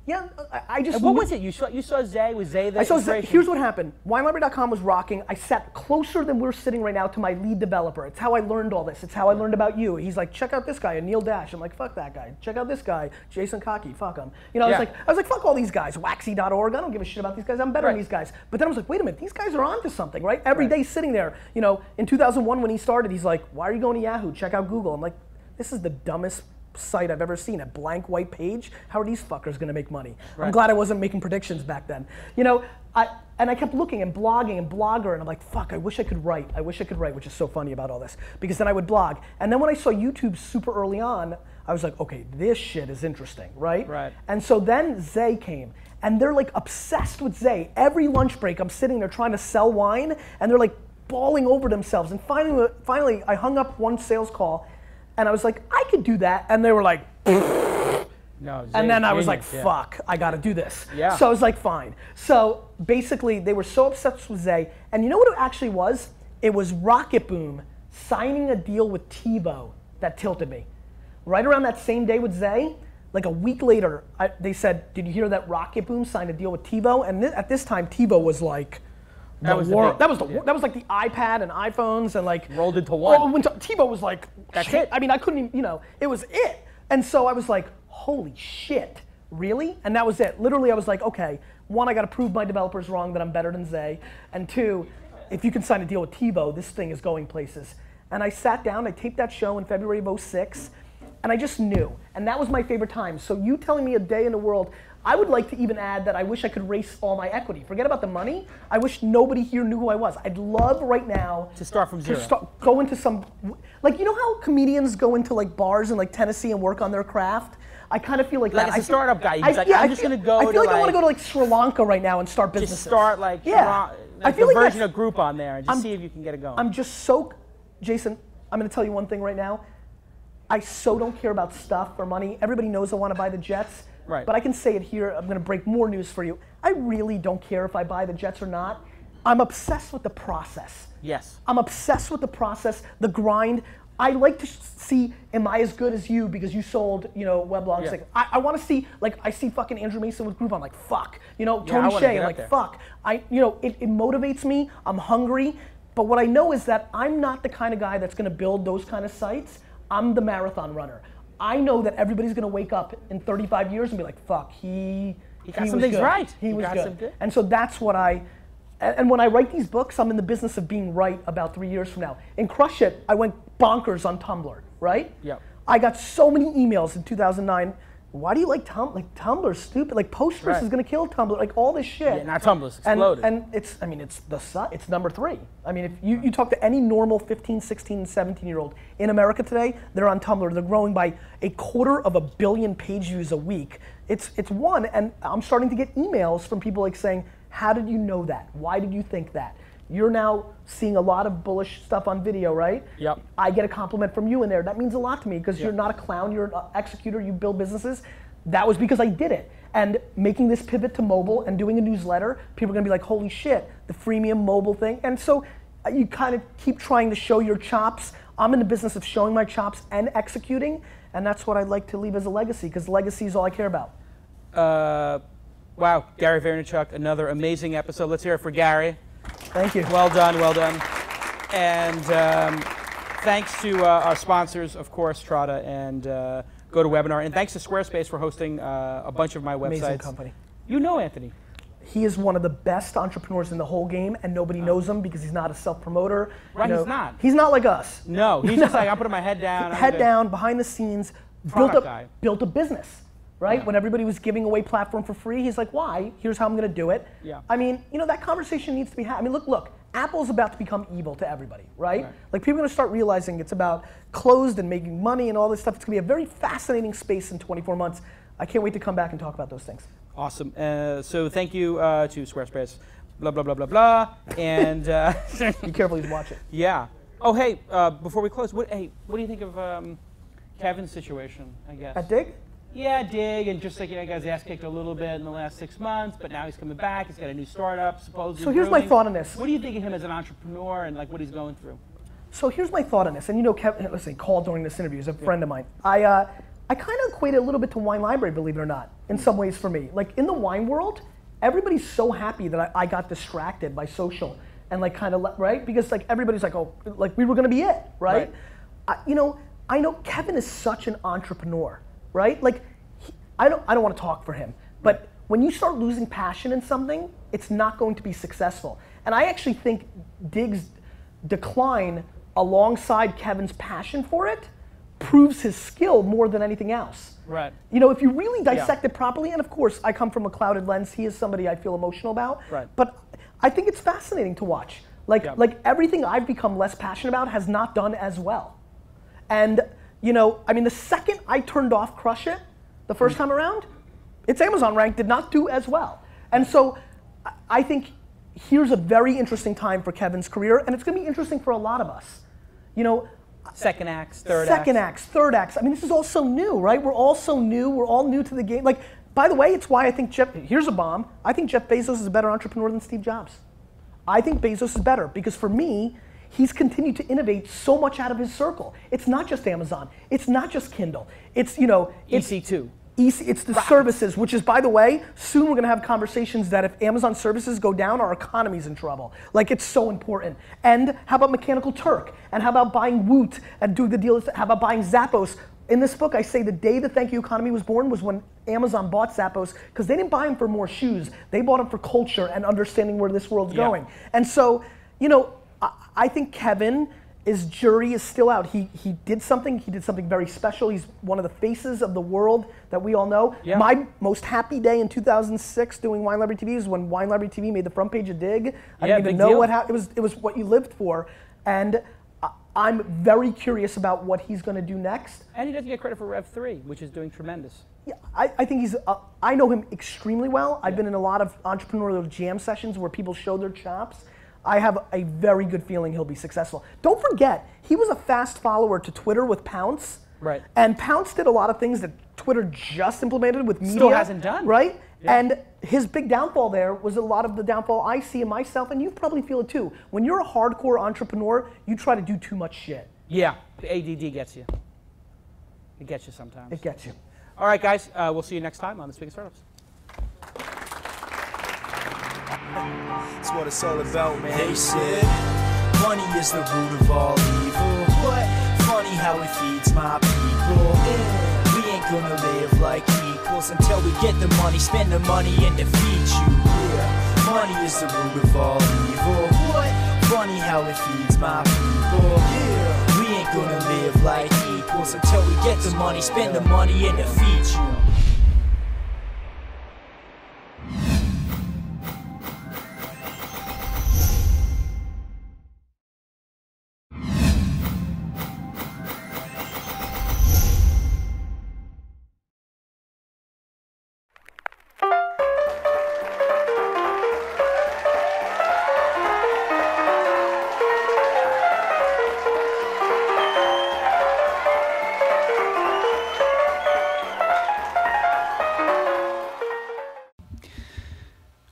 Yeah, I just. And what was it? You saw Zay? Was Zay the inspiration? Here's what happened. WineLibrary.com was rocking. I sat closer than we're sitting right now to my lead developer. It's how I learned all this. It's how I learned about you. He's like, check out this guy, Neil Dash. I'm like, fuck that guy. Check out this guy, Jason Cocky. Fuck him. You know, I was like, fuck all these guys. Waxy.org. I don't give a shit about these guys. I'm better than these guys. But then I was like, wait a minute. These guys are onto something, right? Every day sitting there. You know, in 2001 when he started, he's like, why are you going to Yahoo? Check out Google. I'm like, this is the dumbest site I've ever seen, a blank white page. How are these fuckers gonna make money? I'm glad I wasn't making predictions back then. You know, I kept looking and blogging and Blogger and I'm like, fuck, I wish I could write. I wish I could write, which is so funny about all this. Because then I would blog. And then when I saw YouTube super early on, I was like, okay, this shit is interesting, right? And so then Zay came and they're like obsessed with Zay. Every lunch break I'm sitting there trying to sell wine and they're like bawling over themselves. And finally I hung up one sales call and I was like, I could do that. And they were like, no, and then I was like, fuck, I gotta do this. So I was like, fine. So basically, they were so obsessed with Zay. And you know what it actually was? It was Rocket Boom signing a deal with TiVo that tilted me. Right around that same day with Zay, like a week later, they said, did you hear that Rocket Boom signed a deal with TiVo? And at this time, TiVo was like, that was like the iPad and iPhones and like rolled into one. Oh, when TiVo was like, that's it. I mean, I couldn't even, you know, it was it. And so I was like, holy shit, really? And that was it. Literally, I was like, okay, 1, I got to prove my developers wrong that I'm better than Zay, and 2, if you can sign a deal with TiVo, this thing is going places. And I sat down, I taped that show in February of 06, and I just knew. And that was my favorite time. So you telling me a day in the world, I would like to even add that I wish I could erase all my equity. Forget about the money. I wish nobody here knew who I was. I'd love right now to start from zero. Go into some, like, you know how comedians go into like bars in like Tennessee and work on their craft? I kind of feel like that. As a startup guy, he's like, I'm just going to go I feel like I want to go to like Sri Lanka right now and start businesses. Just start like, I feel like like version of Groupon there and just see if you can get it going. I'm just so, Jason, I'm going to tell you one thing right now. I so don't care about stuff or money. Everybody knows I want to buy the jets. Right. But I can say it here. I'm going to break more news for you. I really don't care if I buy the jets or not. I'm obsessed with the process. Yes. I'm obsessed with the process, the grind. I like to see, am I as good as you because you sold, weblogs? Yeah. Like, I want to see, like, I see fucking Andrew Mason with Groupon, like, fuck. Tony Hsieh, I'm like, fuck. It motivates me. I'm hungry. But what I know is that I'm not the kind of guy that's going to build those kind of sites. I'm the marathon runner. I know that everybody's going to wake up in 35 years and be like, fuck, he got some things right. He was good. And so that's what and when I write these books, I'm in the business of being right about 3 years from now. In Crush It, I went bonkers on Tumblr, right? Yep. I got so many emails in 2009. Why do you like Tumblr? Like, Tumblr's stupid. Like, Postgres is gonna kill Tumblr. Like, all this shit. Yeah, now Tumblr's exploded. And it's number 3. I mean, if you talk to any normal 15, 16, 17-year-old in America today, they're on Tumblr. They're growing by 250 million page views a week. It's one, and I'm starting to get emails from people like saying, how did you know that? Why did you think that? You're now seeing a lot of bullish stuff on video, right? Yep. I get a compliment from you in there. That means a lot to me because you're not a clown, you're an executor, you build businesses. That was because I did it. And making this pivot to mobile and doing a newsletter, people are gonna be like, holy shit, the freemium mobile thing. And so you kind of keep trying to show your chops. I'm in the business of showing my chops and executing, and that's what I'd like to leave as a legacy, because legacy is all I care about. Wow, Gary Vaynerchuk, another amazing episode. Let's hear it for Gary. Thank you. Well done, well done. And thanks to our sponsors, of course, Trada and GoToWebinar, and thanks to Squarespace for hosting a bunch of my websites. Amazing company. You know Anthony. He is one of the best entrepreneurs in the whole game, and nobody knows him because he's not a self-promoter. Right, he's not. He's not like us. No, he's just like, I'm putting my head down. Head down, behind the scenes, built a business. Right? Yeah. When everybody was giving away platform for free, he's like, why? Here's how I'm going to do it. Yeah. I mean, that conversation needs to be had. I mean, look, Apple's about to become evil to everybody, right? Like, people are going to start realizing it's about closed and making money and all this stuff. It's going to be a very fascinating space in 24 months. I can't wait to come back and talk about those things. Awesome. So thank you to Squarespace. Blah, blah, blah, blah, blah. And be careful you watch it. Yeah. Oh, hey, before we close, what do you think of Kevin's situation, I guess? At Dig? Yeah, Dig, and just like, got his ass kicked a little bit in the last 6 months, but now he's coming back. He's got a new startup, supposedly. So here's my thought on this. What do you think of him as an entrepreneur and like what he's going through? So here's my thought on this, and Kevin, listen, called during this interview. He's a friend of mine. I kind of equate it a little bit to Wine Library, believe it or not, in some ways for me. Like, in the wine world, everybody's so happy that I got distracted by social and like kind of, right? Because like everybody's like, oh, like we were gonna be it, right? I know Kevin is such an entrepreneur, right? Like, I don't want to talk for him, but when you start losing passion in something, it's not going to be successful. And I actually think Dig's decline alongside Kevin's passion for it proves his skill more than anything else. Right. If you really dissect it properly, and of course I come from a clouded lens, he is somebody I feel emotional about, but I think it's fascinating to watch. Like everything I've become less passionate about has not done as well. And I mean, the second I turned off Crush It, the first time around, its Amazon rank did not do as well. And so I think here's a very interesting time for Kevin's career, and it's gonna be interesting for a lot of us. Second acts, third acts. I mean, this is all so new, right? We're all so new, we're all new to the game. Like, by the way, it's why I think here's a bomb. I think Jeff Bezos is a better entrepreneur than Steve Jobs. I think Bezos is better because for me, he's continued to innovate so much out of his circle. It's not just Amazon. It's not just Kindle. It's, EC2. It's the services, which is, by the way, soon we're gonna have conversations that if Amazon services go down, our economy's in trouble. Like, it's so important. And how about Mechanical Turk? And how about buying Woot and do the deal? How about buying Zappos? In this book, I say the day the thank you economy was born was when Amazon bought Zappos, because they didn't buy them for more shoes. They bought them for culture and understanding where this world's going. And so, I think Kevin His jury is still out. He did something. He did something very special. He's one of the faces of the world that we all know. Yeah. My most happy day in 2006 doing Wine Library TV is when Wine Library TV made the front page of Dig. I didn't even know what happened. It was what you lived for. And I'm very curious about what he's going to do next. And he doesn't get credit for Rev 3, which is doing tremendous. Yeah, I think he's, I know him extremely well. I've been in a lot of entrepreneurial jam sessions where people show their chops. I have a very good feeling he'll be successful. Don't forget, he was a fast follower to Twitter with Pounce. Right. And Pounce did a lot of things that Twitter just implemented with media. Still hasn't done. Right? Yeah. And his big downfall there was a lot of the downfall I see in myself, and you probably feel it too. When you're a hardcore entrepreneur, you try to do too much shit. Yeah, the ADD gets you. It gets you sometimes. It gets you. All right, guys, we'll see you next time on This Week in Startups. That's what it's all about, man. They said money is the root of all evil. What? Funny how it feeds my people. Yeah. We ain't gonna live like equals until we get the money, spend the money, and defeat you. Yeah. Money is the root of all evil. What? Funny how it feeds my people. Yeah. We ain't gonna live like equals until we get the money, spend the money, and defeat you.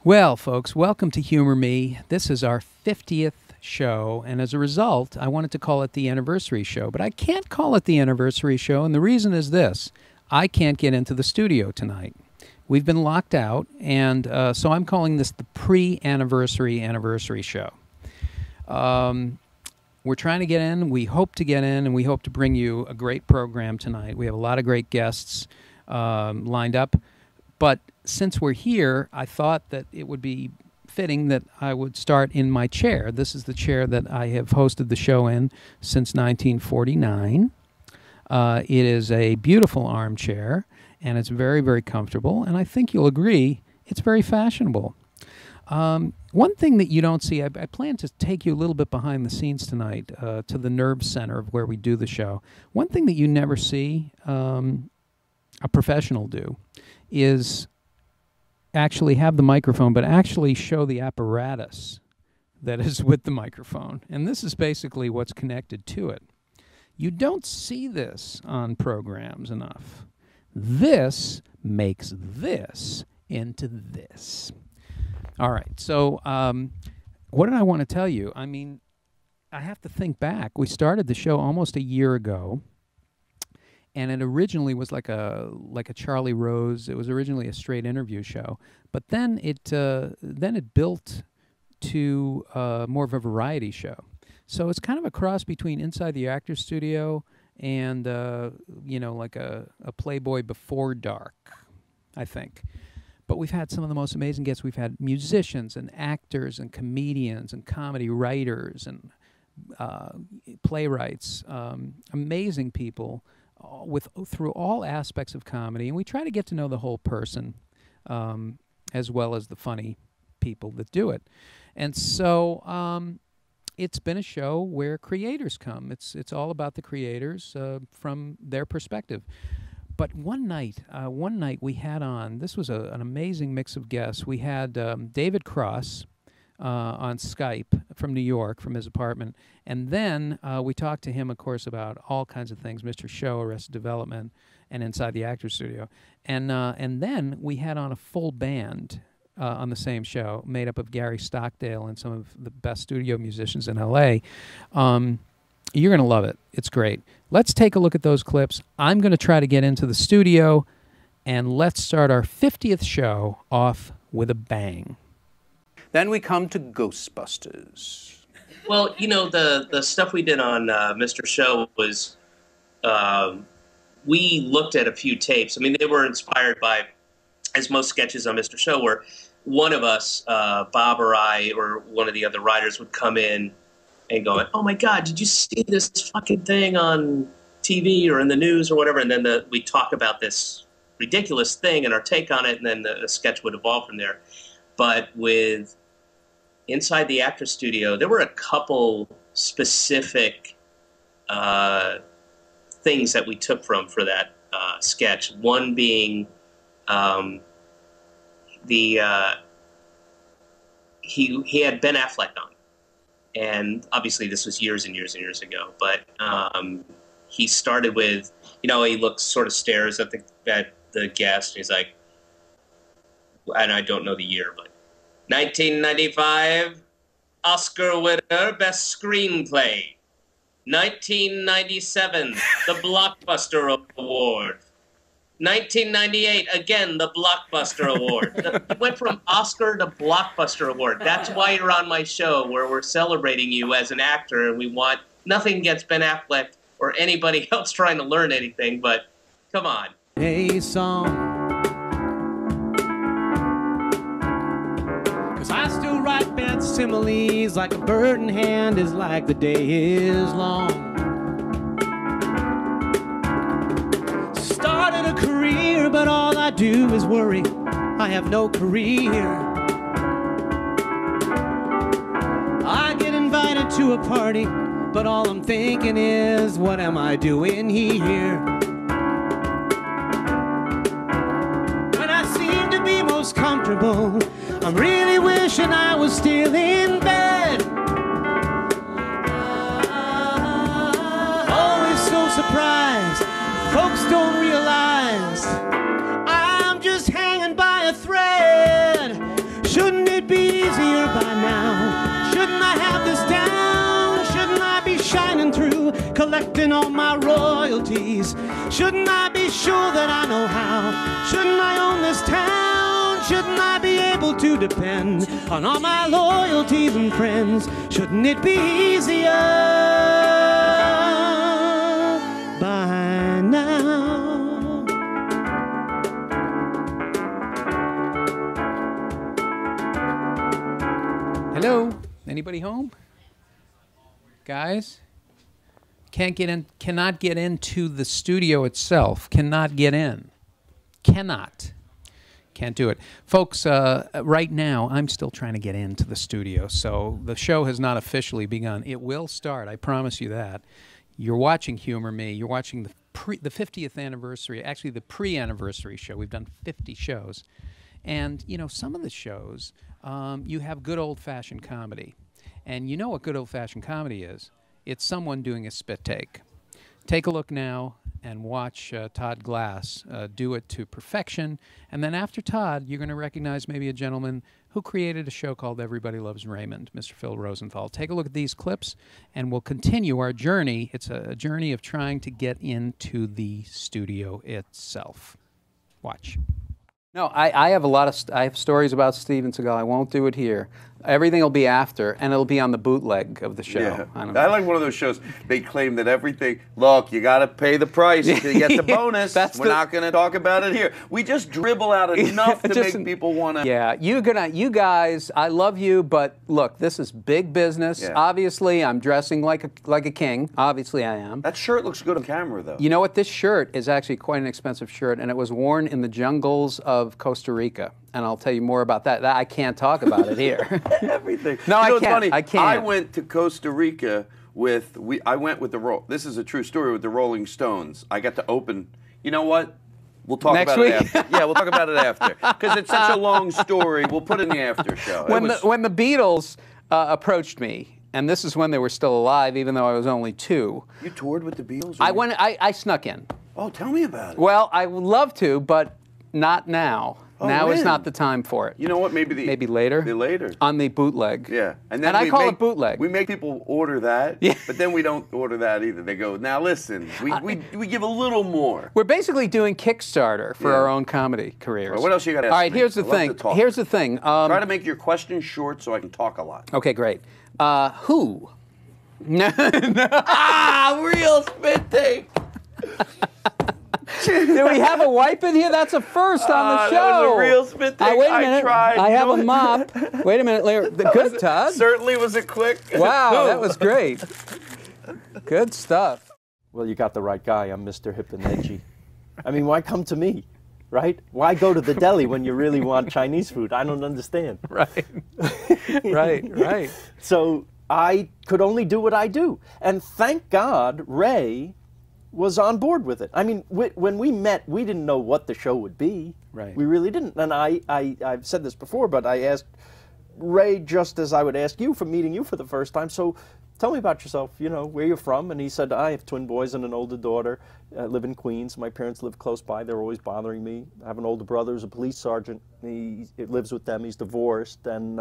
Well, folks, welcome to Humor Me. This is our 50th show, and as a result, I wanted to call it the anniversary show, but I can't call it the anniversary show, and the reason is this. I can't get into the studio tonight. We've been locked out, and so I'm calling this the pre-anniversary show. We're trying to get in, we hope to get in, and we hope to bring you a great program tonight. We have a lot of great guests lined up, but since we're here, I thought that it would be fitting that I would start in my chair. This is the chair that I have hosted the show in since 1949. It is a beautiful armchair, and it's very, very comfortable, and I think you'll agree it's very fashionable. One thing that you don't see, I plan to take you a little bit behind the scenes tonight to the nerve center of where we do the show. One thing that you never see a professional do is actually have the microphone, but actually show the apparatus that is with the microphone. And this is basically what's connected to it. You don't see this on programs enough. This makes this into this. All right, so what did I want to tell you? I mean, I have to think back. We started the show almost a year ago. And it originally was like a Charlie Rose. It was originally a straight interview show, but then it built to more of a variety show. So it's kind of a cross between Inside the Actors Studio and you know, like a Playboy Before Dark, I think. But we've had some of the most amazing guests. We've had musicians and actors and comedians and comedy writers and playwrights, amazing people. Through all aspects of comedy, and we try to get to know the whole person as well as the funny people that do it. And so it's been a show where creators come. It's all about the creators from their perspective. But one night we had on, this was an amazing mix of guests. We had David Cross on Skype from New York, from his apartment. And then we talked to him, of course, about all kinds of things, Mr. Show, Arrested Development, and Inside the Actors Studio. And then we had on a full band on the same show, made up of Gary Stockdale and some of the best studio musicians in L.A. You're going to love it. It's great. Let's take a look at those clips. I'm going to try to get into the studio, and let's start our 50th show off with a bang. Then we come to Ghostbusters. Well, you know, the stuff we did on Mr. Show was, we looked at a few tapes. I mean, they were inspired by, as most sketches on Mr. Show were, one of us, Bob or I, or one of the other writers would come in and going, "Oh my God, did you see this fucking thing on TV or in the news or whatever?" And then we talk about this ridiculous thing and our take on it, and then the sketch would evolve from there. But with Inside the Actor Studio, there were a couple specific things that we took for that sketch. One being he had Ben Affleck on, and obviously this was years and years and years ago. But he started with, he looks, sort of stares at the guest, and he's like, and I don't know the year, but 1995 Oscar winner, Best Screenplay. 1997, the Blockbuster Award. 1998, again, the Blockbuster Award. It went from Oscar to Blockbuster Award. That's why you're on my show, where we're celebrating you as an actor, and we want nothing against Ben Affleck or anybody else trying to learn anything, but come on. A song. 'Cause I still write bad similes like a bird in hand is like the day is long. Started a career, but all I do is worry. I have no career. I get invited to a party, but all I'm thinking is, what am I doing here? When I seem to be most comfortable, I'm really wishing I was still in bed. Always so surprised, folks don't realize I'm just hanging by a thread. Shouldn't it be easier by now? Shouldn't I have this down? Shouldn't I be shining through, collecting all my royalties? Shouldn't I be sure that I know how? Shouldn't I own this town? Shouldn't I be able to depend on all my loyalties and friends? Shouldn't it be easier by now? Hello? Anybody home? Guys? Can't get in, cannot get into the studio itself. Cannot get in. Cannot. Can't do it. Folks, right now, I'm still trying to get into the studio, so the show has not officially begun. It will start, I promise you that. You're watching Humor Me. You're watching the 50th anniversary, actually the pre-anniversary show. We've done 50 shows. And, some of the shows, you have good old-fashioned comedy. And you know what good old-fashioned comedy is? It's someone doing a spit take. Take a look now and watch Todd Glass do it to perfection. And then after Todd, you're going to recognize maybe a gentleman who created a show called Everybody Loves Raymond, Mr. Phil Rosenthal. Take a look at these clips, and we'll continue our journey. It's a journey of trying to get into the studio itself. Watch. No, I have I have stories about Steven Seagal. I won't do it here. Everything will be after, and it'll be on the bootleg of the show. Yeah. I like one of those shows. They claim that everything, look, you got to pay the price to get the bonus. We're not going to talk about it here. We just dribble out enough to make people want to. Yeah, you guys, I love you, but look, this is big business. Yeah. Obviously, I'm dressing like a king. Obviously, I am. That shirt looks good on camera, though. You know what? This shirt is actually quite an expensive shirt, and it was worn in the jungles of Costa Rica. And I'll tell you more about that. I can't talk about it here. Everything. No, I can't. Funny? I can't. I went to Costa Rica with this is a true story, with the Rolling Stones. I got to open. You know what? We'll talk Next about week? it after. Yeah, we'll talk about it after. Because it's such a long story. We'll put it in the after show. When the Beatles approached me, and this is when they were still alive, even though I was only 2. You toured with the Beatles? I snuck in. Oh, tell me about it. Well, I would love to, but not now. Oh, now when? is not the time for it. You know what? Maybe later. Later. On the bootleg. Yeah. And I call it bootleg. We make people order that, but then we don't order that either. They go, now listen, we give a little more. We're basically doing Kickstarter for our own comedy careers. Right, what else you got to ask All right, me? here's the thing. Here's the thing. Try to make your questions short so I can talk a lot. Okay, great. Who? Real spit take. Do we have a wipe in here? That's a first on the show. That was a real spit take. Wait a minute. I tried. I have a mop. Wait a minute, Larry. Good, Todd. Certainly was it quick. Wow, that was great. Good stuff. Well, you got the right guy. I'm Mr. Hip and Edgy. I mean, why come to me, right? Why go to the deli when you really want Chinese food? I don't understand. Right. Right. So I could only do what I do. And thank God Ray was on board with it. I mean, when we met, we didn't know what the show would be. Right. We really didn't. And I've said this before, but I asked Ray just as I would ask you from meeting you for the first time. So tell me about yourself, you know, where you're from. And he said, I have twin boys and an older daughter. I live in Queens. My parents live close by. They're always bothering me. I have an older brother who's a police sergeant. He lives with them. He's divorced. And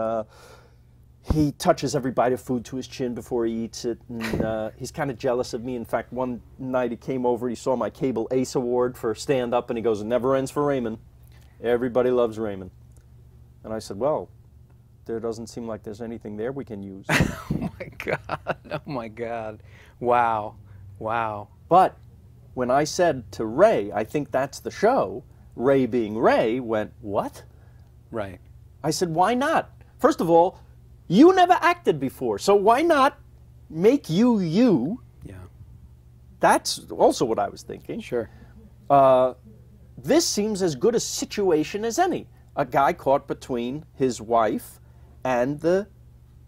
he touches every bite of food to his chin before he eats it. And he's kind of jealous of me. In fact, one night he came over, he saw my Cable Ace Award for stand-up, and he goes, it never ends for Raymond. Everybody loves Raymond. And I said, well, there doesn't seem like there's anything there we can use. Oh my God. Oh my God. Wow. Wow. But when I said to Ray, I think that's the show, Ray being Ray went, what? Right. I said, why not? First of all, you never acted before, so why not make you you? Yeah. That's also what I was thinking. Sure. This seems as good a situation as any. A guy caught between his wife and the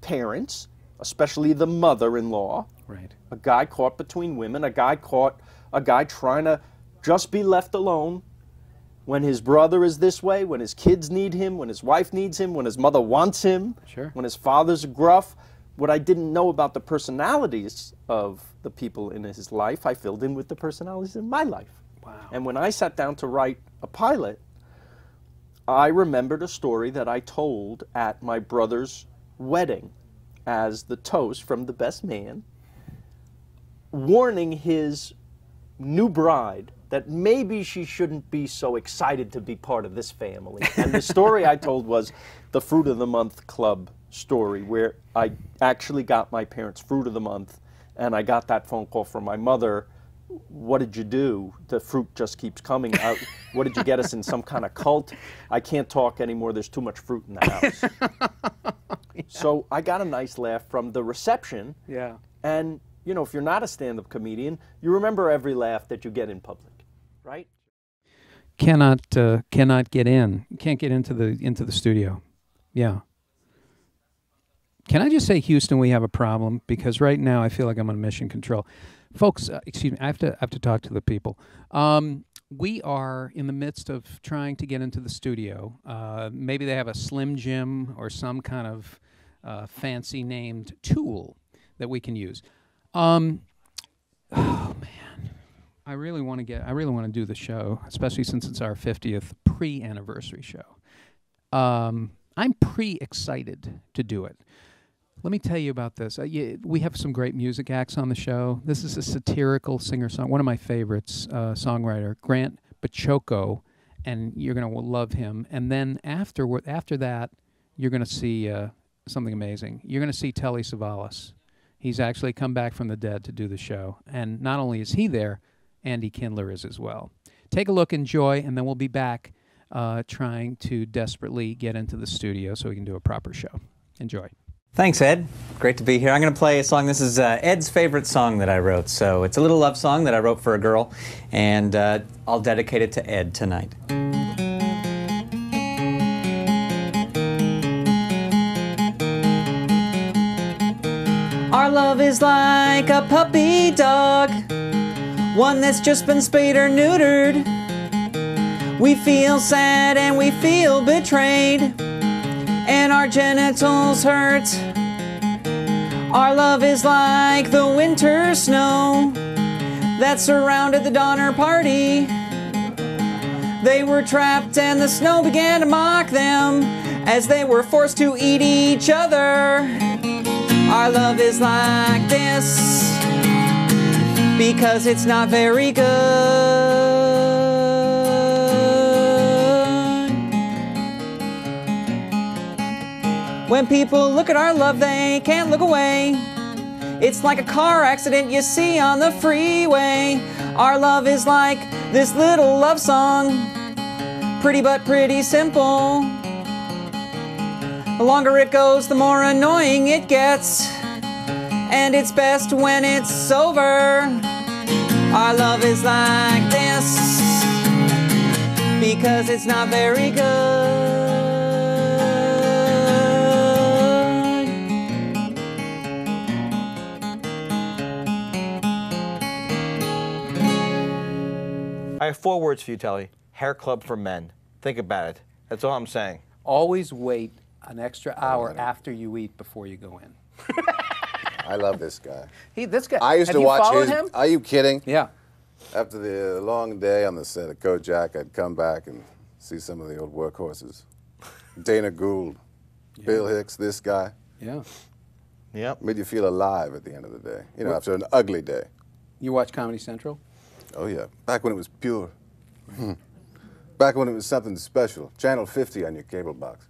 parents, especially the mother-in-law. Right. A guy caught between women, a guy trying to just be left alone when his brother is this way, when his kids need him, when his wife needs him, when his mother wants him, sure, when his father's gruff. What I didn't know about the personalities of the people in his life, I filled in with the personalities in my life. Wow. And when I sat down to write a pilot, I remembered a story that I told at my brother's wedding as the toast from the best man, warning his new bride that maybe she shouldn't be so excited to be part of this family. And the story I told was the Fruit of the Month Club story, where I actually got my parents' Fruit of the Month, and I got that phone call from my mother. What did you do? The fruit just keeps coming out. What did you get us in some kind of cult? I can't talk anymore. There's too much fruit in the house. Yeah. So I got a nice laugh from the reception. Yeah. And, you know, if you're not a stand-up comedian, you remember every laugh that you get in public, right? Cannot get in. Can't get into the studio. Yeah. Can I just say, Houston, we have a problem, because right now I feel like I'm on mission control. Folks, excuse me, I have to talk to the people. We are in the midst of trying to get into the studio. Maybe they have a Slim Jim or some kind of fancy named tool that we can use. Oh man, I really want to do the show, especially since it's our 50th pre-anniversary show. I'm pre-excited to do it. Let me tell you about this. We have some great music acts on the show. This is a satirical singer-songwriter, one of my favorites, songwriter, Grant Baciocco, and you're going to love him. And then after that, you're going to see something amazing. You're going to see Telly Savalas. He's actually come back from the dead to do the show. And not only is he there, Andy Kindler is as well. Take a look, enjoy, and then we'll be back trying to desperately get into the studio so we can do a proper show. Enjoy. Thanks, Ed. Great to be here. I'm going to play a song. This is Ed's favorite song that I wrote. So it's a little love song that I wrote for a girl, and I'll dedicate it to Ed tonight. Our love is like a puppy dog, one that's just been spayed or neutered. We feel sad and we feel betrayed, and our genitals hurt. Our love is like the winter snow that surrounded the Donner Party. They were trapped and the snow began to mock them as they were forced to eat each other. Our love is like this because it's not very good. When people look at our love, they can't look away. It's like a car accident you see on the freeway. Our love is like this little love song, pretty but pretty simple. The longer it goes, the more annoying it gets, and it's best when it's over. Our love is like this because it's not very good. I have 4 words for you, Telly. Hair club for men. Think about it. That's all I'm saying. Always wait an extra hour after you eat before you go in. I love this guy. This guy. I used to watch his. Him? Are you kidding? Yeah. After the long day on the set of Kojak, I'd come back and see some of the old workhorses. Dana Gould, Bill Hicks, this guy. Yeah. Yep. Made you feel alive at the end of the day. You know, after an ugly day. You watch Comedy Central? Oh yeah. Back when it was pure. Back when it was something special. Channel 50 on your cable box.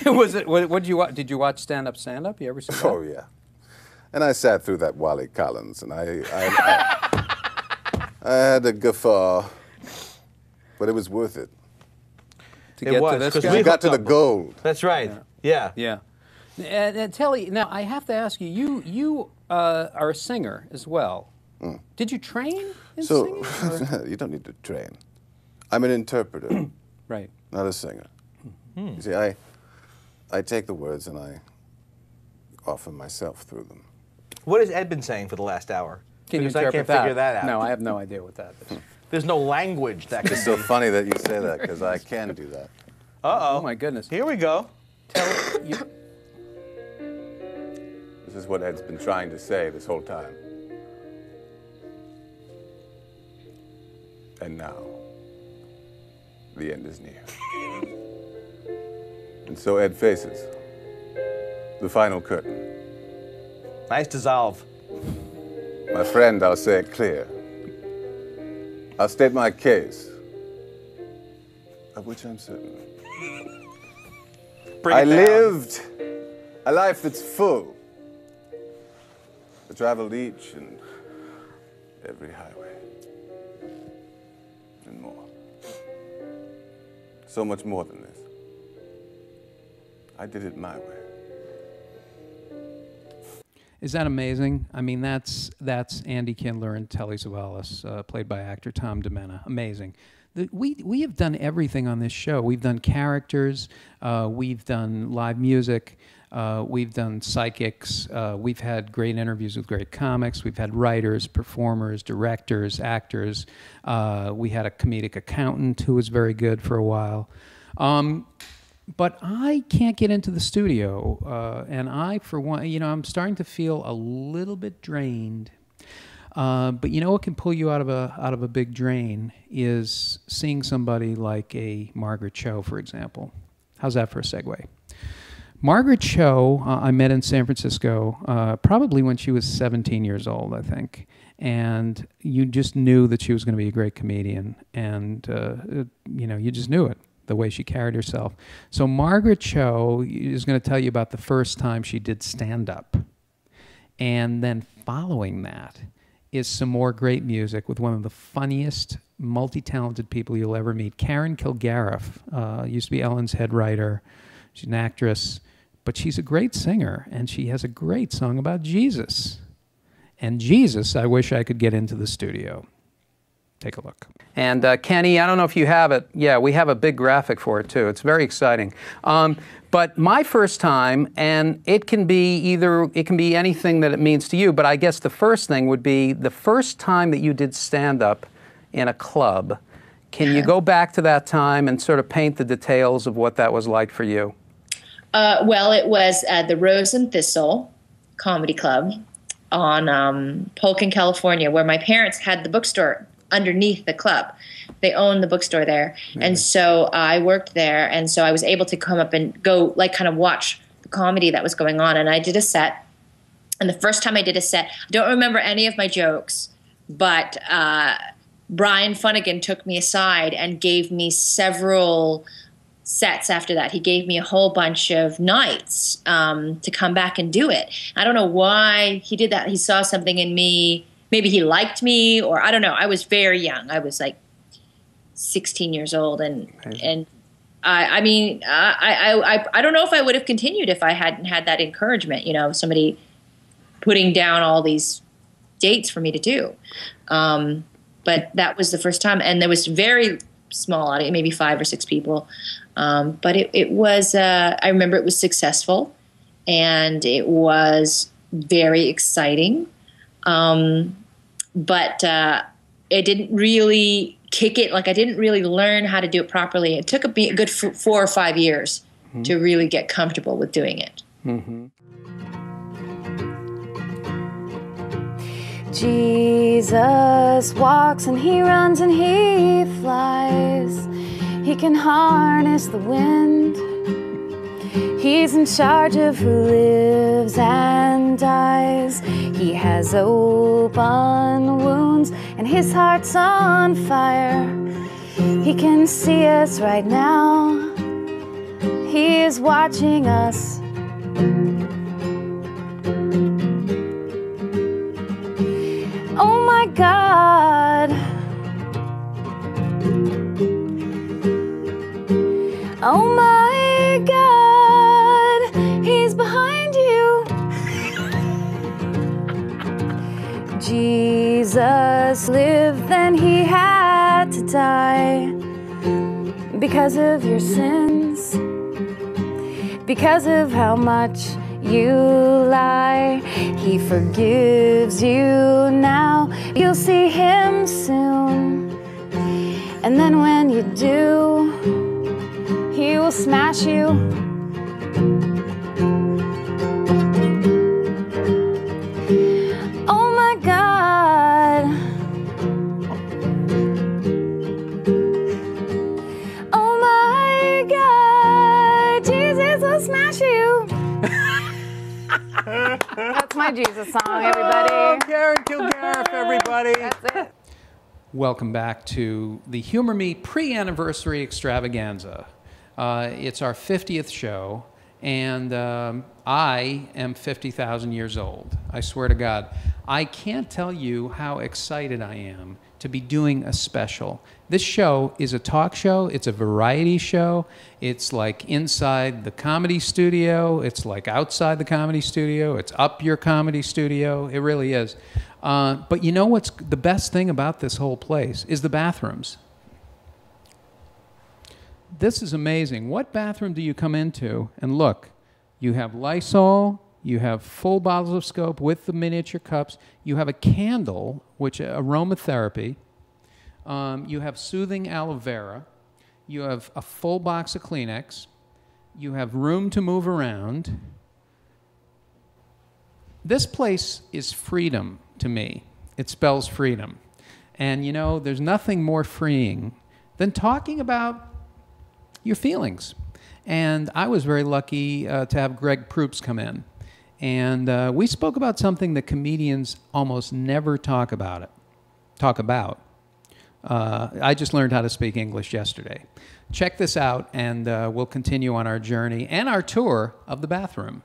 Was it? What did you watch? Did you watch Stand Up? You ever see that? Oh yeah. And I sat through that Wally Collins, and I had a guffaw, but it was worth it. To get to this guy? We got to the gold. That's right. Yeah. Yeah. And Telly, now I have to ask you. You are a singer as well. Mm. Did you train in So singing? you don't need to train. I'm an interpreter. Right. Not a singer. Hmm. You see, I take the words and I offer myself through them. What has Ed been saying for the last hour? Can you Because I interpret can't figure that out. No, I have no idea what that is. There's no language that can It's so funny that you say that, because I can do that. Uh-oh. Oh, my goodness. Here we go. Tell you. This is what Ed's been trying to say this whole time. And now, the end is near. And so Ed faces the final curtain. Nice dissolve. My friend, I'll say it clear. I'll state my case, of which I'm certain. I lived a life that's full. I traveled each and every highway. And more. So much more than this. I did it my way. Is that amazing? I mean, that's Andy Kindler and Telly Savalas, played by actor Tom DeMena. Amazing. We have done everything on this show. We've done characters. We've done live music. We've done psychics. We've had great interviews with great comics. We've had writers, performers, directors, actors. We had a comedic accountant who was very good for a while. But I can't get into the studio, and I, for one, you know, I'm starting to feel a little bit drained. But you know what can pull you out of a big drain is seeing somebody like a Margaret Cho, for example. How's that for a segue? Margaret Cho, I met in San Francisco, probably when she was 17 years old, I think. And you just knew that she was going to be a great comedian, and you know, you just knew it, the way she carried herself. So Margaret Cho is going to tell you about the first time she did stand-up. And then following that is some more great music with one of the funniest, multi-talented people you'll ever meet. Karen Kilgariff used to be Ellen's head writer. She's an actress, but she's a great singer, and she has a great song about Jesus. And Jesus, I wish I could get into the studio. Take a look. And Kenny, I don't know if you have it. Yeah, we have a big graphic for it too. It's very exciting. But my first time, and it can be anything that it means to you, but I guess the first thing would be the first time that you did stand-up in a club. Can you go back to that time and sort of paint the details of what that was like for you? Well, it was at the Rose and Thistle Comedy Club on Polk in California, where my parents had the bookstore underneath the club. They owned the bookstore there. Mm-hmm. And so I worked there. And so I was able to come up and go, like, kind of watch the comedy that was going on. And I did a set. And the first time I did a set, I don't remember any of my jokes, but Brian Funnigan took me aside and gave me several sets after that. He gave me a whole bunch of nights to come back and do it. I don't know why he did that. He saw something in me. Maybe he liked me, or I don't know. I was very young. I was like 16 years old, and I mean, I don't know if I would have continued if I hadn't had that encouragement. You know, somebody putting down all these dates for me to do. But that was the first time, and there was very small audience, maybe 5 or 6 people. But it was, I remember it was successful, and it was very exciting. But it didn't really kick it. Like, I didn't really learn how to do it properly. It took a good 4 or 5 years to really get comfortable with doing it. Jesus walks and he runs and he flies. He can harness the wind. He's in charge of who lives and dies. He has open wounds and his heart's on fire. He can see us right now. He is watching us. Oh my God. Oh my God. He's behind you. Jesus lived, then he had to die because of your sins, because of how much you lie. He forgives you now. You'll see him soon. And then when you do, he will smash you. Oh my God. Oh my God. Jesus will smash you. That's my Jesus song, everybody. Oh, Karen Kilgariff, everybody. That's it. Welcome back to the Humor Me pre-anniversary extravaganza. It's our 50th show, and I am 50,000 years old. I swear to God. I can't tell you how excited I am to be doing a special. This show is a talk show. It's a variety show. It's like inside the comedy studio. It's like outside the comedy studio. It's up your comedy studio. It really is. But you know what's the best thing about this whole place is the bathrooms. This is amazing. What bathroom do you come into and look? You have Lysol. You have full bottles of Scope with the miniature cups. You have a candle, which aromatherapy. You have soothing aloe vera. You have a full box of Kleenex. You have room to move around. This place is freedom to me. It spells freedom. And you know, there's nothing more freeing than talking about your feelings. And I was very lucky to have Greg Proops come in. And we spoke about something that comedians almost never talk about. I just learned how to speak English yesterday. Check this out, and we'll continue on our journey and our tour of the bathroom.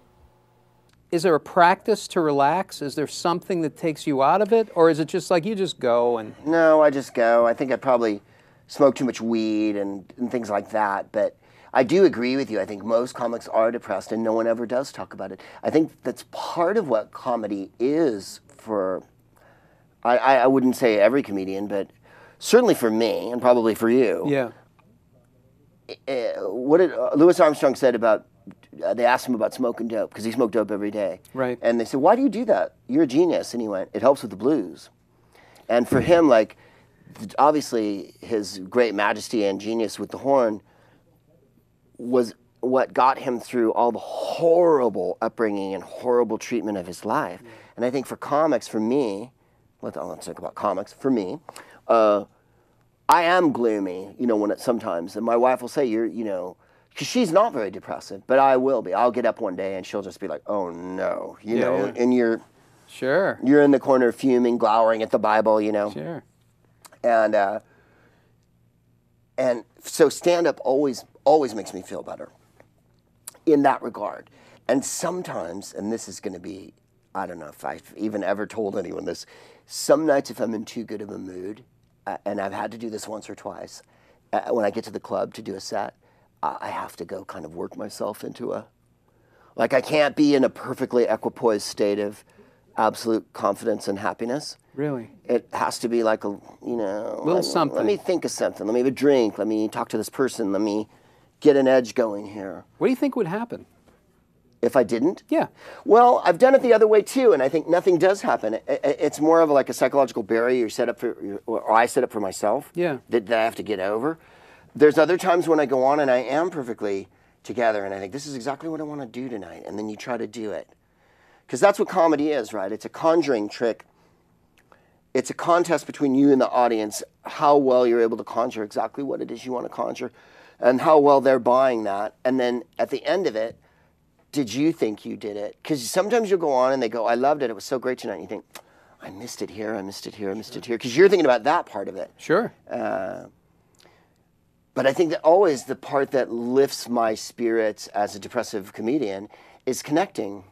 Is there a practice to relax? Is there something that takes you out of it? Or is it just like you just go and... No, I just go. I think I probably smoke too much weed and things like that. But I do agree with you. I think most comics are depressed and no one ever does talk about it. I think that's part of what comedy is for, I wouldn't say every comedian, but certainly for me and probably for you. Yeah. What did Louis Armstrong said about, they asked him about smoking dope because he smoked dope every day. Right. And they said, why do you do that? You're a genius. And he went, it helps with the blues. And for him, like, obviously his great majesty and genius with the horn was what got him through all the horrible upbringing and horrible treatment of his life. Yeah. And I think for comics, for me, let's talk about comics, for me, I am gloomy, you know, when it sometimes, and my wife will say, you know, because she's not very depressive, but I will be. I'll get up one day and she'll just be like, oh no, you know, and you're in the corner fuming, glowering at the Bible, you know. Sure. And so stand-up always always makes me feel better in that regard. And sometimes, and this is going to be, I don't know if I've even ever told anyone this, some nights if I'm in too good of a mood, and I've had to do this once or twice, when I get to the club to do a set, I have to go kind of work myself into a, like I can't be in a perfectly equipoised state of absolute confidence and happiness. Really? It has to be like a, you know, little something. Let me think of something. Let me have a drink. Let me talk to this person. Let me get an edge going here. What do you think would happen? If I didn't? Yeah. Well, I've done it the other way too, and I think nothing does happen. It's more of like a psychological barrier you set up for, or I set up for myself. Yeah. That I have to get over. There's other times when I go on and I am perfectly together, and I think this is exactly what I want to do tonight, and then you try to do it. Because that's what comedy is, right? It's a conjuring trick. It's a contest between you and the audience, how well you're able to conjure exactly what it is you want to conjure, and how well they're buying that. And then at the end of it, did you think you did it? Because sometimes you'll go on and they go, I loved it, it was so great tonight. And you think, I missed it here, I missed it here, I missed it here. Because you're thinking about that part of it. Sure. But I think that always the part that lifts my spirits as a depressive comedian is connecting.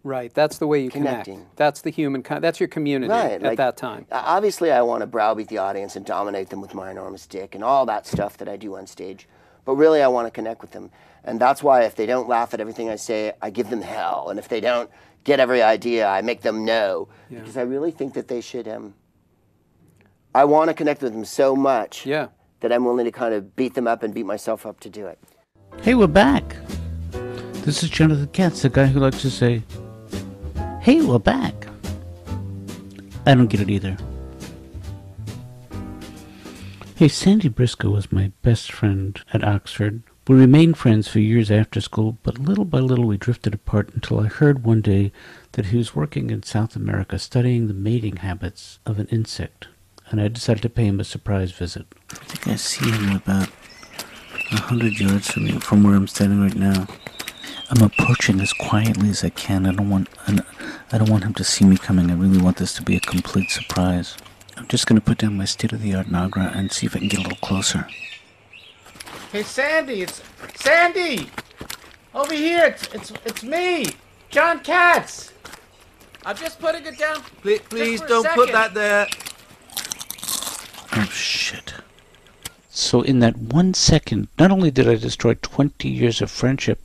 Right, that's the way you Connecting. connect. That's the human, that's your community Right, at that time. Obviously, I want to browbeat the audience and dominate them with my enormous dick and all that stuff that I do on stage. But really, I want to connect with them. And that's why if they don't laugh at everything I say, I give them hell. And if they don't get every idea, I make them know. Yeah. Because I really think that they should, I want to connect with them so much that I'm willing to kind of beat them up and beat myself up to do it. Hey, we're back. This is Jonathan Katz, the guy who likes to say, hey, we're back. I don't get it either. Hey, Sandy Briscoe was my best friend at Oxford. We remained friends for years after school, but little by little we drifted apart until I heard one day that he was working in South America studying the mating habits of an insect, and I decided to pay him a surprise visit. I think I see him about 100 yards from me, from where I'm standing right now. I'm approaching as quietly as I can. I don't want him to see me coming. I really want this to be a complete surprise. I'm just going to put down my state-of-the-art Nagra and see if I can get a little closer. Hey, Sandy, it's Sandy! Over here, it's me, John Katz. I'm just putting it down. Please don't put that there. Oh, shit. So in that 1 second, not only did I destroy 20 years of friendship,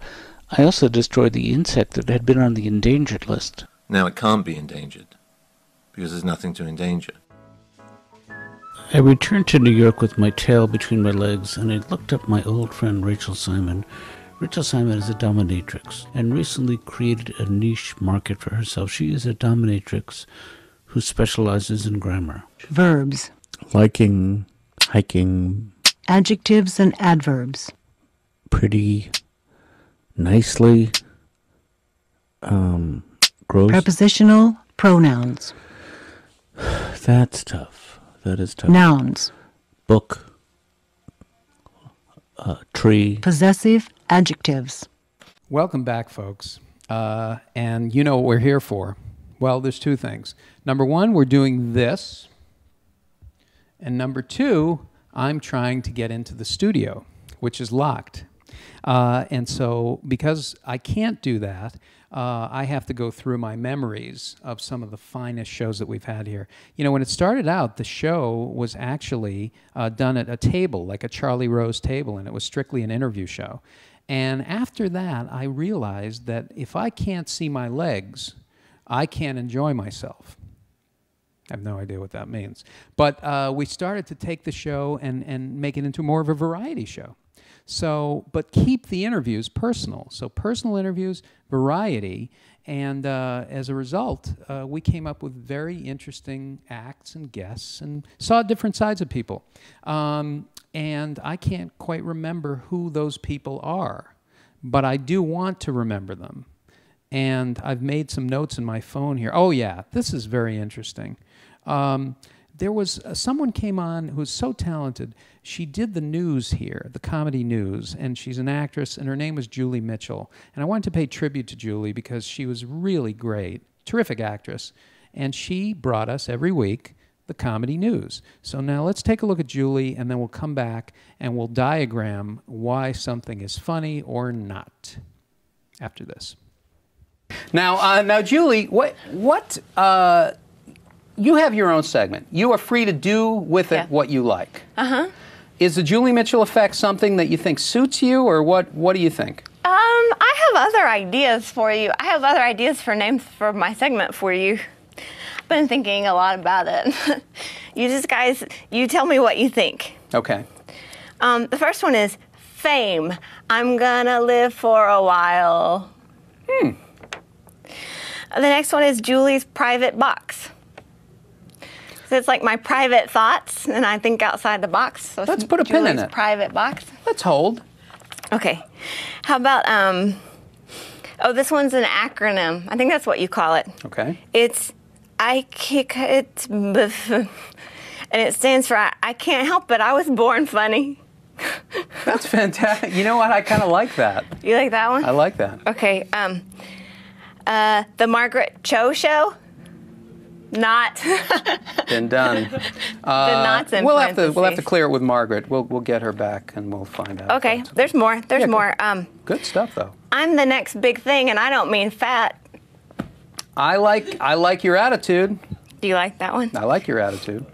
I also destroyed the insect that had been on the endangered list. Now it can't be endangered, because there's nothing to endanger. I returned to New York with my tail between my legs, and I looked up my old friend Rachel Simon. Rachel Simon is a dominatrix, and recently created a niche market for herself. She is a dominatrix who specializes in grammar. Verbs. Liking, hiking. Adjectives and adverbs. Pretty. Nicely. Gross. Prepositional pronouns. That's tough. That is tough. Nouns. Book. Tree. Possessive adjectives. Welcome back, folks. And you know what we're here for. Well, there's two things. Number one, we're doing this. And number two, I'm trying to get into the studio, which is locked. And so because I can't do that, I have to go through my memories of some of the finest shows that we've had here. You know, when it started out, the show was actually done at a table, like a Charlie Rose table, and it was strictly an interview show. And after that, I realized that if I can't see my legs, I can't enjoy myself. I have no idea what that means. But we started to take the show and make it into more of a variety show. So, but keep the interviews personal. So personal interviews, variety, and as a result, we came up with very interesting acts and guests and saw different sides of people. And I can't quite remember who those people are, but I do want to remember them. And I've made some notes in my phone here. Oh yeah, this is very interesting. There was someone came on who's so talented. She did the news here, the comedy news, and she's an actress, and her name was Julie Mitchell. And I wanted to pay tribute to Julie because she was really great, terrific actress. And she brought us every week the comedy news. So now let's take a look at Julie, and then we'll come back and we'll diagram why something is funny or not after this. Now, Julie, you have your own segment. You are free to do with it what you like. Uh-huh. Is the Julie Mitchell effect something that you think suits you, or what do you think? I have other ideas for you. I have other ideas for names for my segment for you. I've been thinking a lot about it. You tell me what you think. Okay. The first one is Fame. I'm gonna live for a while. The next one is Julie's private box. So it's like my private thoughts, and I think outside the box. So let's put a pin in it. Private box. Let's hold. Okay. How about oh, this one's an acronym. I think that's what you call it. Okay. It's and it stands for I can't help it. I was born funny. That's fantastic. You know what? I kind of like that. You like that one? I like that. Okay. The Margaret Cho Show. Not. Been done. We'll have to clear it with Margaret. We'll get her back and we'll find out. Okay. There's more. There's more. Good stuff though. I'm the next big thing, and I don't mean fat. I like your attitude. Do you like that one? I like your attitude.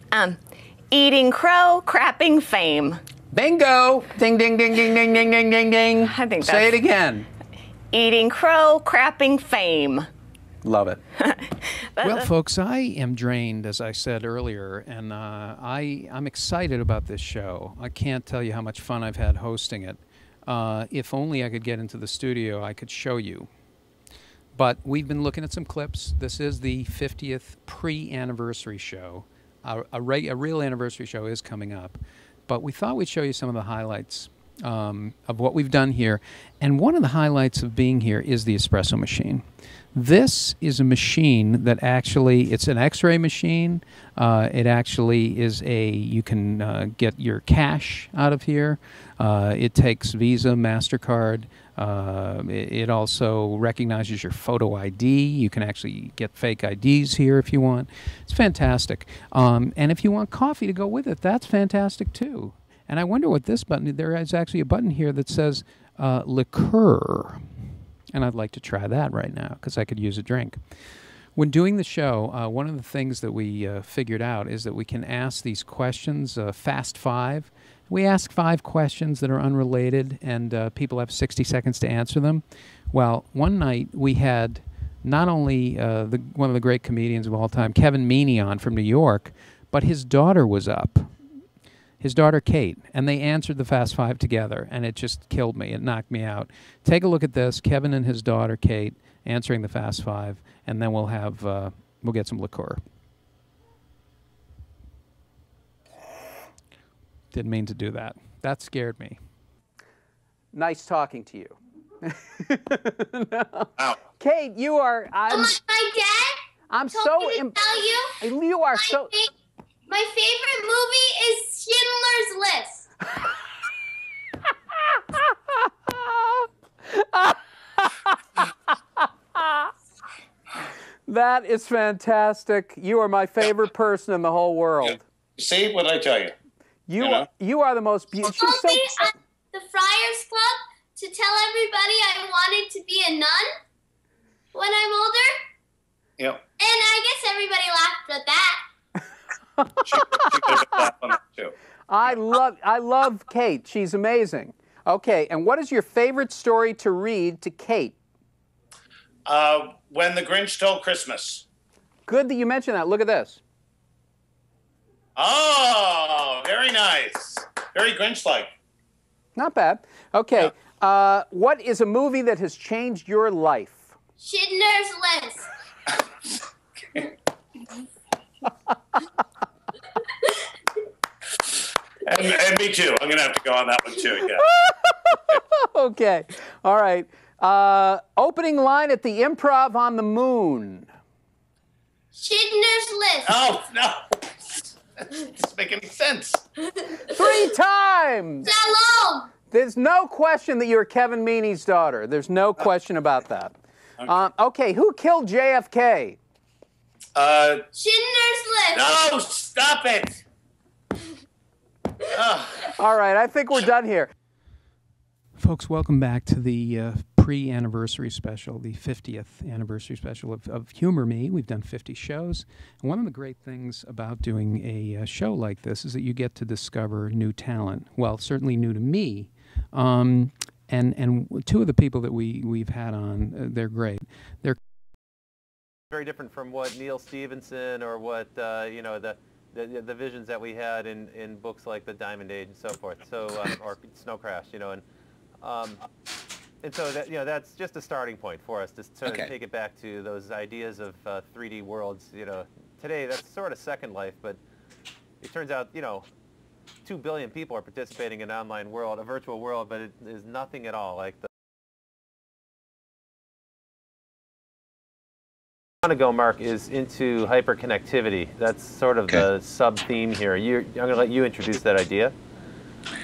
Eating crow, crapping fame. Bingo! Ding ding ding ding ding ding ding ding ding. I think Say it again. Eating crow, crapping fame. Love it. Well, folks, I am drained, as I said earlier, and I'm excited about this show. I can't tell you how much fun I've had hosting it. If only I could get into the studio, I could show you. But we've been looking at some clips. This is the 50th pre-anniversary show. A real anniversary show is coming up. But we thought we'd show you some of the highlights of what we've done here. And one of the highlights of being here is the espresso machine. This is a machine that actually, it's an x-ray machine. It actually is you can get your cash out of here. It takes Visa, MasterCard. It also recognizes your photo ID. You can actually get fake IDs here if you want. It's fantastic. And if you want coffee to go with it, that's fantastic too. And I wonder what this button, there is actually a button here that says liqueur. And I'd like to try that right now because I could use a drink. When doing the show, one of the things that we figured out is that we can ask these questions, Fast Five. We ask 5 questions that are unrelated, and people have 60 seconds to answer them. Well, one night we had not only one of the great comedians of all time, Kevin Meaney, on from New York, but his daughter was up. His daughter, Kate, and they answered the Fast Five together, and it just killed me. It knocked me out. Take a look at this, Kevin and his daughter, Kate, answering the Fast Five, and then we'll get some liqueur. Didn't mean to do that. That scared me. Nice talking to you. No. Kate, you are... my dad I'm told so... me to tell you, you are so... My favorite movie is Schindler's List. That is fantastic. You are my favorite person in the whole world. See what I tell you? You are the most beautiful. She told me at the Friars Club to tell everybody I wanted to be a nun when I'm older. Yep. And I guess everybody laughed at that. I love Kate. She's amazing. Okay, and what is your favorite story to read to Kate? When the Grinch Stole Christmas. Good that you mentioned that. Look at this. Oh, very nice. Very Grinch-like. Not bad. Okay, what is a movie that has changed your life? Schindler's List. And me too. I'm going to have to go on that one too. Yeah. Okay. All right. Opening line at the Improv on the Moon. Schindler's List. Oh, no. That doesn't make any sense. 3 times. Shalom. There's no question that you're Kevin Meaney's daughter. There's no question about that. Okay, who killed JFK? Schindler's List. No, stop it. All right, I think we're done here. Folks, welcome back to the pre-anniversary special, the 50th anniversary special of Humor Me. We've done 50 shows. And one of the great things about doing a show like this is that you get to discover new talent. Well, certainly new to me. And two of the people that we've had on, they're great. They're very different from what Neil Stephenson or what you know, the visions that we had in books like The Diamond Age and so forth. So or Snow Crash, you know, and so that, you know, that's just a starting point for us to sort of take it back to those ideas of 3D worlds. You know, today that's sort of Second Life, but it turns out, you know, 2 billion people are participating in an online world, a virtual world, but it is nothing at all like the. I want to go, Mark, is into hyperconnectivity. That's sort of the sub-theme here. I'm going to let you introduce that idea.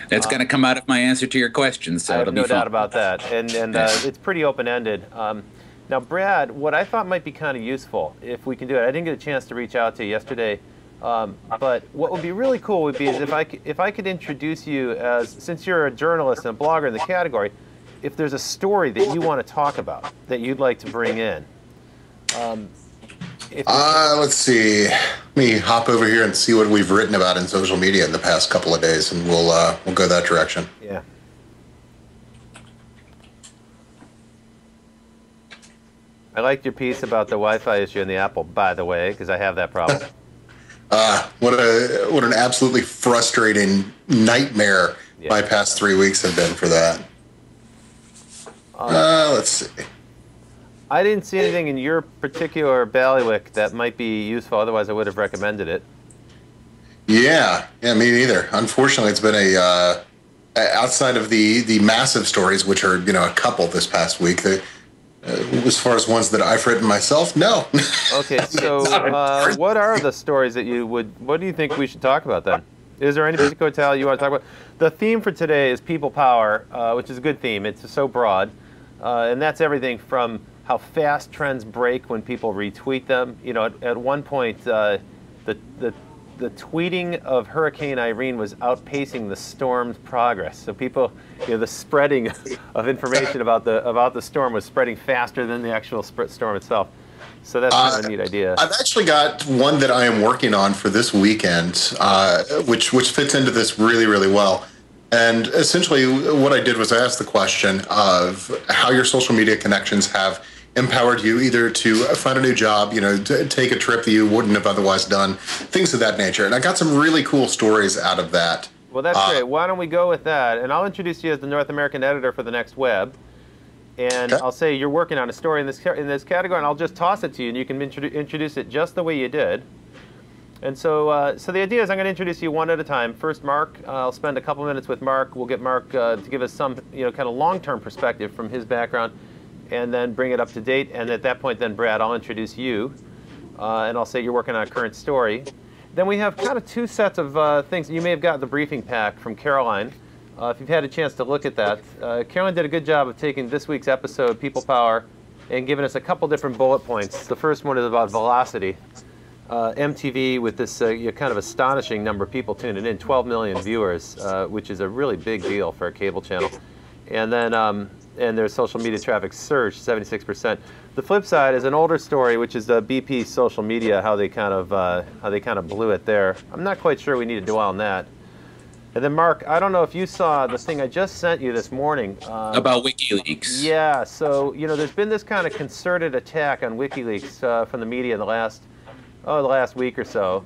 That's going to come out of my answer to your question, so I have it'll be no fun. doubt about that. And it's pretty open-ended. Now, Brad, what I thought might be kind of useful, if we can do it, I didn't get a chance to reach out to you yesterday, but what would be really cool would be is if I could introduce you as, since you're a journalist and a blogger in the category, if there's a story that you want to talk about that you'd like to bring in. Let's see. Let me hop over here and see what we've written about in social media in the past couple of days, and we'll go that direction. Yeah. I liked your piece about the Wi-Fi issue in the Apple, by the way, because I have that problem. What an absolutely frustrating nightmare my past 3 weeks have been for that. Let's see. I didn't see anything in your particular bailiwick that might be useful. Otherwise, I would have recommended it. Yeah, me neither. Unfortunately, it's been a outside of the massive stories, which are, you know, a couple this past week. As far as ones that I've written myself, no. Okay, so what are the stories that you would? What do you think we should talk about then? Is there any particular tale you want to talk about? The theme for today is people power, which is a good theme. It's so broad, and that's everything from how fast trends break when people retweet them. You know, at one point, the tweeting of Hurricane Irene was outpacing the storm's progress. So people, you know, the spreading of information about the storm was spreading faster than the actual storm itself. So that's kind of a neat idea. I've actually got one that I am working on for this weekend, which fits into this really, really well. And essentially, what I did was I asked the question of how your social media connections have empowered you either to find a new job, you know, to take a trip that you wouldn't have otherwise done, things of that nature. And I got some really cool stories out of that. Well, that's great. Why don't we go with that? And I'll introduce you as the North American editor for the Next Web. And I'll say you're working on a story in this category, and I'll just toss it to you, and you can introduce it just the way you did. And so, so the idea is I'm going to introduce you one at a time. First, Mark. I'll spend a couple minutes with Mark. We'll get Mark to give us some, you know, kind of long-term perspective from his background, and then bring it up to date. And at that point, then Brad, I'll introduce you, and I'll say you're working on a current story. Then we have kind of two sets of things. You may have gotten the briefing pack from Caroline. If you've had a chance to look at that, Caroline did a good job of taking this week's episode, People Power, and giving us a couple different bullet points. The first one is about velocity. MTV with this kind of astonishing number of people tuning in, 12 million viewers, which is a really big deal for a cable channel. And then and their social media traffic surged 76%. The flip side is an older story, which is BP social media, how they kind of blew it there. I'm not quite sure we need to dwell on that. And then Mark, I don't know if you saw the thing I just sent you this morning about WikiLeaks. Yeah, so you know, there's been this kind of concerted attack on WikiLeaks from the media in the last week or so.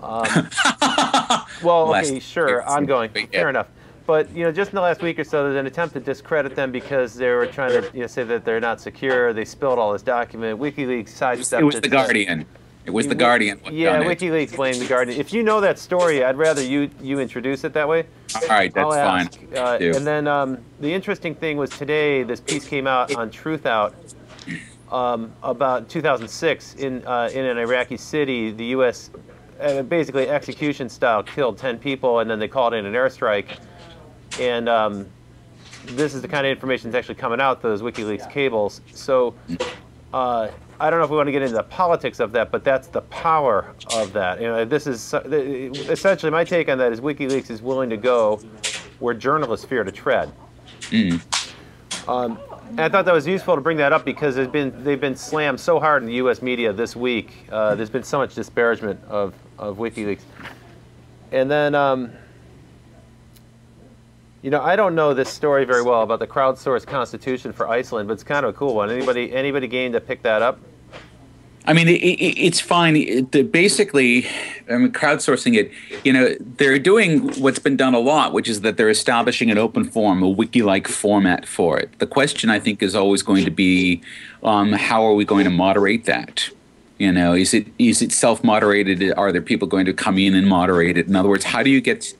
Well, okay, sure, ongoing, fair enough. But you know, just in the last week or so, there's an attempt to discredit them because they were trying to say that they're not secure. They spilled all this document. WikiLeaks sidestepped it. It was The Guardian. It was The Guardian. Yeah, WikiLeaks blamed The Guardian. If you know that story, I'd rather you introduce it that way. All right, that's fine. And then the interesting thing was today, this piece came out on Truth Out about 2006 in an Iraqi city. The U.S. Basically execution style killed 10 people, and then they called in an airstrike. And this is the kind of information that's actually coming out, those WikiLeaks cables. So I don't know if we want to get into the politics of that, but that's the power of that. You know, this is essentially my take on that is WikiLeaks is willing to go where journalists fear to tread. And I thought that was useful to bring that up because they've been slammed so hard in the U.S. media this week. There's been so much disparagement of WikiLeaks. And then, you know, I don't know this story very well about the crowdsourced constitution for Iceland, but it's kind of a cool one. Anybody game to pick that up? I mean, it's fine. Basically, I mean, crowdsourcing it, you know, they're doing what's been done a lot, which is that they're establishing an open forum, a wiki-like format for it. The question, I think, is always going to be, how are we going to moderate that? You know, is it self-moderated? Are there people going to come in and moderate it? In other words, how do you get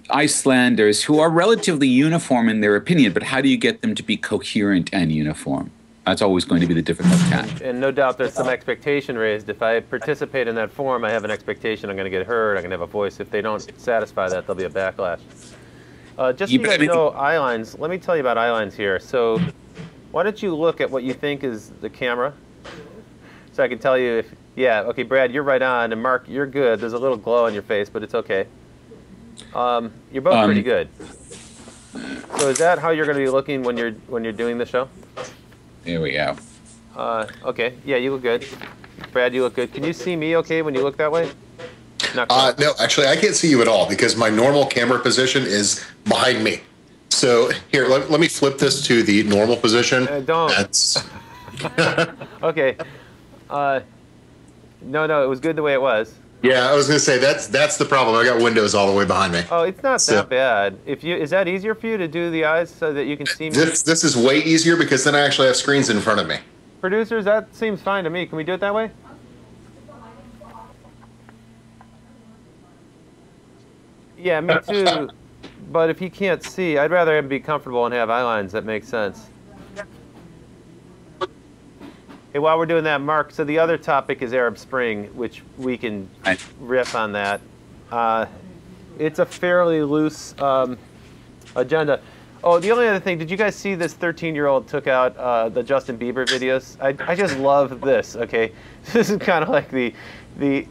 Icelanders who are relatively uniform in their opinion, but how do you get them to be coherent and uniform? That's always going to be the difficult task. And no doubt there's some expectation raised. If I participate in that forum, I have an expectation I'm going to get heard, I'm going to have a voice. If they don't satisfy that, there'll be a backlash. Just so you know eyelines, let me tell you about eyelines here. So why don't you look at what you think is the camera? So I can tell you if, yeah, okay, Brad, you're right on, and Mark, you're good. There's a little glow on your face, but it's okay. You're both pretty good. So is that how you're going to be looking when you're doing the show? There we go. Okay. Yeah, you look good. Brad, you look good. Can you see me okay when you look that way? No, actually, I can't see you at all because my normal camera position is behind me. So here, let me flip this to the normal position. Don't. Okay. No, it was good the way it was. Yeah, I was going to say that's the problem. I got windows all the way behind me. Oh, it's not that bad. Is that easier for you to do the eyes so that you can see me? This is way easier because then I actually have screens in front of me. Producers, that seems fine to me. Can we do it that way? Yeah, me too. But if you can't see, I'd rather be comfortable and have eye lines that make sense. Hey, while we're doing that, Mark, so the other topic is Arab Spring, which we can riff on that. It's a fairly loose agenda. Oh, the only other thing, did you guys see this 13-year-old took out the Justin Bieber videos? I just love this, okay? This is kind of like this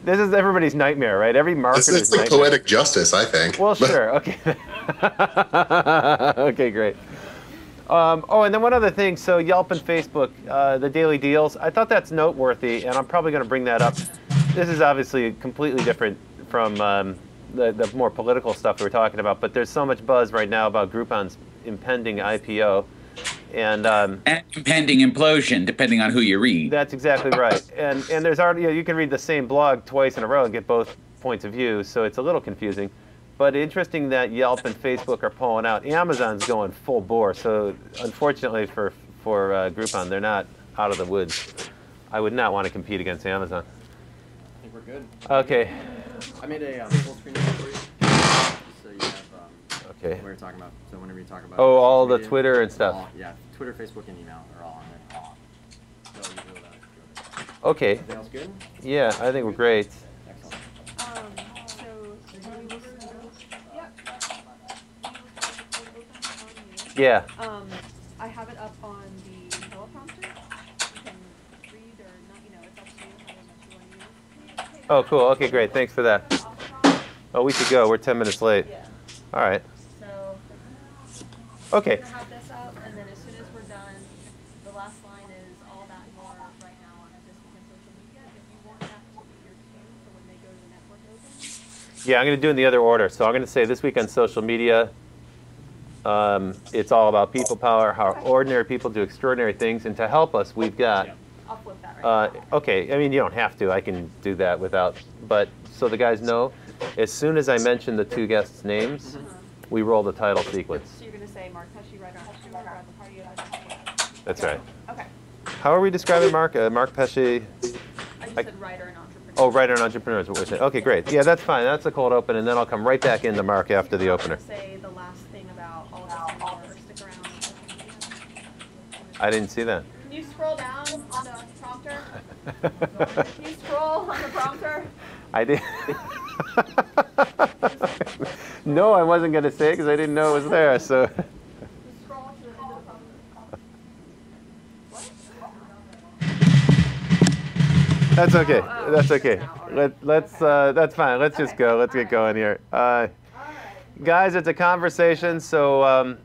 is everybody's nightmare, right? Every marketer's nightmare. It's like poetic justice, I think. Well, sure, okay. Okay, great. Oh, and then one other thing. So Yelp and Facebook, the daily deals, I thought that's noteworthy, and I'm probably going to bring that up. This is obviously completely different from the more political stuff we were talking about, but there's so much buzz right now about Groupon's impending IPO. And impending implosion, depending on who you read. That's exactly right. And there's already, you can read the same blog twice in a row and get both points of view, so it's a little confusing. But interesting that Yelp and Facebook are pulling out. Amazon's going full bore. So unfortunately for Groupon, they're not out of the woods. I would not want to compete against Amazon. I think we're good. Okay. I made a full screen for you, just so you have okay. what we're talking about. So whenever you talk about all the Twitter and stuff. Yeah, Twitter, Facebook, and email are all on there. So you do that. Okay. Everything else good? Yeah, I think we're great. Yeah. I have it up on the teleprompter. You can read or not, it's up to you how much you want to use. Oh, cool. Okay, great. Thanks for that. Oh, we should go. We're 10 minutes late. Yeah. All right. So, okay. We're going to have this up, and then as soon as we're done, the last line is all that and more right now on this weekend social media. If you want that to be your cue for when they go to the network open. Yeah, I'm going to do it in the other order. So I'm going to say this week on social media, it's all about people power, how ordinary people do extraordinary things, and to help us, we've got. I'll flip that right okay, I mean you don't have to. I can do that without. But so the guys know, as soon as I mention the two guests' names, we roll the title sequence. So you're going to say Mark Pesci, right on the party. That's right. Okay. How are we describing Mark? Mark Pesci. I just said writer and entrepreneur. Oh, writer and entrepreneur is what we're saying. Okay, great. Yeah, that's fine. That's the cold open, and then I'll come right back into Mark after the opener. Say the last thing about all this and stick around. I didn't see that. Can you scroll down on the prompter? Can you scroll on the prompter? I did. No, I wasn't going to say it because I didn't know it was there. So. Scroll to the end of the prompter. What? That's okay. That's okay. That's fine. Let's just go. Let's get going here. Guys, it's a conversation, so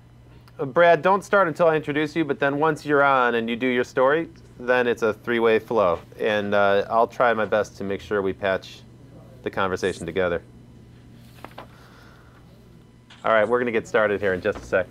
Brad, don't start until I introduce you, but then once you're on and you do your story, then it's a three-way flow. And I'll try my best to make sure we patch the conversation together. All right, we're going to get started here in just a sec.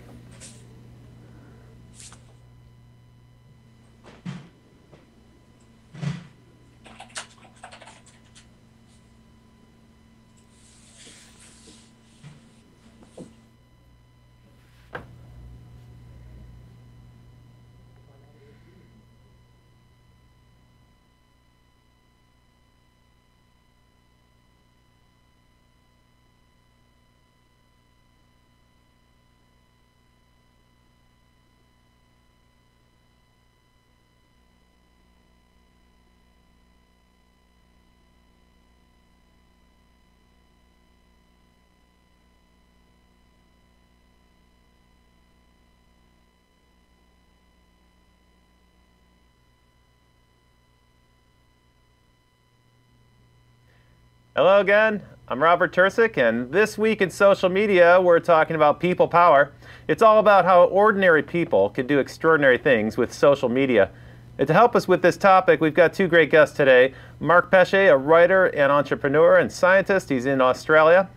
Hello again, I'm Robert Tersick, and this week in social media we're talking about people power. It's all about how ordinary people can do extraordinary things with social media. And to help us with this topic, we've got two great guests today. Mark Pesce, a writer and entrepreneur and scientist. He's in Australia.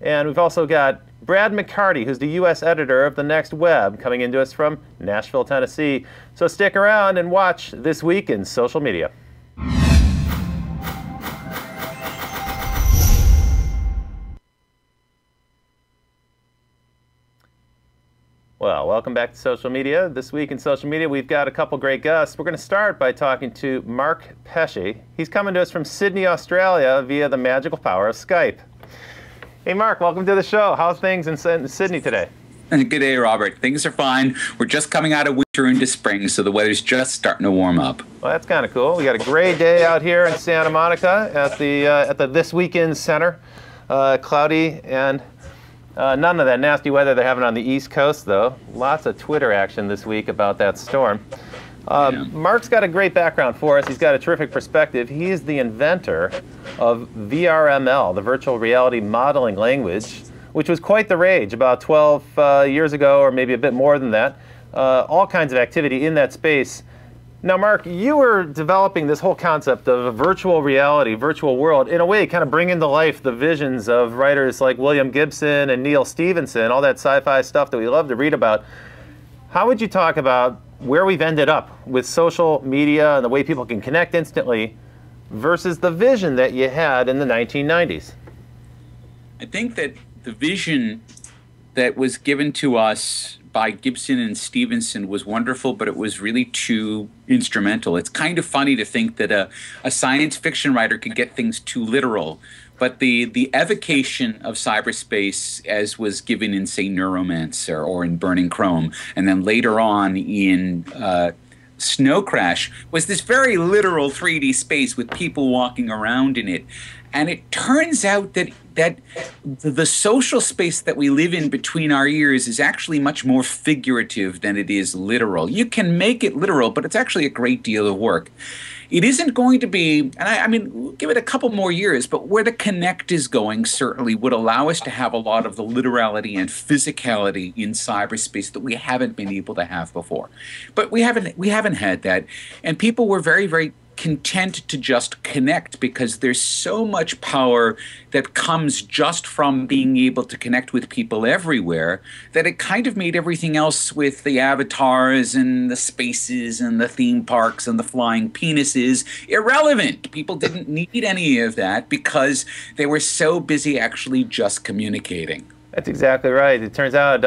And we've also got Brad McCarty, who's the U.S. editor of The Next Web, coming into us from Nashville, Tennessee. So stick around and watch This Week in Social Media. Well, welcome back to social media. This week in social media, we've got a couple great guests. We're going to start by talking to Mark Pesce. He's coming to us from Sydney, Australia via the magical power of Skype. Hey, Mark, welcome to the show. How's things in Sydney today? Good day, Robert. Things are fine. We're just coming out of winter into spring, so the weather's just starting to warm up. Well, that's kind of cool. We got a great day out here in Santa Monica at the This Weekend Center. Cloudy and none of that nasty weather they're having on the East Coast, though. Lots of Twitter action this week about that storm. Mark's got a great background for us. He's got a terrific perspective. He's the inventor of VRML, the virtual reality modeling language, which was quite the rage about 12 years ago, or maybe a bit more than that. All kinds of activity in that space. Now, Mark, you were developing this whole concept of a virtual reality, virtual world, in a way, kind of bringing to life the visions of writers like William Gibson and Neil Stephenson, all that sci-fi stuff that we love to read about. How would you talk about where we've ended up with social media and the way people can connect instantly versus the vision that you had in the 1990s? I think that the vision that was given to us by Gibson and Stevenson was wonderful, but it was really too instrumental. It's kind of funny to think that a science fiction writer could get things too literal, but the evocation of cyberspace, as was given in, say, Neuromancer or in Burning Chrome, and then later on in Snow Crash, was this very literal 3D space with people walking around in it. And it turns out that the social space that we live in between our ears is actually much more figurative than it is literal. You can make it literal, but it's actually a great deal of work. It isn't going to be, and I mean, we'll give it a couple more years, but where the Connect is going certainly would allow us to have a lot of the literality and physicality in cyberspace that we haven't been able to have before. But we haven't had that, and people were very, very content to just connect because there's so much power that comes just from being able to connect with people everywhere that it kind of made everything else with the avatars and the spaces and the theme parks and the flying penises irrelevant. People didn't need any of that because they were so busy actually just communicating. That's exactly right. It turns out,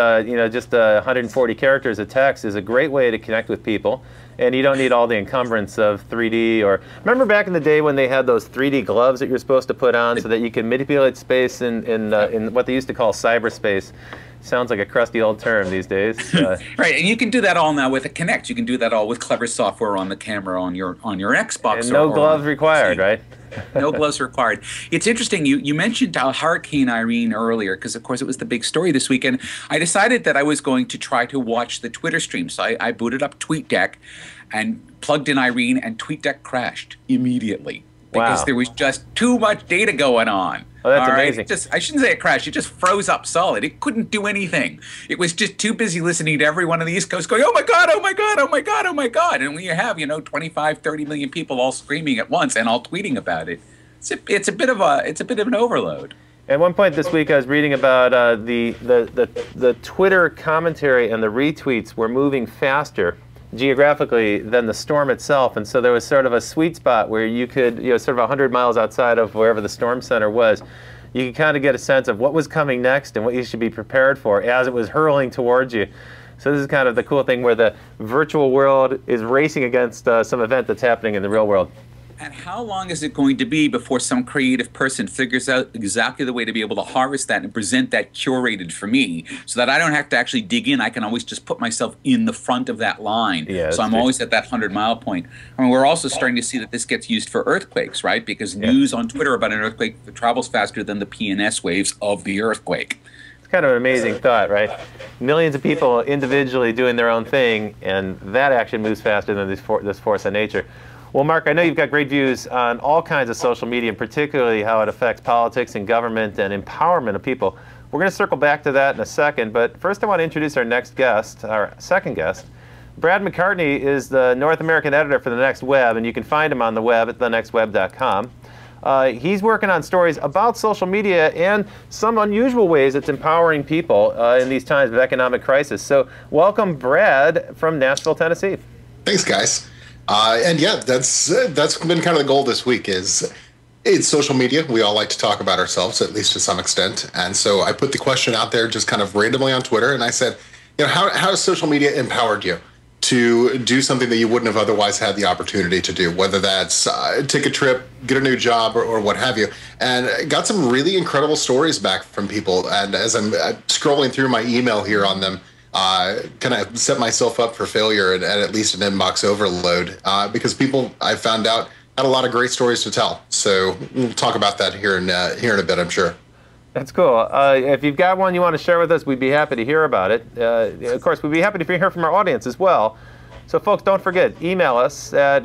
just 140 characters of text is a great way to connect with people. And you don't need all the encumbrance of 3D or... Remember back in the day when they had those 3D gloves that you're supposed to put on so that you can manipulate space in what they used to call cyberspace? Sounds like a crusty old term these days. Right, and you can do that all now with a Kinect. You can do that all with clever software on the camera on your Xbox. And no gloves required, right? No gloves required. It's interesting. You mentioned Hurricane Irene earlier because, of course, it was the big story this weekend. I decided that I was going to try to watch the Twitter stream. So I booted up TweetDeck and plugged in Irene, and TweetDeck crashed immediately. because Wow. there was just too much data going on. Oh, that's All right? amazing. I shouldn't say it crashed. It just froze up solid. It couldn't do anything. It was just too busy listening to everyone on the East Coast going, oh, my God, oh, my God, oh, my God, oh, my God. And when you have, 25, 30 million people all screaming at once and all tweeting about it, it's a bit of an overload. At one point this week, I was reading about the Twitter commentary and the retweets were moving faster geographically than the storm itself, and so there was sort of a sweet spot where you could, sort of 100 miles outside of wherever the storm center was, you could kind of get a sense of what was coming next and what you should be prepared for as it was hurling towards you. So this is kind of the cool thing where the virtual world is racing against some event that's happening in the real world. And how long is it going to be before some creative person figures out exactly the way to be able to harvest that and present that curated for me so that I don't have to actually dig in? I can always just put myself in the front of that line. Yeah, so I'm always at that 100-mile point. I mean, we're also starting to see that this gets used for earthquakes, right? Because news on Twitter about an earthquake travels faster than the PNS waves of the earthquake. It's kind of an amazing thought, right? Millions of people individually doing their own thing, and that action moves faster than this force of nature. Well, Mark, I know you've got great views on all kinds of social media, and particularly how it affects politics and government and empowerment of people. We're going to circle back to that in a second, but first I want to introduce our next guest, our second guest. Brad McCartney is the North American editor for The Next Web, and you can find him on the web at thenextweb.com. He's working on stories about social media and some unusual ways it's empowering people in these times of economic crisis. So welcome, Brad, from Nashville, Tennessee. Thanks, guys. And yeah, that's been kind of the goal this week. It's social media. We all like to talk about ourselves, at least to some extent. And so I put the question out there just kind of randomly on Twitter, and I said, how has social media empowered you to do something that you wouldn't have otherwise had the opportunity to do, whether that's take a trip, get a new job, or what have you. And I got some really incredible stories back from people. And as I'm scrolling through my email here on them, kind of set myself up for failure at least an inbox overload because people, I found out, had a lot of great stories to tell. So we'll talk about that here in a bit, I'm sure. That's cool. If you've got one you want to share with us, we'd be happy to hear about it. Of course, we'd be happy to hear from our audience as well. So folks, don't forget, email us at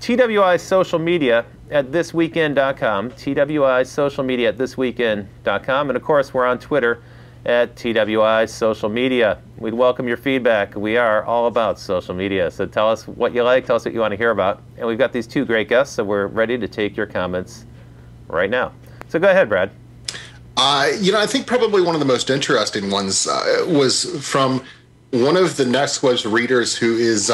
twisocialmedia@thisweekend.com, twisocialmedia@thisweekend.com, and of course, we're on Twitter at TWI Social Media. We'd welcome your feedback. We are all about social media. So tell us what you like, tell us what you want to hear about. And we've got these two great guests, so we're ready to take your comments right now. So go ahead, Brad. I think probably one of the most interesting ones was from one of the Next Web's readers who is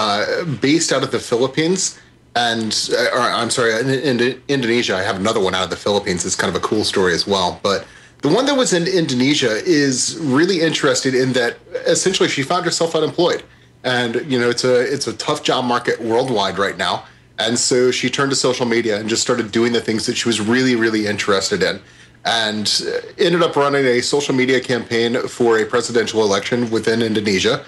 based out of the Philippines. And, I'm sorry, in Indonesia. I have another one out of the Philippines. It's kind of a cool story as well. But the one that was in Indonesia is really interesting in that essentially she found herself unemployed. And, it's a tough job market worldwide right now. And so she turned to social media and just started doing the things that she was really, really interested in. And ended up running a social media campaign for a presidential election within Indonesia.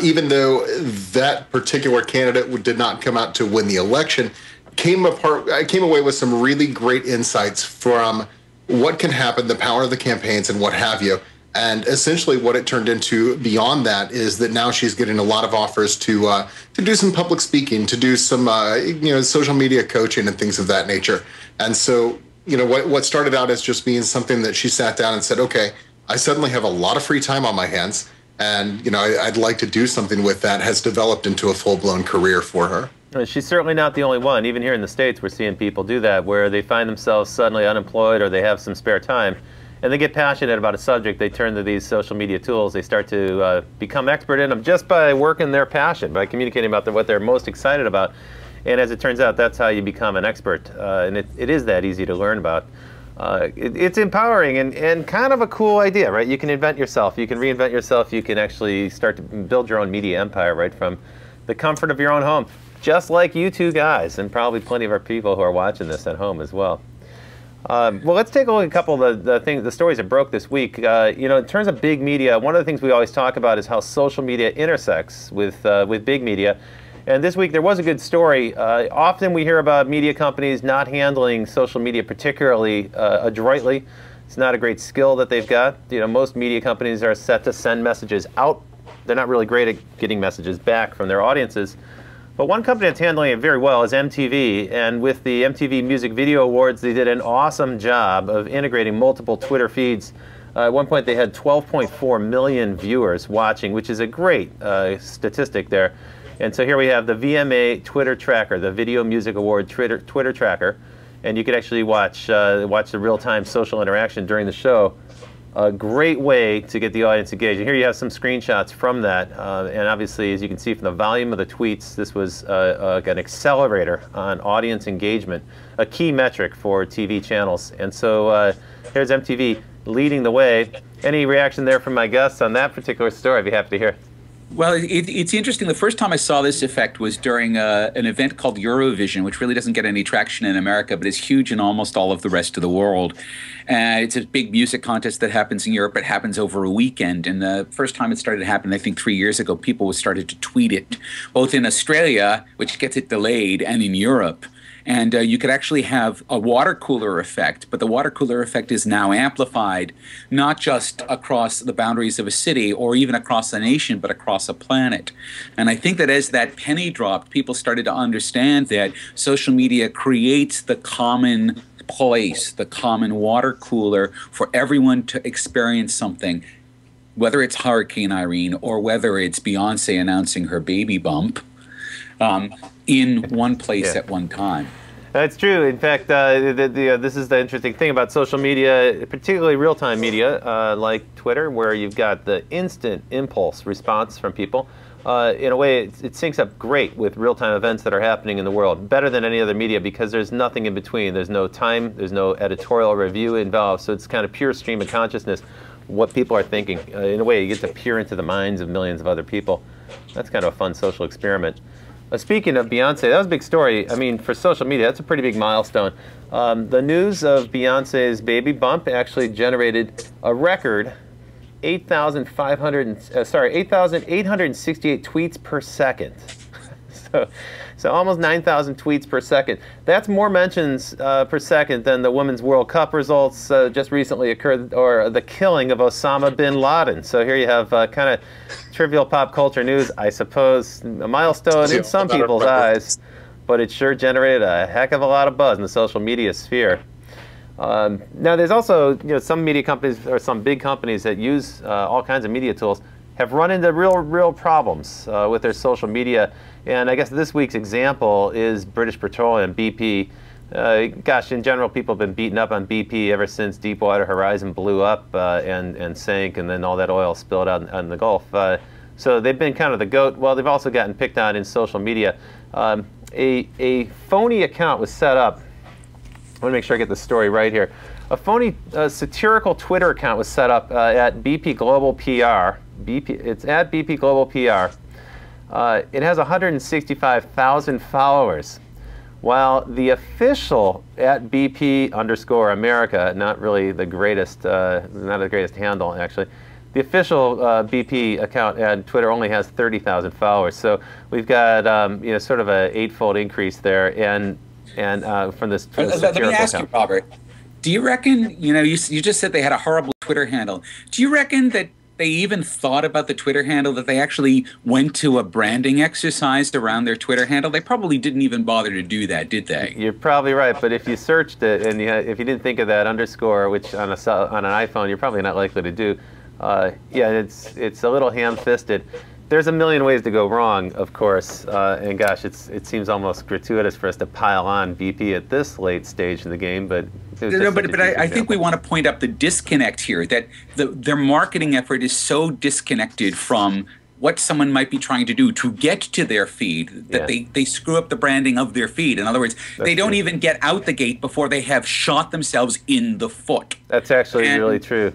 Even though that particular candidate did not come out to win the election, I came away with some really great insights from what can happen, the power of the campaigns and what have you. And essentially what it turned into beyond that is that now she's getting a lot of offers to do some public speaking, to do some social media coaching and things of that nature. And so, what started out as just being something that she sat down and said, okay, I suddenly have a lot of free time on my hands, and I'd like to do something with that, has developed into a full-blown career for her. She's certainly not the only one. Even here in the States, we're seeing people do that, where they find themselves suddenly unemployed or they have some spare time, and they get passionate about a subject. They turn to these social media tools. They start to become expert in them just by working their passion, by communicating about what they're most excited about. And as it turns out, that's how you become an expert. And it is that easy to learn about. It's empowering and kind of a cool idea, right? You can invent yourself. You can reinvent yourself. You can actually start to build your own media empire right from the comfort of your own home, just like you two guys, and probably plenty of our people who are watching this at home as well. Well, let's take a look at a couple of the stories that broke this week. In terms of big media, one of the things we always talk about is how social media intersects with big media. And this week there was a good story. Often we hear about media companies not handling social media particularly adroitly. It's not a great skill that they've got. Most media companies are set to send messages out. They're not really great at getting messages back from their audiences. But one company that's handling it very well is MTV, and with the MTV Music Video Awards, they did an awesome job of integrating multiple Twitter feeds. At one point, they had 12.4 million viewers watching, which is a great statistic there. And so here we have the VMA Twitter Tracker, the Video Music Award Twitter Tracker, and you could actually watch the real-time social interaction during the show. A great way to get the audience engaged. And here you have some screenshots from that, and obviously, as you can see from the volume of the tweets, this was an accelerator on audience engagement, a key metric for TV channels. And so here's MTV leading the way. Any reaction there from my guests on that particular story? I'd be happy to hear. Well, it's interesting. The first time I saw this effect was during an event called Eurovision, which really doesn't get any traction in America, but is huge in almost all of the rest of the world. It's a big music contest that happens in Europe. It happens over a weekend. And the first time it started happening, I think 3 years ago, people started to tweet it, both in Australia, which gets it delayed, and in Europe. And you could actually have a water cooler effect, but the water cooler effect is now amplified, not just across the boundaries of a city or even across a nation, but across a planet. And I think that as that penny dropped, people started to understand that social media creates the common place, the common water cooler for everyone to experience something, whether it's Hurricane Irene or whether it's Beyonce announcing her baby bump. In one place at one time. That's true. In fact, this is the interesting thing about social media, particularly real-time media like Twitter, where you've got the instant impulse response from people. In a way, it syncs up great with real-time events that are happening in the world, better than any other media because there's nothing in between. There's no time, there's no editorial review involved, so it's kind of pure stream of consciousness, what people are thinking. In a way, you get to peer into the minds of millions of other people. That's kind of a fun social experiment. Speaking of Beyonce, that was a big story. I mean, for social media, that's a pretty big milestone. The news of Beyonce's baby bump actually generated a record 8,868 tweets per second. So almost 9,000 tweets per second. That's more mentions per second than the Women's World Cup results just recently occurred, or the killing of Osama bin Laden. So here you have kind of trivial pop culture news, I suppose, a milestone in some people's eyes, but it sure generated a heck of a lot of buzz in the social media sphere. Now, there's also some media companies, or some big companies that use all kinds of media tools, have run into real problems with their social media. And I guess this week's example is British Petroleum, BP. Gosh, in general, people have been beaten up on BP ever since Deepwater Horizon blew up and sank, and then all that oil spilled out in the Gulf. So they've been kind of the GOAT. Well, they've also gotten picked on in social media. A phony account was set up. I want to make sure I get the story right here. A phony satirical Twitter account was set up at BP Global PR. It's at BP Global PR. It has 165,000 followers, while the official at BP_America, not really the greatest, not the greatest handle actually. The official BP account at Twitter only has 30,000 followers. So we've got sort of a 8-fold increase there, and from this. Let me ask you, Robert. Do you reckon, you just said they had a horrible Twitter handle. Do you reckon that they even thought about the Twitter handle, that they actually went to a branding exercise around their Twitter handle? They probably didn't even bother to do that, did they? You're probably right, but if you searched it and if you didn't think of that underscore, which on an iPhone you're probably not likely to do, yeah, it's a little ham-fisted. There's a million ways to go wrong, of course, and gosh, it seems almost gratuitous for us to pile on BP at this late stage in the game, but I think we want to point out the disconnect here, that their marketing effort is so disconnected from what someone might be trying to do to get to their feed, that they screw up the branding of their feed. In other words, they don't even get out the gate before they have shot themselves in the foot. That's actually really true.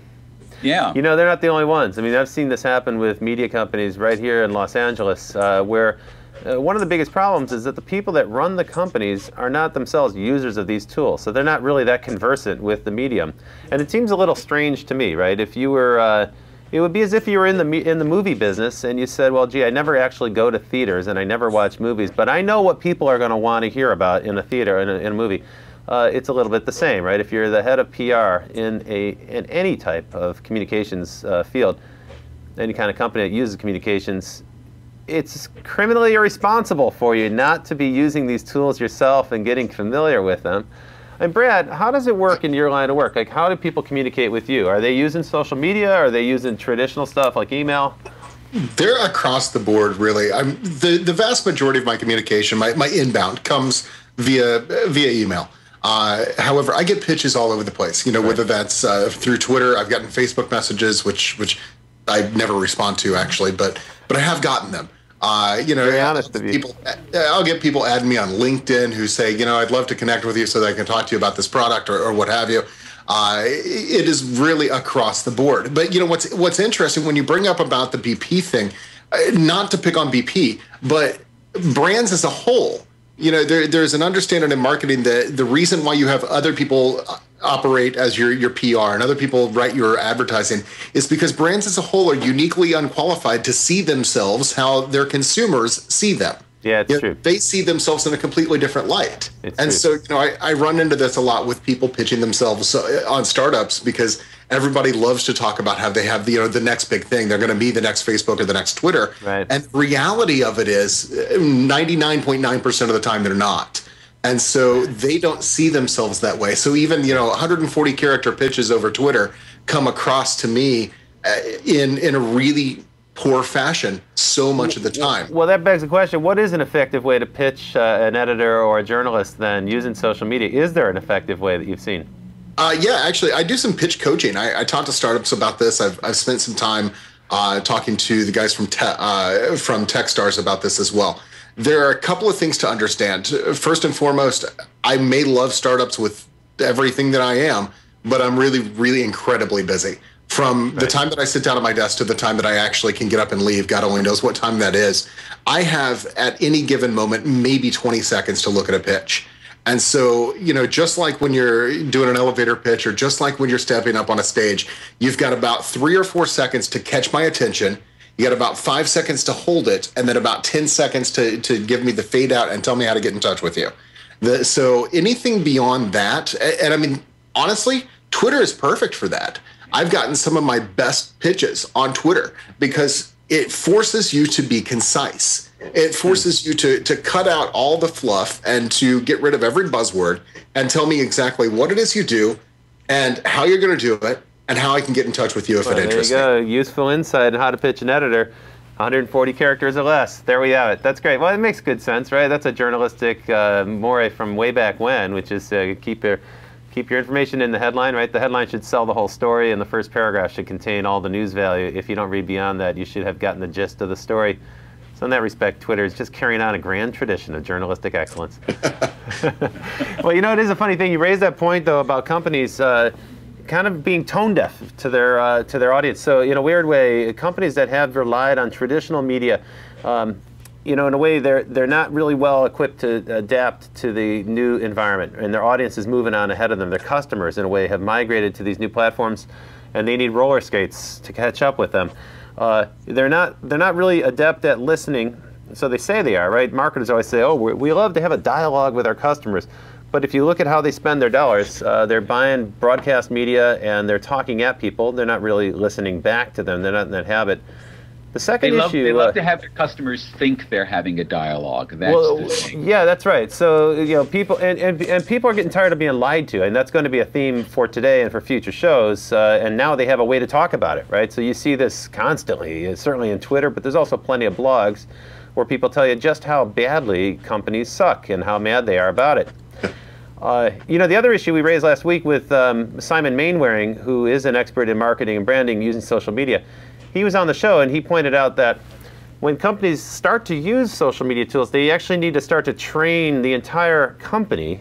Yeah. They're not the only ones. I mean, I've seen this happen with media companies right here in Los Angeles, where one of the biggest problems is that the people that run the companies are not themselves users of these tools. So they're not really that conversant with the medium. And it seems a little strange to me, right? If you were, it would be as if you were in the movie business and you said, well, gee, I never actually go to theaters and I never watch movies, but I know what people are going to want to hear about in a theater, in a movie. It's a little bit the same, right? If you're the head of PR in any type of communications field, any kind of company that uses communications, it's criminally irresponsible for you not to be using these tools yourself and getting familiar with them. And Brad, how does it work in your line of work? Like, how do people communicate with you? Are they using social media? Are they using traditional stuff like email? They're across the board, really. The vast majority of my communication, my inbound, comes via email. However, I get pitches all over the place. You know, whether that's through Twitter, I've gotten Facebook messages, which I never respond to actually, but I have gotten them. You know, I'll get people adding me on LinkedIn who say, you know, I'd love to connect with you so that I can talk to you about this product or what have you. It is really across the board. But you know what's interesting when you bring up about the BP thing, not to pick on BP, but brands as a whole. You know, there's an understanding in marketing that the reason why you have other people operate as your PR and other people write your advertising is because brands as a whole are uniquely unqualified to see themselves how their consumers see them. Yeah, it's true. They see themselves in a completely different light. So, you know, I run into this a lot with people pitching themselves on startups because everybody loves to talk about how they have the next big thing. They're going to be the next Facebook or the next Twitter. Right. And the reality of it is 99.9% of the time they're not. And so they don't see themselves that way. So even, 140 character pitches over Twitter come across to me in a really poor fashion so much of the time. Well, that begs the question, what is an effective way to pitch an editor or a journalist then using social media? Is there an effective way that you've seen? Yeah, actually, I do some pitch coaching. I talk to startups about this. I've spent some time talking to the guys from Techstars about this as well. There are a couple of things to understand. First and foremost, I may love startups with everything that I am, but I'm really, really incredibly busy. From the time that I sit down at my desk to the time that I actually can get up and leave, God only knows what time that is. I have, at any given moment, maybe 20 seconds to look at a pitch. And so, just like when you're doing an elevator pitch or just like when you're stepping up on a stage, you've got about 3 or 4 seconds to catch my attention. You got about 5 seconds to hold it, and then about 10 seconds to give me the fade out and tell me how to get in touch with you. So anything beyond that, and I mean, honestly, Twitter is perfect for that. I've gotten some of my best pitches on Twitter because it forces you to be concise. It forces you to cut out all the fluff and to get rid of every buzzword and tell me exactly what it is you do and how you're going to do it and how I can get in touch with you if it interests me. There you go. Useful insight on how to pitch an editor. 140 characters or less. There we have it. That's great. Well, it makes good sense, right? That's a journalistic moray from way back when, which is keep your information in the headline, right? The headline should sell the whole story, and the first paragraph should contain all the news value. If you don't read beyond that, you should have gotten the gist of the story. So in that respect, Twitter is just carrying on a grand tradition of journalistic excellence. Well, it is a funny thing. You raised that point, though, about companies kind of being tone deaf to their audience. So in a weird way, companies that have relied on traditional media, in a way, they're not really well equipped to adapt to the new environment, and their audience is moving on ahead of them. Their customers, in a way, have migrated to these new platforms, and they need roller skates to catch up with them. They're not really adept at listening, so they say they are, right? Marketers always say, "Oh, we love to have a dialogue with our customers," but if you look at how they spend their dollars, they're buying broadcast media and they're talking at people. They're not really listening back to them. They're not in that habit. The second issue, they love to have their customers think they're having a dialogue. That's the thing. Yeah, that's right. So people and people are getting tired of being lied to, and that's going to be a theme for today and for future shows. And now they have a way to talk about it, right? So you see this constantly, certainly in Twitter, but there's also plenty of blogs where people tell you just how badly companies suck and how mad they are about it. The other issue we raised last week with Simon Mainwaring, who is an expert in marketing and branding using social media. He was on the show and he pointed out that when companies start to use social media tools, they actually need to start to train the entire company,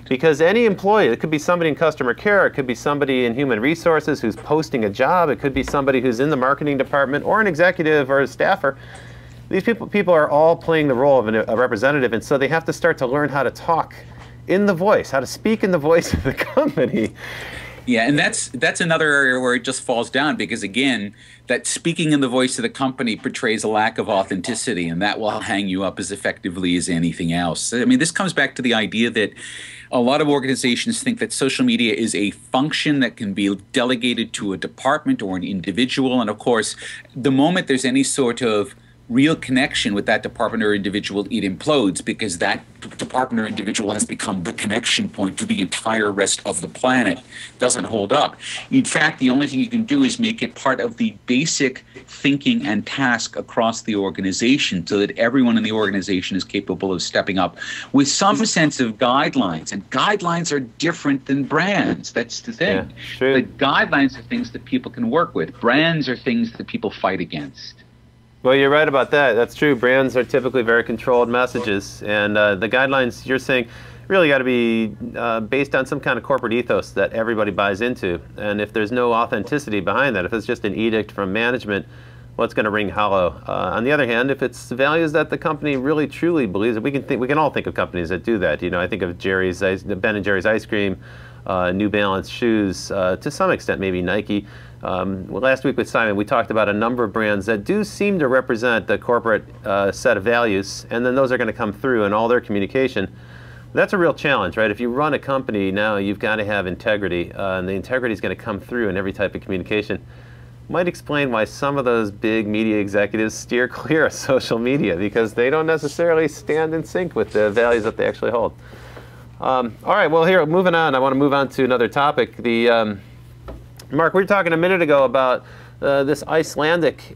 because any employee, it could be somebody in customer care, it could be somebody in human resources who's posting a job, it could be somebody who's in the marketing department or an executive or a staffer. These people are all playing the role of a representative, and so they have to start to learn how to talk in the voice, how to speak in the voice of the company. Yeah, and that's another area where it just falls down, because again, that speaking in the voice of the company portrays a lack of authenticity, and that will hang you up as effectively as anything else. I mean, this comes back to the idea that a lot of organizations think that social media is a function that can be delegated to a department or an individual, and of course, the moment there's any sort of real connection with that department or individual, it implodes because that department or individual has become the connection point to the entire rest of the planet. Doesn't hold up. In fact, the only thing you can do is make it part of the basic thinking and task across the organization so that everyone in the organization is capable of stepping up with some sense of guidelines. And guidelines are different than brands. That's the thing. Yeah, true. The guidelines are things that people can work with. Brands are things that people fight against. Well, you're right about that. That's true. Brands are typically very controlled messages, and the guidelines you're saying really got to be based on some kind of corporate ethos that everybody buys into. And if there's no authenticity behind that, if it's just an edict from management, well, it's going to ring hollow. On the other hand, if it's values that the company really truly believes, we can all think of companies that do that. You know, I think of Ben and Jerry's ice cream, New Balance shoes, to some extent maybe Nike. Last week with Simon, we talked about a number of brands that do seem to represent the corporate set of values, and then those are going to come through in all their communication. That's a real challenge, right? If you run a company now, you've got to have integrity, and the integrity is going to come through in every type of communication. Might explain why some of those big media executives steer clear of social media, because they don't necessarily stand in sync with the values that they actually hold. All right, well, here, moving on, I want to move on to another topic. Mark, we were talking a minute ago about this Icelandic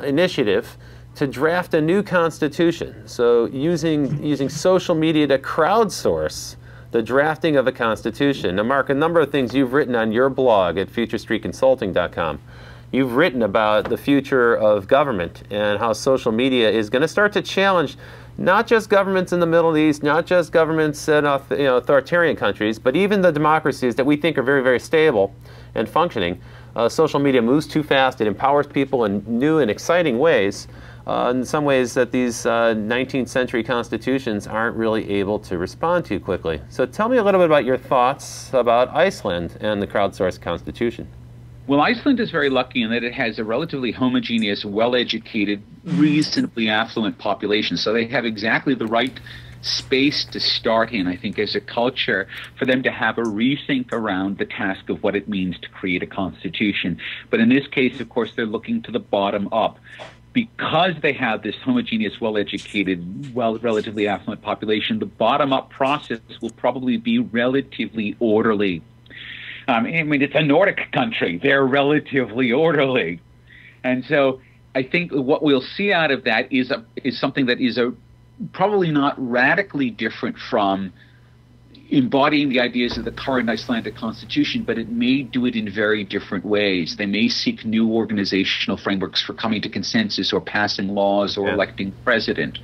initiative to draft a new constitution. So using social media to crowdsource the drafting of a constitution. Now, Mark, a number of things you've written on your blog at futurestreetconsulting.com. You've written about the future of government and how social media is going to start to challenge not just governments in the Middle East, not just governments in authoritarian countries, but even the democracies that we think are very, very stable and functioning. Social media moves too fast. It empowers people in new and exciting ways, in some ways that these 19th century constitutions aren't really able to respond to quickly. So tell me a little bit about your thoughts about Iceland and the crowdsourced constitution. Well, Iceland is very lucky in that it has a relatively homogeneous, well-educated, reasonably affluent population. So they have exactly the right space to start in, I think, as a culture for them to have a rethink around the task of what it means to create a constitution. But in this case, of course, they're looking to the bottom up. Because they have this homogeneous, well-educated, relatively affluent population, the bottom-up process will probably be relatively orderly. I mean, it's a Nordic country. They're relatively orderly. And so I think what we'll see out of that is something that is probably not radically different from embodying the ideas of the current Icelandic constitution, but it may do it in very different ways. They may seek new organizational frameworks for coming to consensus or passing laws or electing president.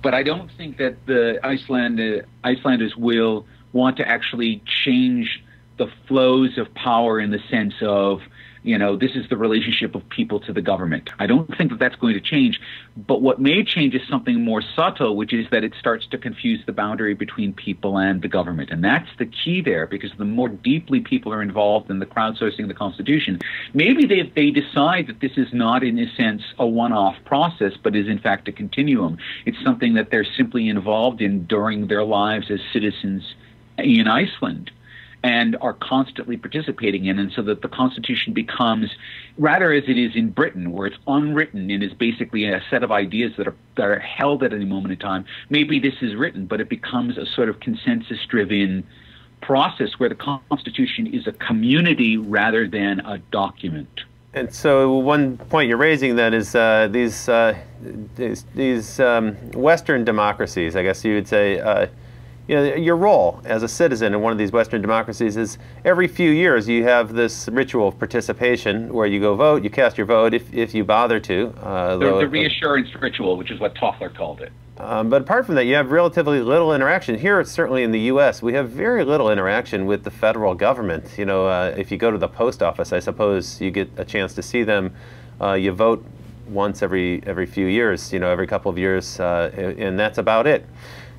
But I don't think that the Icelanders will want to actually change the flows of power in the sense of, you know, this is the relationship of people to the government. I don't think that that's going to change. But what may change is something more subtle, which is that it starts to confuse the boundary between people and the government. And that's the key there, because the more deeply people are involved in the crowdsourcing of the Constitution, maybe they decide that this is not, in a sense, a one-off process, but is, in fact, a continuum. It's something that they're simply involved in during their lives as citizens in Iceland, and are constantly participating in, and so that the Constitution becomes, rather as it is in Britain, where it's unwritten and is basically a set of ideas that are held at any moment in time. Maybe this is written, but it becomes a sort of consensus-driven process where the Constitution is a community rather than a document. And so one point you're raising then is these Western democracies, I guess you would say, you know, your role as a citizen in one of these Western democracies is every few years you have this ritual of participation where you go vote, you cast your vote if you bother to. The reassurance ritual, which is what Toffler called it. But apart from that, you have relatively little interaction. Here, certainly in the U.S., we have very little interaction with the federal government. You know, if you go to the post office, I suppose you get a chance to see them. You vote once every few years, you know, every couple of years, and that's about it.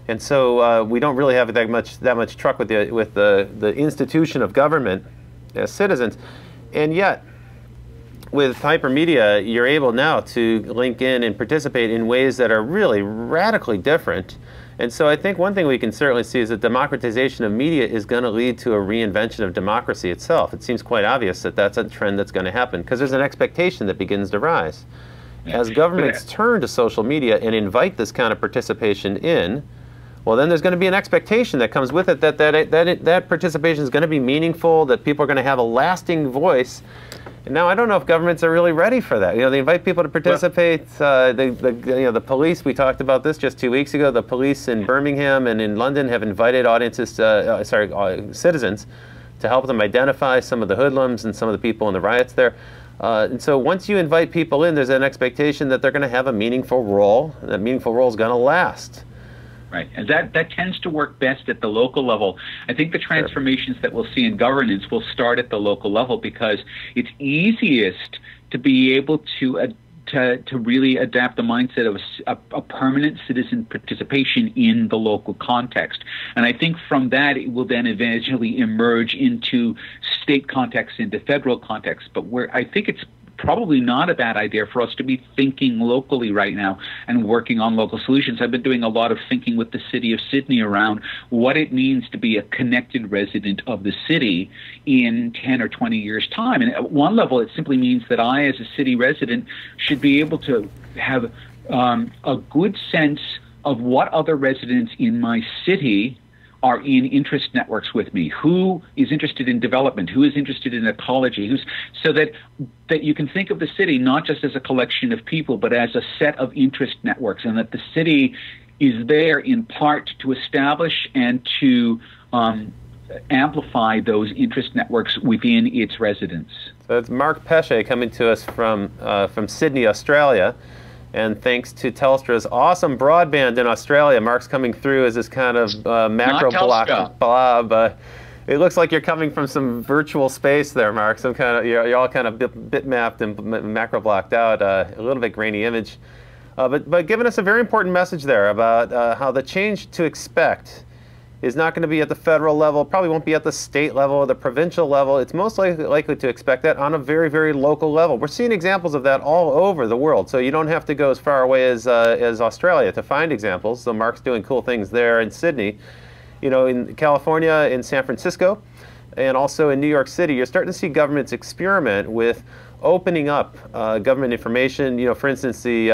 And so we don't really have that much truck with the institution of government as citizens. And yet, with hypermedia, you're able now to link in and participate in ways that are really radically different. And so I think one thing we can certainly see is that democratization of media is going to lead to a reinvention of democracy itself. It seems quite obvious that that's a trend that's going to happen, because there's an expectation that begins to rise. As governments turn to social media and invite this kind of participation in, well, then there's going to be an expectation that comes with it that participation is going to be meaningful, that people are going to have a lasting voice. And now I don't know if governments are really ready for that. You know, they invite people to participate. The police, we talked about this just 2 weeks ago. The police in Birmingham and in London have invited citizens to help them identify some of the hoodlums and some of the people in the riots there. And so once you invite people in, there's an expectation that they're going to have a meaningful role, and that meaningful role is going to last. Right, and that tends to work best at the local level. I think the transformations that we'll see in governance will start at the local level because it's easiest to be able to really adapt the mindset of a permanent citizen participation in the local context. And I think from that it will then eventually emerge into state context, into federal context. But I think it's probably not a bad idea for us to be thinking locally right now and working on local solutions. I've been doing a lot of thinking with the city of Sydney around what it means to be a connected resident of the city in 10 or 20 years' time. And at one level, it simply means that I, as a city resident, should be able to have a good sense of what other residents in my city are in interest networks with me, who is interested in development, who is interested in ecology, so that you can think of the city not just as a collection of people, but as a set of interest networks, and that the city is there in part to establish and to amplify those interest networks within its residents. So it's Mark Pesce coming to us from Sydney, Australia. And thanks to Telstra's awesome broadband in Australia, Mark's coming through as this kind of macro blob. It looks like you're coming from some virtual space there, Mark. Some kind of you're all kind of bitmapped and macro blocked out. A little bit grainy image, but giving us a very important message there about how the change to expect is not going to be at the federal level, probably won't be at the state level or the provincial level. It's most likely to expect that on a very, very local level. We're seeing examples of that all over the world, so you don't have to go as far away as Australia to find examples. So Mark's doing cool things there in Sydney. You know, in California, in San Francisco, and also in New York City, you're starting to see governments experiment with opening up government information. You know, for instance, the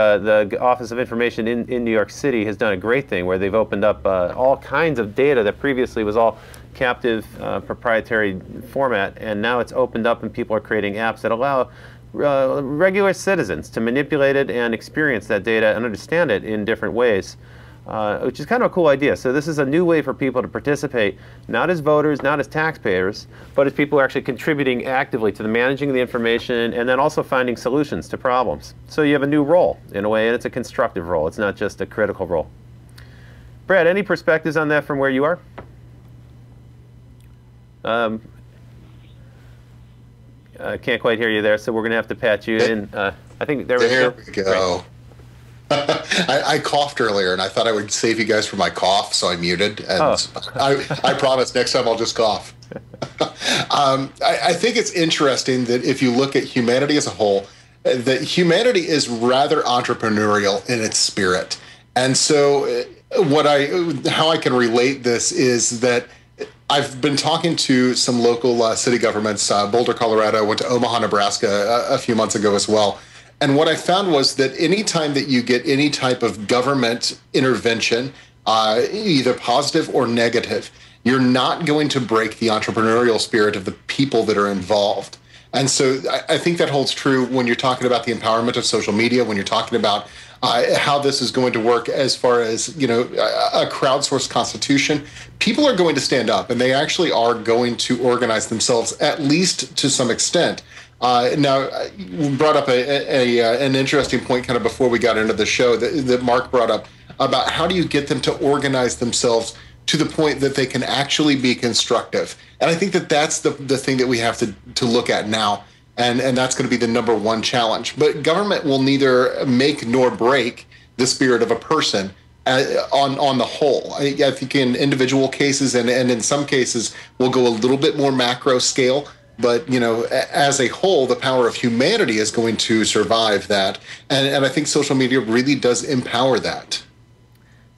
Office of Information in New York City has done a great thing where they've opened up all kinds of data that previously was all captive proprietary format, and now it's opened up and people are creating apps that allow regular citizens to manipulate it and experience that data and understand it in different ways. Which is kind of a cool idea. So this is a new way for people to participate, not as voters, not as taxpayers, but as people who are actually contributing actively to the managing of the information and then also finding solutions to problems. So you have a new role in a way, and it's a constructive role. It's not just a critical role. Brad, any perspectives on that from where you are? I can't quite hear you there, so we're going to have to patch you in. I think there we go. Right. I coughed earlier, and I thought I would save you guys from my cough, so I muted. And I promise next time I'll just cough. I think it's interesting that if you look at humanity as a whole, that humanity is rather entrepreneurial in its spirit. And so how I can relate this is that I've been talking to some local city governments, Boulder, Colorado, went to Omaha, Nebraska a few months ago as well. And what I found was that anytime that you get any type of government intervention, either positive or negative, you're not going to break the entrepreneurial spirit of the people that are involved. And so I think that holds true when you're talking about the empowerment of social media, when you're talking about how this is going to work as far as, you know, a crowdsourced constitution. People are going to stand up, and they actually are going to organize themselves, at least to some extent. Now, you brought up an interesting point kind of before we got into the show that Mark brought up about how do you get them to organize themselves to the point that they can actually be constructive. And I think that that's the thing that we have to look at now, and that's going to be the number one challenge. But government will neither make nor break the spirit of a person on the whole. I think in individual cases and in some cases we'll go a little bit more macro scale. But, you know, as a whole, the power of humanity is going to survive that. And I think social media really does empower that.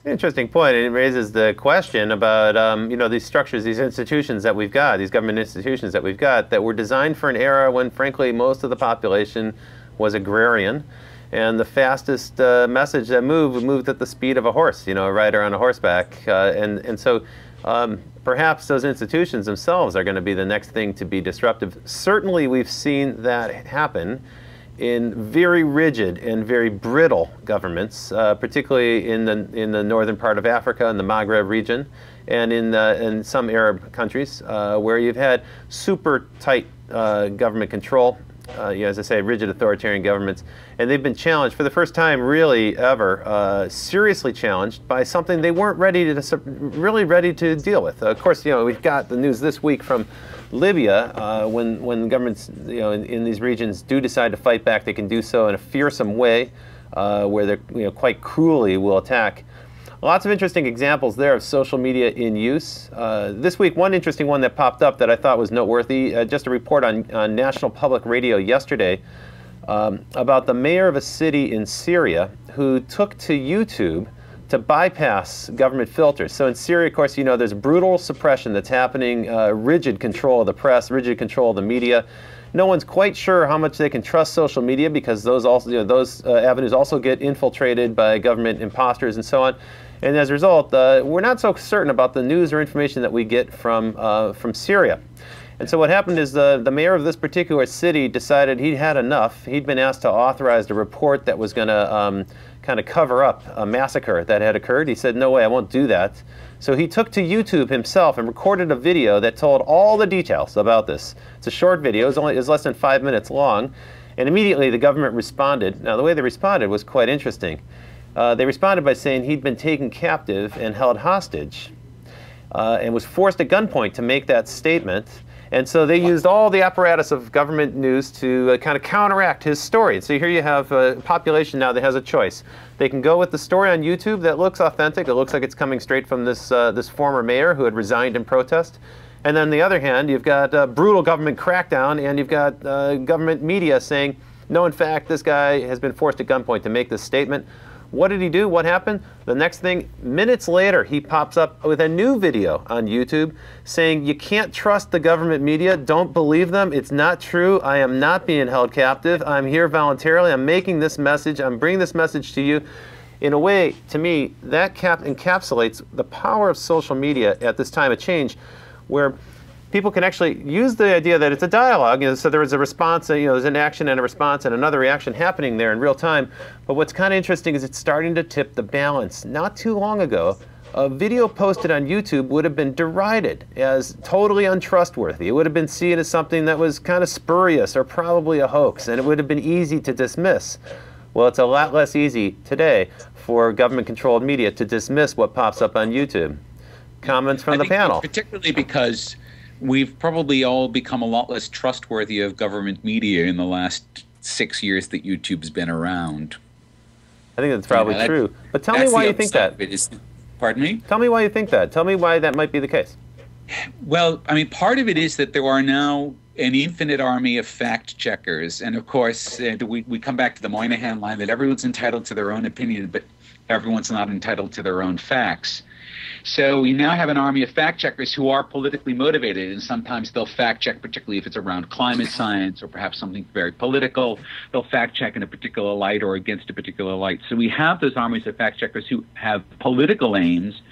Interesting point. It raises the question about, you know, these structures, these institutions that we've got, these government institutions that we've got that were designed for an era when, frankly, most of the population was agrarian. And the fastest message that moved at the speed of a horse, you know, a rider on a horseback. And so perhaps those institutions themselves are going to be the next thing to be disruptive. Certainly we've seen that happen in very rigid and very brittle governments, particularly in the northern part of Africa and the Maghreb region, and in some Arab countries, where you've had super tight government control. As I say, rigid authoritarian governments, and they've been challenged for the first time, really ever, seriously challenged by something they weren't really ready to deal with. Of course, you know, we've got the news this week from Libya, when governments, you know, in these regions do decide to fight back, they can do so in a fearsome way, where they, you know, quite cruelly will attack. Lots of interesting examples there of social media in use. This week, one interesting one that popped up that I thought was noteworthy, just a report on National Public Radio yesterday about the mayor of a city in Syria who took to YouTube to bypass government filters. So in Syria, of course, you know, there's brutal suppression that's happening, rigid control of the press, rigid control of the media. No one's quite sure how much they can trust social media because those also, you know, those avenues also get infiltrated by government imposters and so on. And as a result, we're not so certain about the news or information that we get from Syria. And so what happened is the mayor of this particular city decided he'd had enough. He'd been asked to authorize a report that was going to kind of cover up a massacre that had occurred. He said, no way, I won't do that. So he took to YouTube himself and recorded a video that told all the details about this. It's a short video. It was less than 5 minutes long. And immediately the government responded. Now, the way they responded was quite interesting. They responded by saying he'd been taken captive and held hostage and was forced at gunpoint to make that statement. And so they used all the apparatus of government news to kind of counteract his story. So here you have a population now that has a choice. They can go with the story on YouTube that looks authentic. It looks like it's coming straight from this, this former mayor who had resigned in protest. And then on the other hand, you've got a brutal government crackdown, and you've got government media saying, no, in fact, this guy has been forced at gunpoint to make this statement. What did he do? What happened? The next thing, minutes later, he pops up with a new video on YouTube saying, you can't trust the government media. Don't believe them. It's not true. I am not being held captive. I'm here voluntarily. I'm making this message. I'm bringing this message to you. In a way, to me, that encapsulates the power of social media at this time of change, where people can actually use the idea that it's a dialogue, you know, so there is a response, you know, there's an action and a response and another reaction happening there in real time. But what's kind of interesting is it's starting to tip the balance. Not too long ago, a video posted on YouTube would have been derided as totally untrustworthy. It would have been seen as something that was kind of spurious or probably a hoax, and it would have been easy to dismiss. Well, it's a lot less easy today for government-controlled media to dismiss what pops up on YouTube. Comments from the panel? Particularly because we've probably all become a lot less trustworthy of government media in the last 6 years that YouTube's been around. I think that's probably true. But tell me why you think that. Pardon me? Tell me why you think that. Tell me why that might be the case. Well, I mean, part of it is that there are now an infinite army of fact checkers. And of course, we come back to the Moynihan line that everyone's entitled to their own opinion, but everyone's not entitled to their own facts. So we now have an army of fact checkers who are politically motivated, and sometimes they'll fact check, particularly if it's around climate science or perhaps something very political. They'll fact check in a particular light or against a particular light. So we have those armies of fact checkers who have political aims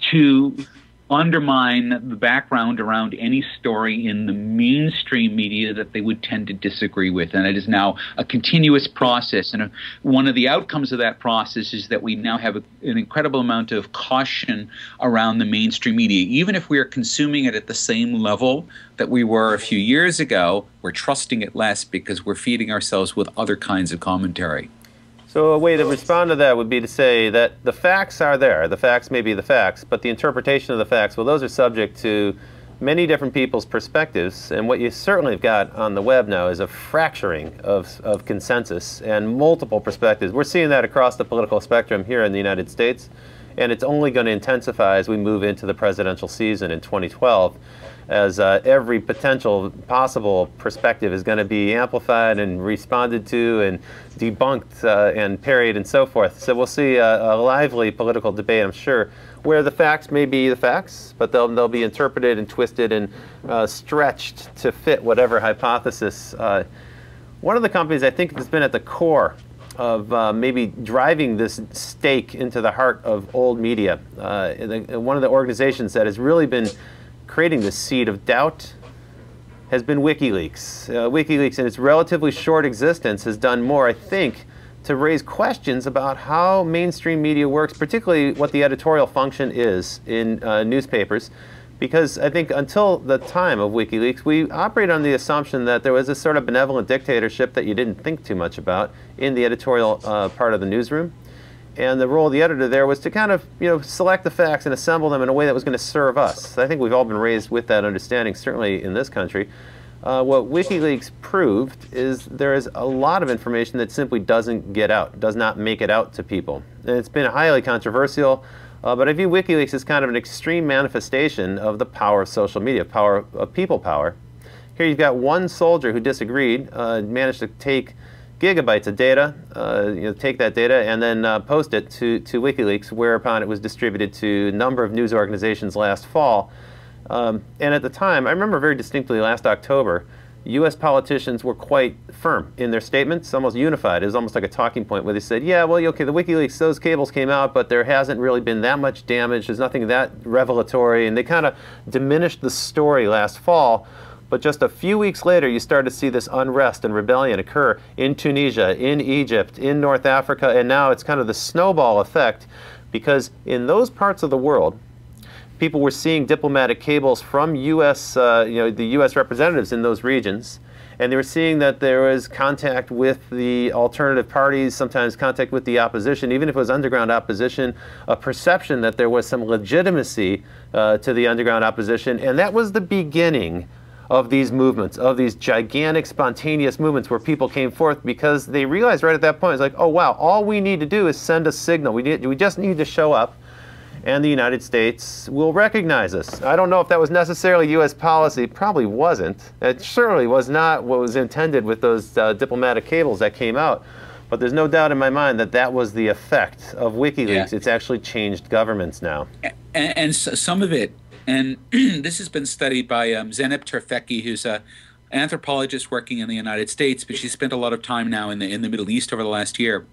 to undermine the background around any story in the mainstream media that they would tend to disagree with. And it is now a continuous process. And one of the outcomes of that process is that we now have an incredible amount of caution around the mainstream media. Even if we are consuming it at the same level that we were a few years ago, we're trusting it less because we're feeding ourselves with other kinds of commentary. So a way to respond to that would be to say that the facts are there. The facts may be the facts, but the interpretation of the facts, well, those are subject to many different people's perspectives. And what you certainly have got on the web now is a fracturing of consensus and multiple perspectives. We're seeing that across the political spectrum here in the United States, and it's only going to intensify as we move into the presidential season in 2012. As every potential possible perspective is going to be amplified and responded to and debunked and parried and so forth. So we'll see a lively political debate, I'm sure, where the facts may be the facts, but they'll be interpreted and twisted and stretched to fit whatever hypothesis. One of the companies I think has been at the core maybe driving this stake into the heart of old media. One of the organizations that has really been creating this seed of doubt has been WikiLeaks. WikiLeaks, in its relatively short existence, has done more, I think, to raise questions about how mainstream media works, particularly what the editorial function is in newspapers. Because I think until the time of WikiLeaks, we operated on the assumption that there was this sort of benevolent dictatorship that you didn't think too much about in the editorial part of the newsroom. And the role of the editor there was to kind of, select the facts and assemble them in a way that was going to serve us. So I think we've all been raised with that understanding, certainly in this country. What WikiLeaks proved is there is a lot of information that simply doesn't get out, does not make it out to people. And it's been highly controversial. But I view WikiLeaks as kind of an extreme manifestation of the power of social media, power of people power. Here you've got one soldier who disagreed, managed to take gigabytes of data, take that data and then post it to WikiLeaks, whereupon it was distributed to a number of news organizations last fall. And at the time, I remember very distinctly last October, U.S. politicians were quite firm in their statements, almost unified. It was almost like a talking point where they said, yeah, well, okay, the WikiLeaks, those cables came out, but there hasn't really been that much damage. There's nothing that revelatory. And they kind of diminished the story last fall. But just a few weeks later, you started to see this unrest and rebellion occur in Tunisia, in Egypt, in North Africa, and now it's kind of the snowball effect, because in those parts of the world, people were seeing diplomatic cables from U.S., the U.S. representatives in those regions, and they were seeing that there was contact with the alternative parties, sometimes contact with the opposition, even if it was underground opposition, a perception that there was some legitimacy to the underground opposition, and that was the beginning of these movements, of these gigantic, spontaneous movements where people came forth because they realized right at that point, it's like, oh wow, all we need to do is send a signal. We just need to show up, and the United States will recognize us. I don't know if that was necessarily U.S. policy. Probably wasn't. It certainly was not what was intended with those diplomatic cables that came out. But there's no doubt in my mind that that was the effect of WikiLeaks. Yeah. It's actually changed governments now. And some of it, and this has been studied by Zeynep Tufekci, who's an anthropologist working in the United States, but she spent a lot of time now in the Middle East over the last year.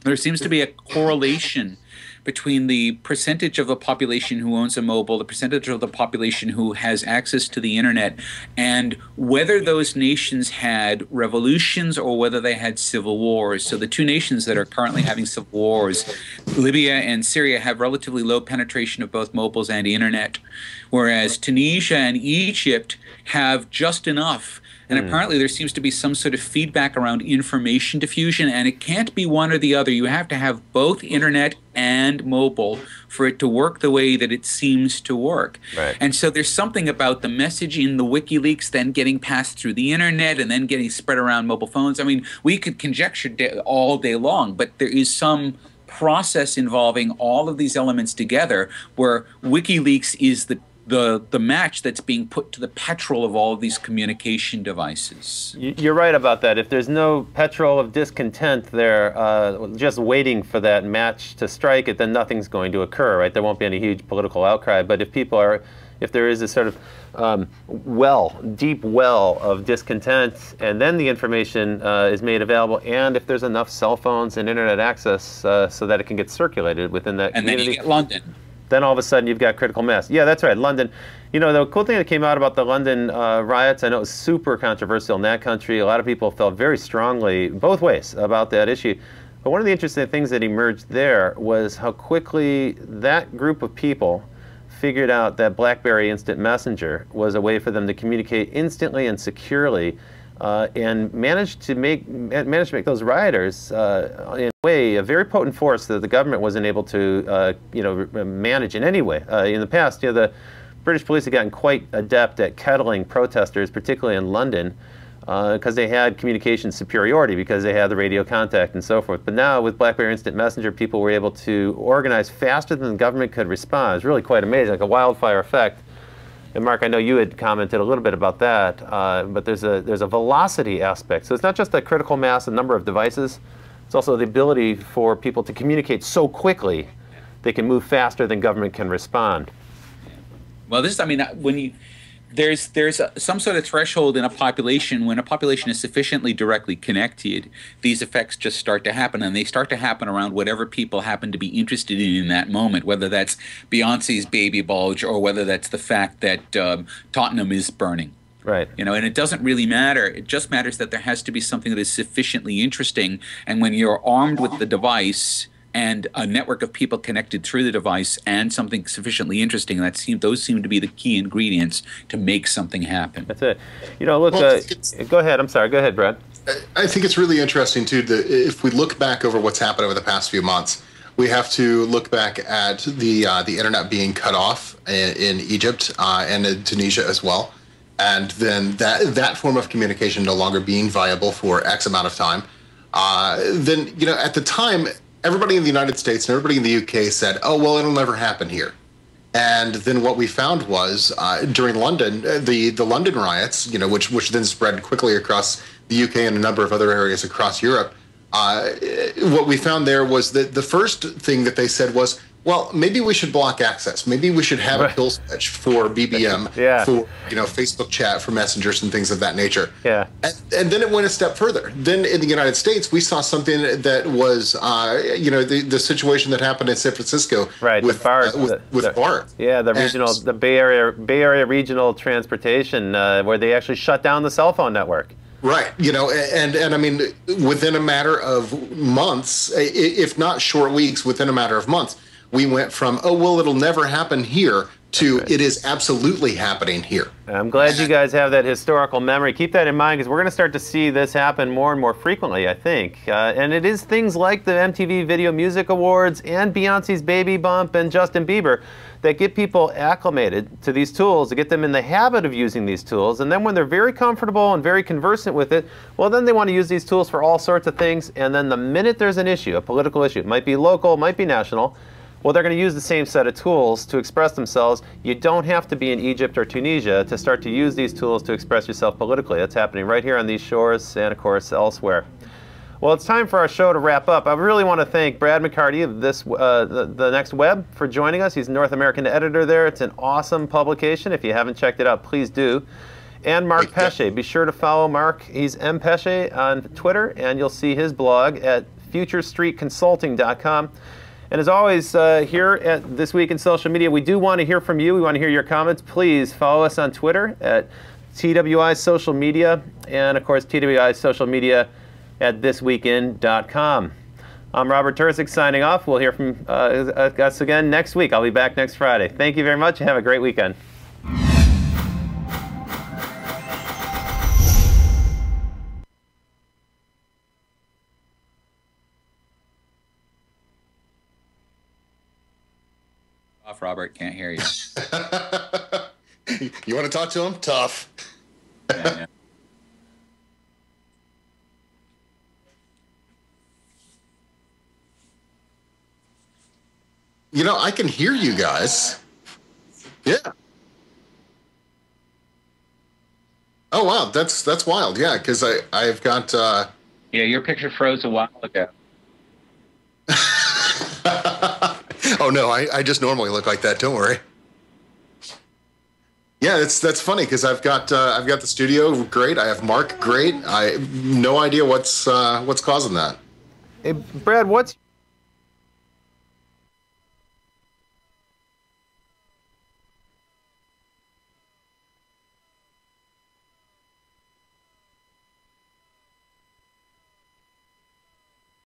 There seems to be a correlation between the percentage of the population who owns a mobile, the percentage of the population who has access to the internet, and whether those nations had revolutions or whether they had civil wars. So the two nations that are currently having civil wars, Libya and Syria, have relatively low penetration of both mobiles and internet, whereas Tunisia and Egypt have just enough. And apparently there seems to be some sort of feedback around information diffusion, and it can't be one or the other. You have to have both internet and mobile for it to work the way that it seems to work. Right. And so there's something about the message in the WikiLeaks then getting passed through the internet and then getting spread around mobile phones. I mean, we could conjecture all day long, but there is some process involving all of these elements together where WikiLeaks is the match that's being put to the petrol of all of these communication devices. You're right about that. If there's no petrol of discontent there, just waiting for that match to strike it, then nothing's going to occur, right? There won't be any huge political outcry. But if there is a sort of deep well of discontent, and then the information is made available, and if there's enough cell phones and internet access so that it can get circulated within that community. And then you get London. Then all of a sudden you've got critical mass. Yeah, that's right, London. You know, the cool thing that came out about the London riots, I know it was super controversial in that country. A lot of people felt very strongly both ways about that issue. But one of the interesting things that emerged there was how quickly that group of people figured out that BlackBerry Instant Messenger was a way for them to communicate instantly and securely, and managed to make those rioters in a way a very potent force that the government wasn't able to manage in any way. In the past, the British police had gotten quite adept at kettling protesters, particularly in London, because they had communication superiority, because they had the radio contact and so forth. But now with BlackBerry Instant Messenger, people were able to organize faster than the government could respond. It was really quite amazing, like a wildfire effect. And Mark, I know you had commented a little bit about that, but there's a velocity aspect. So it's not just a critical mass, a number of devices. It's also the ability for people to communicate so quickly they can move faster than government can respond. Well, this, I mean, when there's some sort of threshold in a population. When a population is sufficiently directly connected, these effects just start to happen, and they start to happen around whatever people happen to be interested in that moment, whether that's Beyonce's baby bulge or whether that's the fact that Tottenham is burning. Right. You know, and it doesn't really matter. It just matters that there has to be something that is sufficiently interesting, and when you're armed with the device and a network of people connected through the device and something sufficiently interesting, those seem to be the key ingredients to make something happen. That's it. You know, look, go ahead. I'm sorry. Go ahead, Brad. I think it's really interesting, too, that if we look back over what's happened over the past few months, we have to look back at the internet being cut off in Egypt and in Tunisia as well. And then that form of communication no longer being viable for X amount of time. Then, you know, at the time, everybody in the United States and everybody in the UK said, oh, well, it'll never happen here. And then what we found was during London, the London riots, you know, which then spread quickly across the UK and a number of other areas across Europe, what we found there was that the first thing that they said was, well, maybe we should block access. Maybe we should have a kill switch for BBM, for, you know, Facebook chat, for messengers and things of that nature. Yeah. And then it went a step further. Then in the United States, we saw something that was, you know, the situation that happened in San Francisco with BART. Yeah, the Bay Area Regional Transportation, where they actually shut down the cell phone network. Right, you know, and I mean, within a matter of months, if not short weeks, within a matter of months, we went from, oh, well, it'll never happen here, to it is absolutely happening here. I'm glad you guys have that historical memory. Keep that in mind, because we're going to start to see this happen more and more frequently, I think. And it is things like the MTV Video Music Awards and Beyonce's Baby Bump and Justin Bieber that get people acclimated to these tools, to get them in the habit of using these tools. And then when they're very comfortable and very conversant with it, well, then they want to use these tools for all sorts of things. And then the minute there's an issue, a political issue, it might be local, it might be national, well, they're going to use the same set of tools to express themselves. You don't have to be in Egypt or Tunisia to start to use these tools to express yourself politically. That's happening right here on these shores and, of course, elsewhere. Well, it's time for our show to wrap up. I really want to thank Brad McCarty of the Next Web for joining us. He's North American editor there. It's an awesome publication. If you haven't checked it out, please do. And Mark Pesce. Be sure to follow Mark. He's mpesce on Twitter, and you'll see his blog at futurestreetconsulting.com. And as always, here at This Week in Social Media, we do want to hear from you. We want to hear your comments. Please follow us on Twitter at TWI Social Media, and of course, TWI Social Media at thisweekin.com. I'm Robert Tursick signing off. We'll hear from us again next week. I'll be back next Friday. Thank you very much, and have a great weekend. Robert, can't hear you. You want to talk to him? Tough. Yeah. You know, I can hear you guys. Yeah. Oh wow, that's wild. Yeah, because I've got. Yeah, your picture froze a while ago. Oh no, I just normally look like that. Don't worry. Yeah, that's funny because I've got the studio great. I have Mark great. I have no idea what's causing that. Hey, Brad, what's